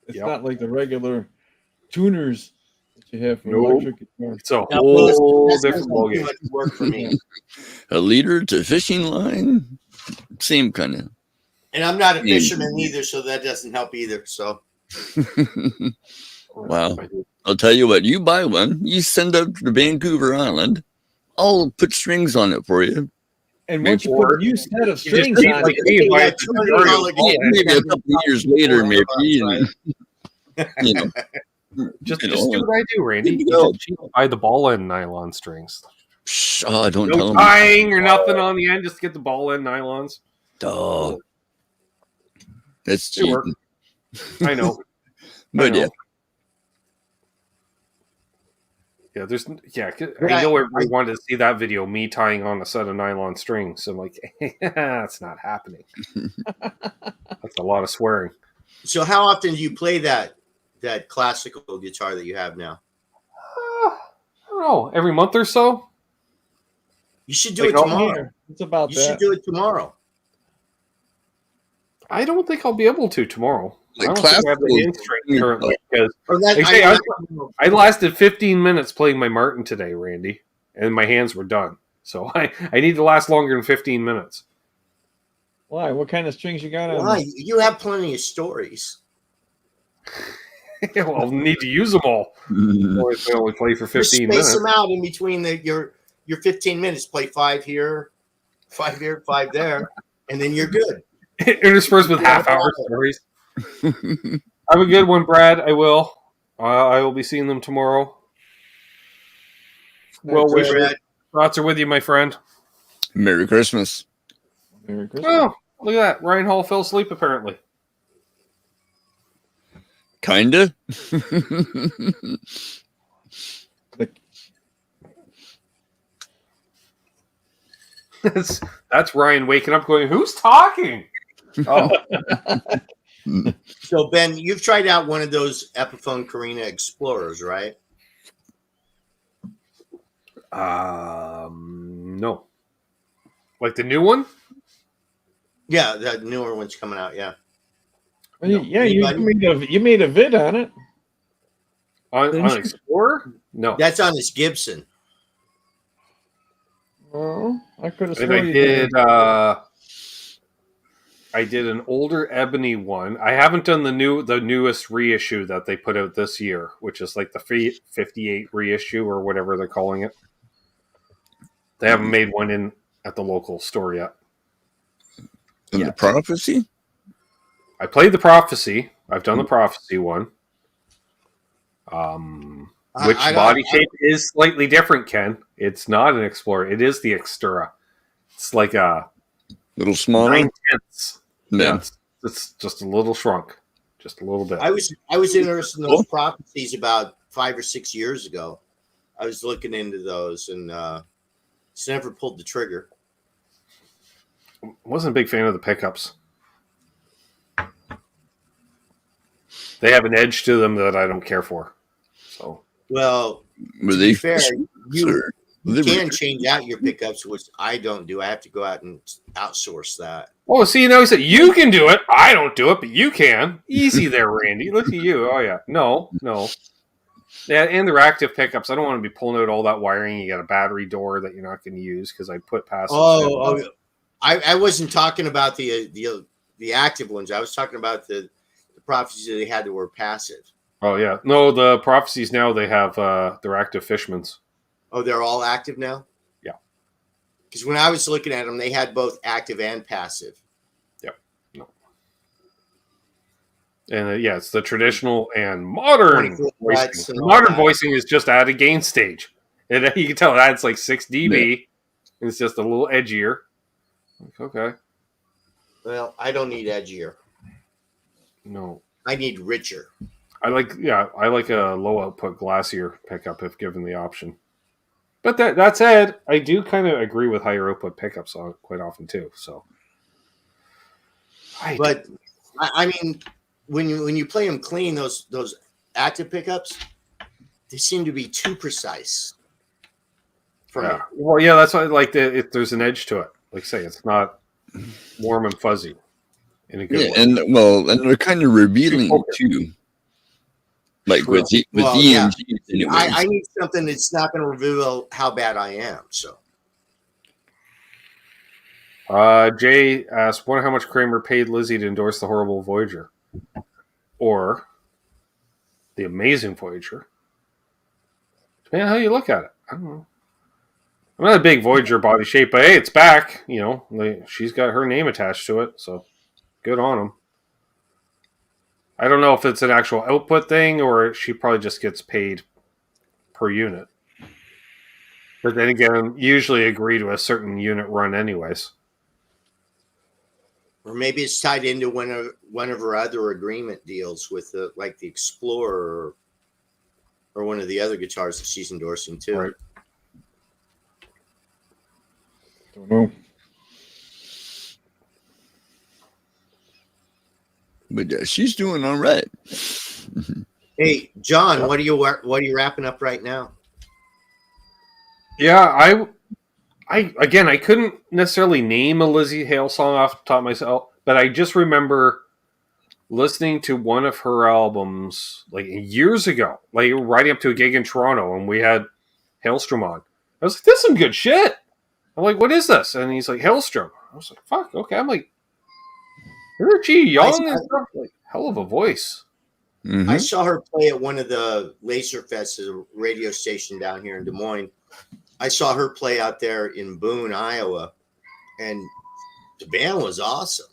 It's Yep. not like the regular tuners that you have for Nope. electric guitar. It's a Now, whole that's different gonna be ballgame. too much work for me. A leader to fishing line, same kind of. And I'm not a fisherman either, so that doesn't help either. So Wow. I'll tell you what, you buy one, you send it to Vancouver Island, I'll put strings on it for you. And once you Or put a new set of You just strings need, on like it, me, you buy got a tutorial. $200 Maybe a couple of years later, maybe, you know. Just You do know, what I do, Randy. Good to You go. just cheap buy the ball end nylon strings. Oh, don't tell No them. tying or nothing on the end. Just get the ball end nylons. Oh, that's They work. cheating. I know. But yeah, Yeah, there's 'cause Yeah, I know everybody wanted to see that video, me tying on a set of nylon strings. So I'm like, that's not happening. That's a lot of swearing. So how often do you play that classical guitar that you have now? I don't know, every month or so. You should do Like, it tomorrow. here, it's about You that. should do it tomorrow. I don't think I'll be able to tomorrow. The I don't think I have the classical- hand strength currently because Or that, Like I say, I lasted 15 minutes playing my Martin today, Randy, and my hands were done. So I need to last longer than 15 minutes. Why? What kind of strings you got on? why? You have plenty of stories. Well, I'll need to use them all. Or if I only play for Just 15 space minutes. them out in between your 15 minutes. Play 5 here, 5 here, 5 there, and then you're good. Interspersed with half-hour stories. Have a good one, Brad. I will. I will be seeing them tomorrow. Well, Merry wishes. Brad. Thoughts are with you, my friend. Merry Christmas. Merry Christmas. Oh, look at that. Ryan Hall fell asleep, apparently. Kinda. That's Ryan waking up going, who's talking? Oh, So Ben, you've tried out one of those Epiphone Carina Explorers, right? no. Like the new one? Yeah, that newer one's coming out. Yeah. Well, yeah, Anybody? you made a vid on it. On Explorer? No. That's on this Gibson. Well, I could have And sworn you did. I did an older ebony one. I haven't done the newest reissue that they put out this year, which is like the 58 reissue or whatever they're calling it. They haven't made one at the local store yet. And Yeah. the prophecy? I played the Prophecy. I've done the Prophecy one. Which I body shape is slightly different, Ken. It's not an Explorer. It is the Xterra. It's like a little smaller. 9/10. Yeah. Yeah, it's just a little shrunk, just a little bit. I was interested in those prophecies about 5 or 6 years ago. I was looking into those and just never pulled the trigger. Wasn't a big fan of the pickups. They have an edge to them that I don't care for. So, well, Were to they be fair, you they can change out your pickups, which I don't do. I have to go out and outsource that. oh, see, now he said you can do it. I don't do it, but you can. Easy there, Randy. Look at you. Oh yeah, no. Yeah, and they're active pickups. I don't want to be pulling out all that wiring. You got a battery door that you're not going to use because I put passive. I wasn't talking about the active ones. I was talking about the prophecies that they had that were passive. Oh yeah, no, the prophecies now they have they're active Fishmans. Oh, they're all active now? Yeah. Because when I was looking at them, they had both active and passive. Yep. No. And yeah, it's the traditional and modern voicing. Modern voicing is just at a gain stage. And you can tell it adds like 6 dB. Yeah. And it's just a little edgier. Okay. Well, I don't need edgier. No. I need richer. I like a low output glassier pickup if given the option. But that said, I do kind of agree with higher output pickups on quite often too. So, I mean, when you play them clean, those active pickups, they seem to be too precise. For me. Well, yeah, that's why I like if there's an edge to it. Like say, it's not warm and fuzzy in a good way. And they're kind of revealing too. Like with EMG, yeah. anyways. I need something that's not going to reveal how bad I am. So, Jay asked, "Wonder how much Kramer paid Lizzie to endorse the horrible Voyager, or the amazing Voyager?" Depending on how you look at it. I don't know. I'm not a big Voyager body shape, but hey, it's back. You know, she's got her name attached to it, so good on them. I don't know if it's an actual output thing or she probably just gets paid per unit. But then again, usually agree to a certain unit run anyways. or maybe it's tied into one of her other agreement deals with like the Explorer or one of the other guitars that she's endorsing too. Right. Don't know. But she's doing all right. Hey, John, what are you wrapping up right now? Yeah, I couldn't necessarily name a Lizzie Hale song off the top of myself, but I just remember listening to one of her albums like years ago, like riding up to a gig in Toronto, and we had Hailstrom on. I was like, "This is some good shit." I'm like, "What is this?" And he's like, "Hailstrom." I was like, "Fuck, okay." I'm like, "Isn't she young and stuff?" Like, hell of a voice. Mm-hmm. I saw her play at one of the Laser Fests, a radio station down here in Des Moines. I saw her play out there in Boone, Iowa, and the band was awesome.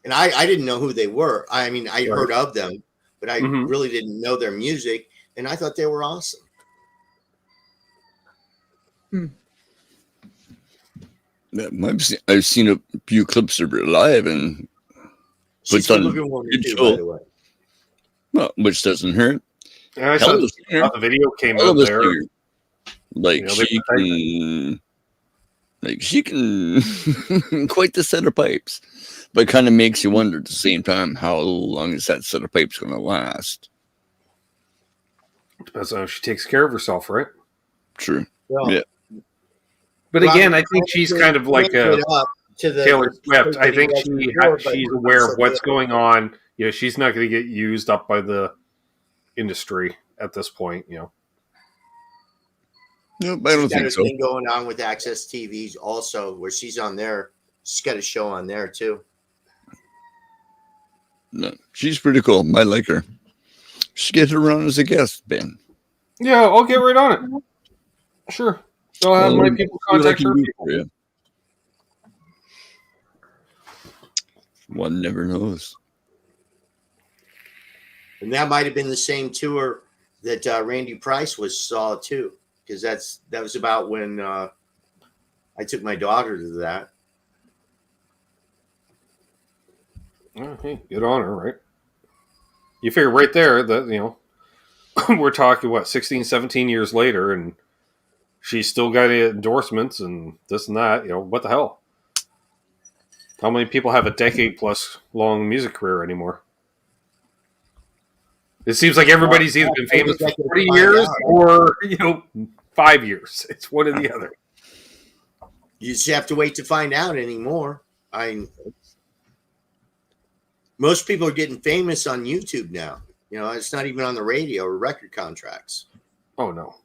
And I didn't know who they were. I mean, I heard of them, but I really didn't know their music, and I thought they were awesome. Yeah, I've seen a few clips of her live, and She's a good woman too, by the way. Well, which doesn't hurt. And I saw the video came out there. Like, she can quite the set of pipes, but it kind of makes you wonder at the same time how long is that set of pipes going to last. Depends on if she takes care of herself, right? True. Well, yeah. But again, I think she's kind of like a Taylor Swift. I think she's aware of what's going on. You know, she's not going to get used up by the industry at this point. You know. Nope, I don't think so. Thing going on with Access TVs also, where she's on there. She's got a show on there too. No, she's pretty cool. I like her. Just get her on as a guest, Ben. Yeah, I'll get right on it. Sure. I'll have my people contact her. Yeah. One never knows. And that might have been the same tour that Randy Price was solid too, because that was about when I took my daughter to that. Okay, good on her, right? You figure right there that, we're talking, 16, 17 years later, and she's still got endorsements and this and that. What the hell? How many people have a decade-plus long music career anymore? It seems like everybody's either been famous for 40 years or, 5 years. It's one or the other. You just have to wait to find out anymore. Most people are getting famous on YouTube now. It's not even on the radio or record contracts. Oh, no.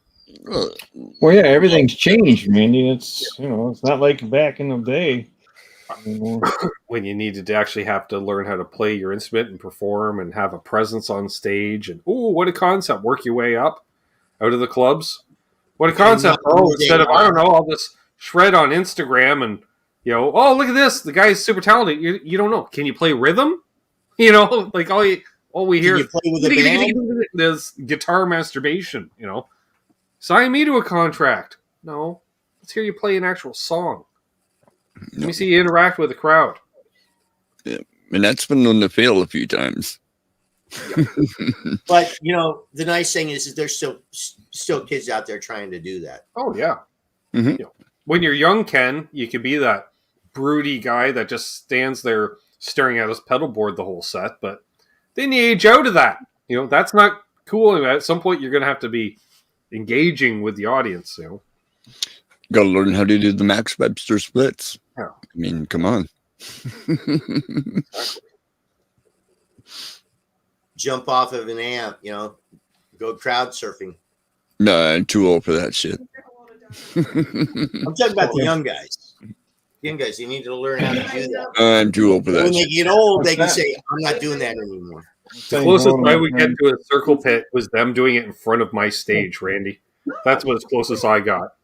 Well, yeah, everything's changed, Randy. It's it's not like back in the day anymore. When you needed to actually have to learn how to play your instrument and perform and have a presence on stage, and what a concept! Work your way up out of the clubs. What a concept! Instead of all this shred on Instagram and look at this, the guy's super talented. You don't know. Can you play rhythm? Like all we hear is this guitar masturbation. Sign me to a contract. No, let's hear you play an actual song. Let me see you interact with the crowd. Yeah, and that's been known to fail a few times. Yeah. But the nice thing is there's still kids out there trying to do that. Oh yeah. Mm-hmm. When you're young, Ken, you can be that broody guy that just stands there staring at his pedal board the whole set. But then you age out of that. That's not cool. At some point, you're going to have to be engaging with the audience. Got to learn how to do the Max Webster splits. Yeah. I mean, come on. Jump off of an amp, go crowd surfing. No, I'm too old for that shit. I'm talking about the young guys. Young guys, you need to learn how to do that. I'm too old for that. When they get old, they can say, "I'm not doing that anymore." The closest I would get to a circle pit was them doing it in front of my stage, Randy. That's what as closest I got.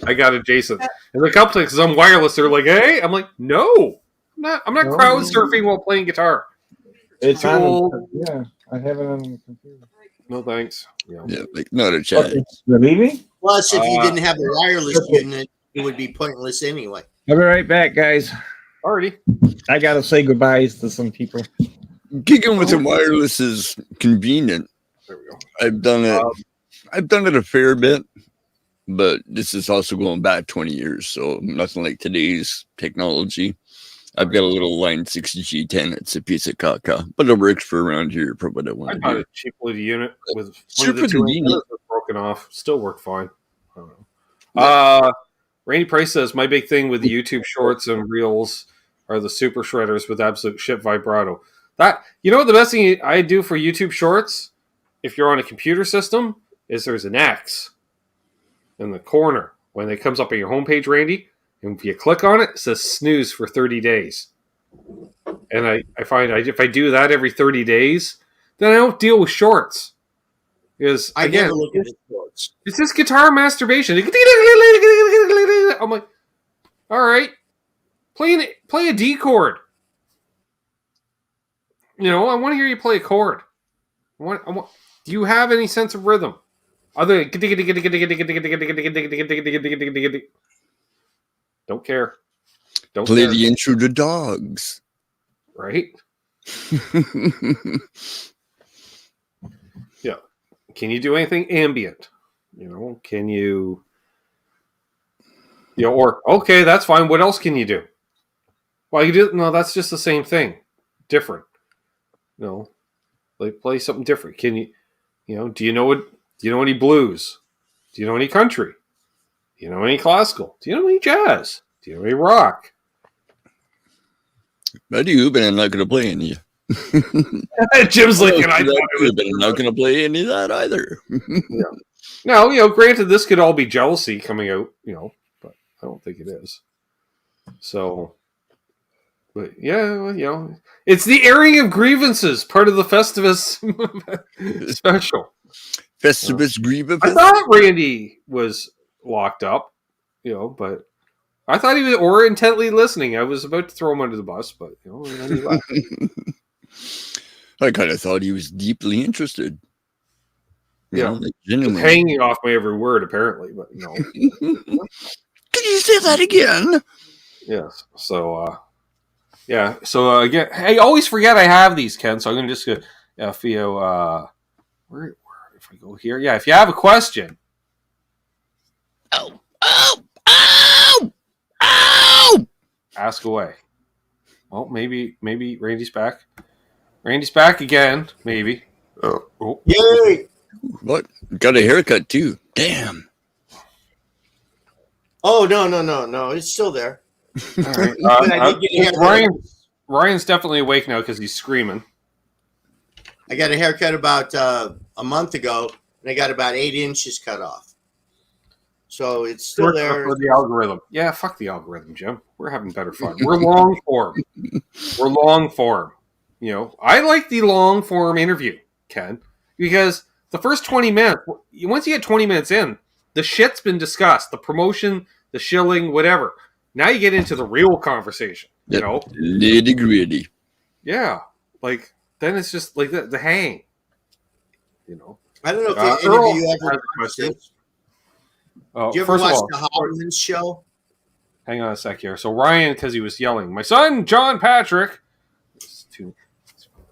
I got adjacent. And the couple because I'm wireless, they're like, "Hey," I'm like, "No, I'm not crowd surfing while playing guitar." It's too old. Yeah, I have it on the computer. No thanks. Yeah, like not a chat. Leaving? Plus, if you didn't have a wireless unit, it would be pointless anyway. I'll be right back, guys. Already. I gotta say goodbyes to some people. Gigging with the wireless is convenient. There we go. I've done it a fair bit, but this is also going back 20 years, so nothing like today's technology. I've got a little Line 6 G10. It's a piece of caca, but it works for around here for what I want I to bought do. a cheap little unit with one Super of the two convenient. antennas was broken off. Still worked fine. I don't know. Randy Price says, my big thing with the YouTube shorts and reels are the super shredders with absolute shit vibrato. That what the best thing I do for YouTube shorts, if you're on a computer system, is there's an X in the corner when it comes up on your homepage, Randy. And if you click on it, it says snooze for 30 days. And I find if I do that every 30 days, then I don't deal with shorts. Because, I again, never look at the shorts. it's this guitar masturbation. I'm like, all right, play a D chord. I want to hear you play a chord. I want. Do you have any sense of rhythm? Other than don't care. Don't Play care. the intro to Dogs. Right? Yeah. Can you do anything ambient? Can you or okay, that's fine. What else can you do? Well, you do no, that's just the same thing. Different. Like play something different. Can you do you know any blues? Do you know any country? Do you know any classical? Do you know any jazz? Do you know any rock? I do, but I'm not going to play any. Jim's like, and I but thought it was I'm not going to play any of that either. yeah. Now, granted, this could all be jealousy coming out, but I don't think it is. So, but yeah, it's the airing of grievances, part of the Festivus special. Festivus Grievous. I thought Randy was locked up, but I thought he was, or intently listening. I was about to throw him under the bus, but and then he left. I kind of thought he was deeply interested. Yeah. Like, Just genuinely. hanging off my every word, apparently, but no. Can you say that again? Yes. So, yeah. So, again, I always forget I have these, Ken. So I'm going to just go, if you, where, if I go here, yeah, if you have a question. Oh, ow! Ask away. Well, maybe Randy's back. Randy's back again, maybe. Oh. Yay! What? Got a haircut too. Damn. Oh no! It's still there. All right. But I did get a haircut. Ryan's definitely awake now because he's screaming. I got a haircut about a month ago, and I got about 8 inches cut off. So it's still there. For the algorithm. Yeah, fuck the algorithm, Jim. We're having better fun. We're long form. We're long form. You know, I like the long form interview, Ken, because the first 20 minutes, once you get 20 minutes in, the shit's been discussed. The promotion, the shilling, whatever. Now you get into the real conversation, you know? Nitty gritty. Yeah. Like, then it's just like the hang, you know? I don't know if any of you ever watched question. this. Did you ever First watch of all, the Hoffman show? hang on a sec here. So Ryan, because he was yelling, my son, John Patrick. You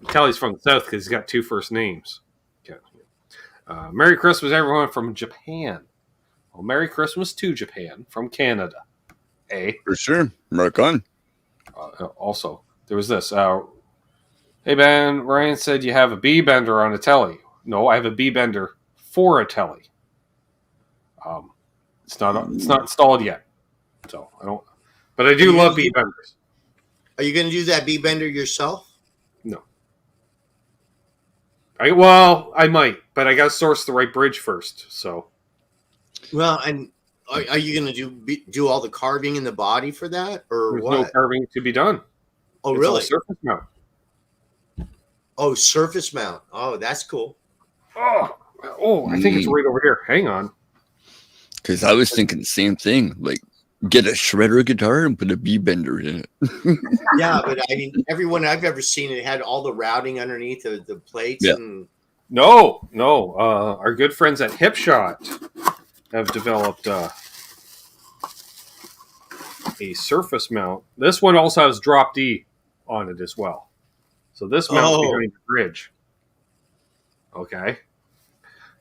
can tell he's from the South because he's got 2 first names. Okay. Merry Christmas, everyone from Japan. Well, Merry Christmas to Japan from Canada. For sure. Rock on. Also, there was this. Hey, Ben, Ryan said you have a B-bender on a telly. No, I have a B-bender for a telly. It's not installed yet. So, I don't... But I do love B-benders. Are you going to do that B-bender yourself? No. I might, but I got to source the right bridge first. So, Well, and are you going to do all the carving in the body for that, or there's what? no carving to be done. Oh, It's really? all surface mount. Oh, surface mount. Oh, that's cool. Oh, I think it's right over here. Hang on. Because I was thinking the same thing. Like, get a shredder guitar and put a B-bender in it. Yeah, but I mean, everyone I've ever seen, it had all the routing underneath the plates. Yeah. And No. Our good friends at Hipshot have developed a surface mount. This one also has drop D on it as well. So this mounts behind the bridge. Okay.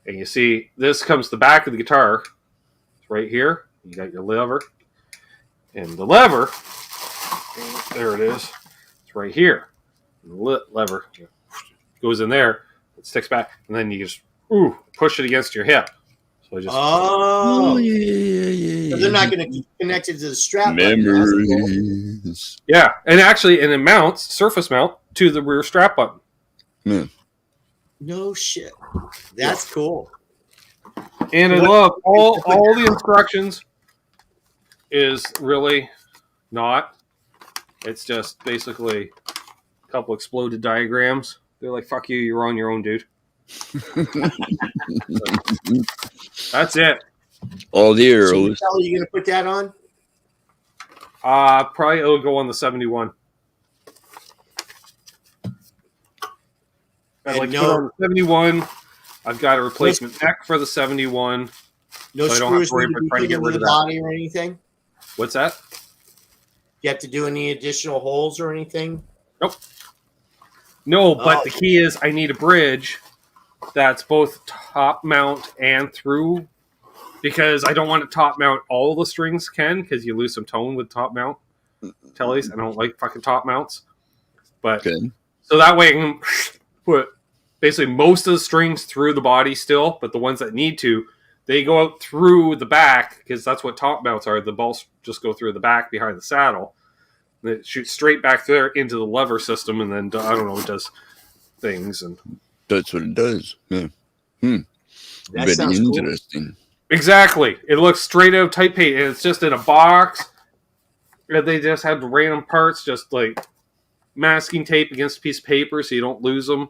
And you see, this comes the back of the guitar. It's right here. You got your lever. And the lever, there it is. It's right here. And the lever goes in there. It sticks back. And then you just push it against your hip. So just yeah. So they're not going to connect it to the strap. Memories. Yeah, and it mounts, surface mount, to the rear strap button. No shit. That's cool. And I love all the instructions is really not. It's just basically a couple exploded diagrams. They're like, fuck you, you're on your own, dude. That's it. All the So arrows. are you going to put that on? Probably it'll go on the 71. Put on the 71. I've got a replacement neck for the 71. No So I don't have screws to worry need to about be trying to put get into rid the of that. body or anything? What's that? You have to do any additional holes or anything? Nope. No, but the key is I need a bridge that's both top mount and through, because I don't want to top mount all the strings, Ken, because you lose some tone with top mount tellies. I don't like fucking top mounts. But so that way I can put basically most of the strings through the body still, but the ones that need to, they go out through the back, because that's what top mounts are. The balls just go through the back behind the saddle. And it shoots straight back there into the lever system, and then, I don't know, it does things. And that's what it does. Yeah. That Very sounds cool. interesting. Exactly. It looks straight out type paint, and it's just in a box. And they just have random parts, just like masking tape against a piece of paper so you don't lose them.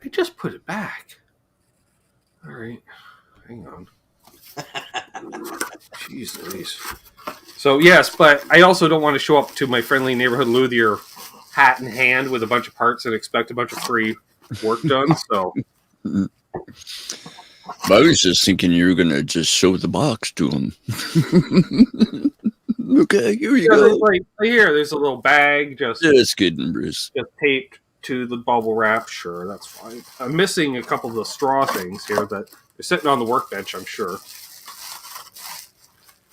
I just put it back. All right. Hang on. Jeez Louise. So, yes, but I also don't want to show up to my friendly neighborhood luthier hat in hand with a bunch of parts and expect a bunch of free work done. So I was just thinking you were going to just show the box to him. Okay, here you go. Right here, there's a little bag just kidding, Bruce. Just taped to the bubble wrap. Sure, that's fine. I'm missing a couple of the straw things here that they're sitting on the workbench, I'm sure.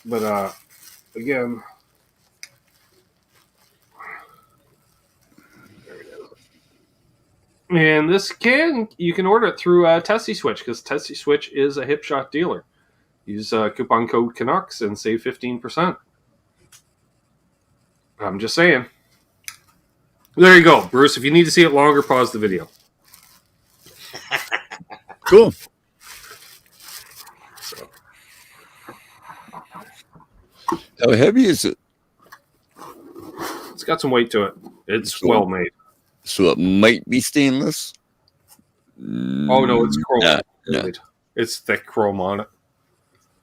But again, there it is. And you can order it through Tesi Switch, because Tesi Switch is a hip shot dealer. Use coupon code Canucks and save 15%. I'm just saying. There you go, Bruce. If you need to see it longer, pause the video. Cool. So. How heavy is it? It's got some weight to it. It's well made. So it might be stainless? Oh, no, it's chrome. Yeah. It's thick chrome on it.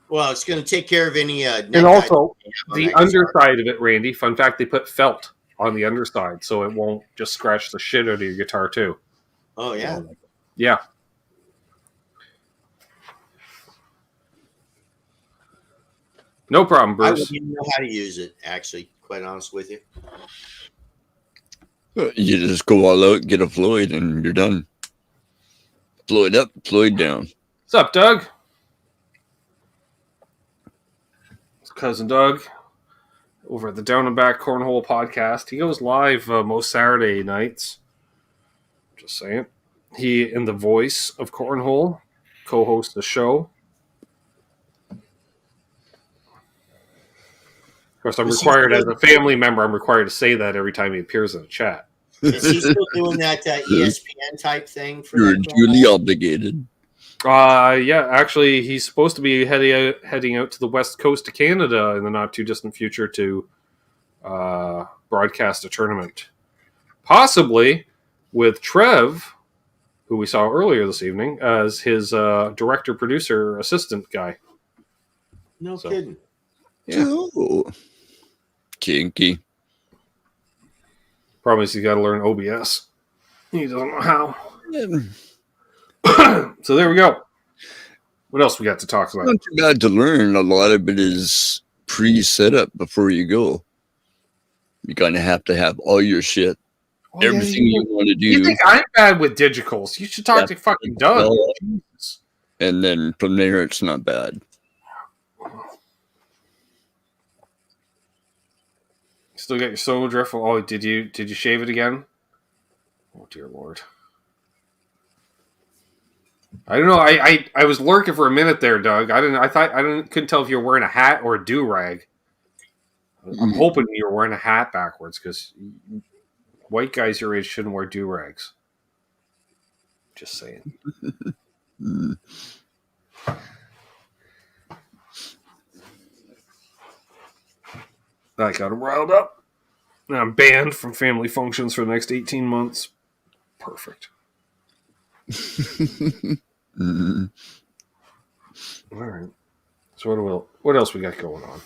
Well, it's going to take care of any. And also, the underside of it, Randy, fun fact, they put felt on the underside so it won't just scratch the shit out of your guitar, too. Oh, yeah. Yeah. No problem, I Bruce. wouldn't even know how to use it, actually, quite honest with you. You just go all out, get a Floyd, and you're done. Floyd up, Floyd down. What's up, Doug? It's cousin Doug over at the Down and Back Cornhole podcast. He goes live most Saturday nights. Just saying. He and the voice of Cornhole co-host the show. Of course, I'm required as a family member. I'm required to say that every time he appears in the chat. Is he still doing that ESPN type thing? You're duly obligated. Yeah, actually, he's supposed to be heading out to the west coast of Canada in the not too distant future to broadcast a tournament, possibly with Trev, who we saw earlier this evening, as his director, producer, assistant guy. No kidding. Yeah. Oh. Kinky. Problem is he's got to learn OBS. He doesn't know how. So there we go. What else we got to talk about? Not too bad to learn. A lot of it is pre-set up before you go. You kind of have to have all your shit, everything you want to do. You think I'm bad with digitals? You should talk to fucking Doug. And then from there, it's not bad. Still got your solo drift. Oh, did you shave it again? Oh dear Lord. I don't know. I was lurking for a minute there, Doug. Couldn't tell if you were wearing a hat or a do-rag. I'm hoping you were wearing a hat backwards, because white guys your age shouldn't wear do-rags. Just saying. I got him riled up. Now I'm banned from family functions for the next 18 months. Perfect. Mm-hmm. All right. So what else we got going on?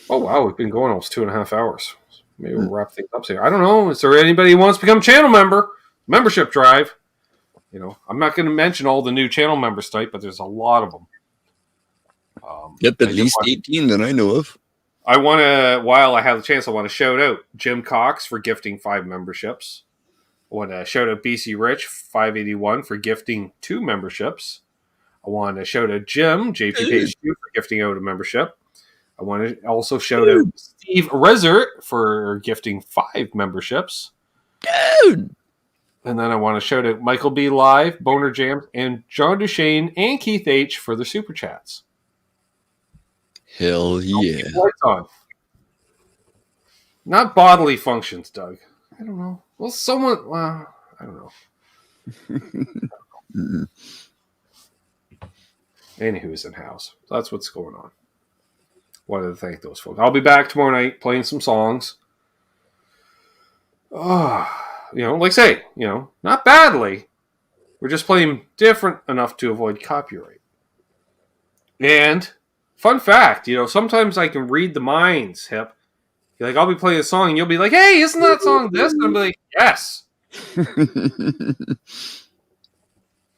Oh wow, we've been going almost 2.5 hours. Maybe we'll wrap things up soon. I don't know. Is there anybody who wants to become a channel member? Membership drive. You know, I'm not going to mention all the new channel members tonight, but there's a lot of them. Yep, at least 18 that I know of. I want to, while I have the chance, I want to shout out Jim Cox for gifting 5 memberships. I want to shout out BC Rich 581 for gifting 2 memberships. I want to shout out Jim JP Page 2 for gifting out a membership. I want to also shout out Steve Rezer for gifting 5 memberships. Dude. And then I want to shout out Michael B. Live, Boner Jams, and John Duchesne and Keith H for their super chats. Hell yeah. Lights on. Not bodily functions, Doug. I don't know. Well, I don't know. Anywho's in house. That's what's going on. Wanted to thank those folks. I'll be back tomorrow night playing some songs. Like I say, not badly. We're just playing different enough to avoid copyright. And fun fact, sometimes I can read the minds, Hip. You're like, I'll be playing a song, and you'll be like, hey, isn't that song this? And I'll be like, yes.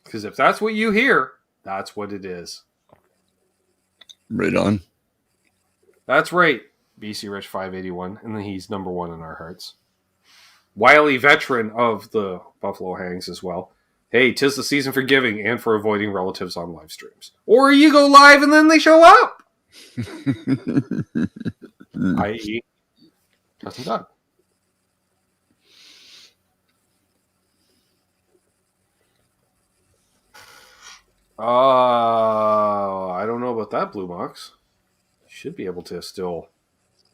Because if that's what you hear, that's what it is. Right on. That's right, BC Rich 581, and then he's number one in our hearts. Wily veteran of the Buffalo Hangs as well. Hey, 'tis the season for giving and for avoiding relatives on live streams. Or you go live and then they show up. I.e., Justin Doug. I don't know about that, Blue Box. You should be able to still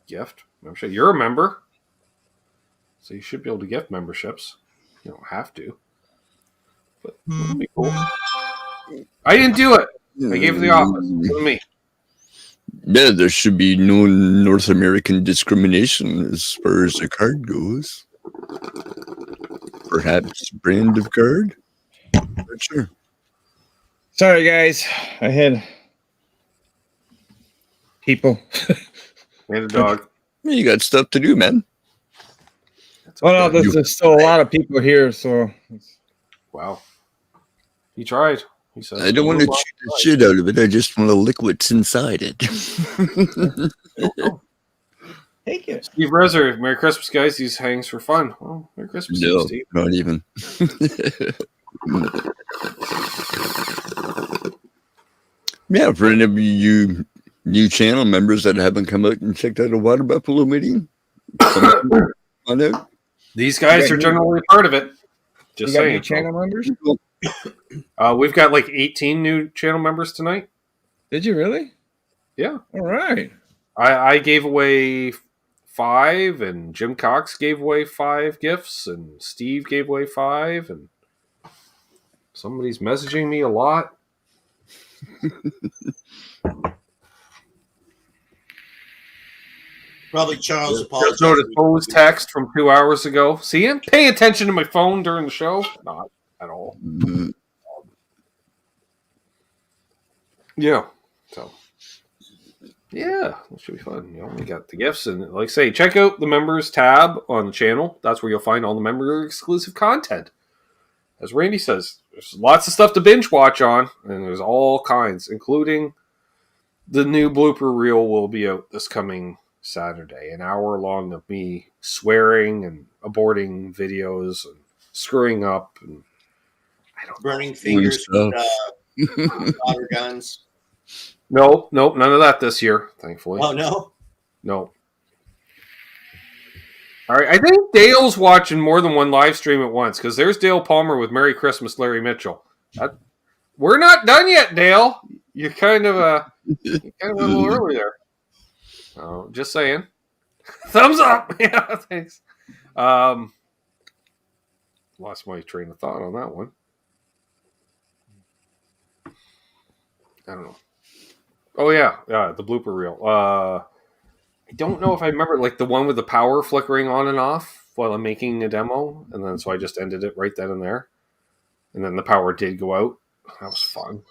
gift. I'm sure you're a member, so you should be able to gift memberships. You don't have to, but that'd be cool. I didn't do it. I gave it to the office. It wasn't me. Yeah, there should be no North American discrimination as far as the card goes. Perhaps brand of card? Not sure. Sorry, guys. I had people. And a dog. You got stuff to do, man. Well, no, there's still a lot of people here, so. Wow. He tried. He said, I don't want to chew the shit out of it. I just want to lick what's inside it. Take it. Steve Rezer, Merry Christmas, guys. These hangs for fun. Well, Merry Christmas, No, Steve. not even. Yeah, for any of you new channel members that haven't come out and checked out a Water Buffalo meeting, come on out. These guys are generally part of it. Just You got saying. new channel members? We've got like 18 new channel members tonight. Did you really? Yeah. All right. I gave away 5, and Jim Cox gave away 5 gifts, and Steve gave away 5, and somebody's messaging me a lot. Probably Charles Just apologized. noticed Bo's text from 2 hours ago. See, I'm paying attention to my phone during the show. Not at all. Yeah. So, yeah, it should be fun. You know, we got the gifts, and like I say, check out the members tab on the channel. That's where you'll find all the member exclusive content. As Randy says, there's lots of stuff to binge watch on, and there's all kinds, including the new blooper reel will be out this coming Saturday. An hour long of me swearing and aborting videos and screwing up, and I don't Burning fingers with water guns. Nope, none of that this year, thankfully. Oh, no? No. All right, I think Dale's watching more than one live stream at once, because there's Dale Palmer with Merry Christmas, Larry Mitchell. We're not done yet, Dale. You're kind of a little early there. Oh, just saying. Thumbs up. Yeah, thanks. Lost my train of thought on that one. I don't know. Oh yeah, the blooper reel. I don't know if I remember like the one with the power flickering on and off while I'm making a demo, and then so I just ended it right then and there, and then the power did go out. That was fun.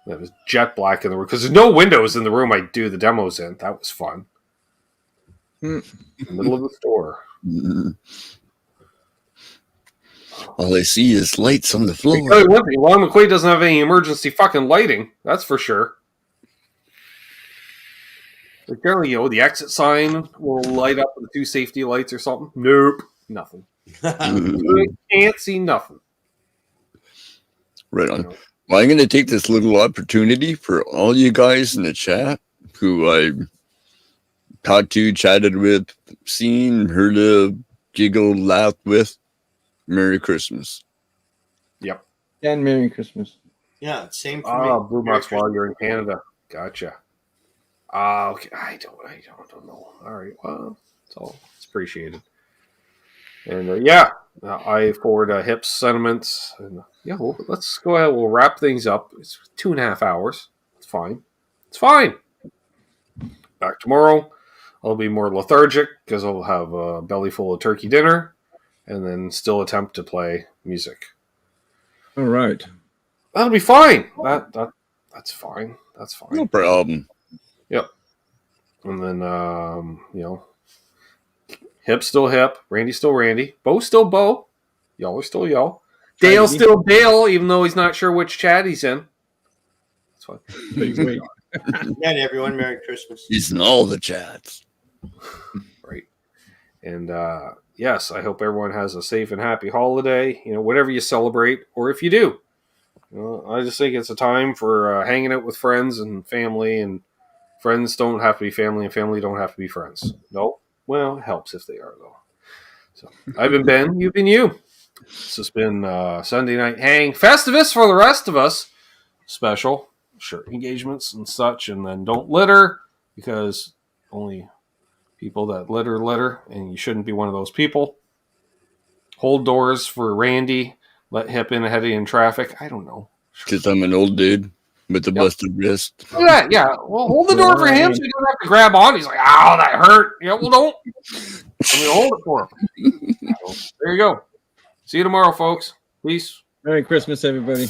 It was jet black in the room because there's no windows in the room I do the demos in. That was fun. In the middle of the store. All I see is lights on the floor. I tell you one thing, Long McQuaid doesn't have any emergency fucking lighting. That's for sure. Like generally, the exit sign will light up with the 2 safety lights or something. Nope, nothing. You can't see nothing. Right on. Well, I'm going to take this little opportunity for all you guys in the chat who I talked to, chatted with, seen, heard of, giggled, laughed with. Merry Christmas. Yep. And Merry Christmas. Yeah, same for me. Blue Box while you're in Canada. Gotcha. Okay. I don't know. All right. Well, it's appreciated. And I forward Hip's sentiments. And let's go ahead. We'll wrap things up. It's 2.5 hours. It's fine. It's fine. Back tomorrow. I'll be more lethargic because I'll have a belly full of turkey dinner, and then still attempt to play music. All right. That'll be fine. That's fine. That's fine. No problem. Yep. And then Hip's still Hip. Randy's still Randy. Bo's still Bo. Y'all are still y'all. Dale's still Dale, even though he's not sure which chat he's in. That's fine. Wait. And everyone, Merry Christmas. He's in all the chats. Right. And yes, I hope everyone has a safe and happy holiday. Whatever you celebrate, or if you do. I just think it's a time for hanging out with friends and family, and friends don't have to be family, and family don't have to be friends. No? Well, it helps if they are, though. So, I've been Ben. You've been you. This has been Sunday Night Hang. Festivus for the rest of us. Special. Shirt engagements and such. And then don't litter, because only people that litter, and you shouldn't be one of those people. Hold doors for Randy. Let Hip in ahead of you in traffic. I don't know. Because I'm an old dude with a busted wrist. Yeah. Well, hold the door for him so you don't have to grab on. He's like, ow, that hurt. Yeah, well, don't. I'm going to hold it for him. So, there you go. See you tomorrow, folks. Peace. Merry Christmas, everybody.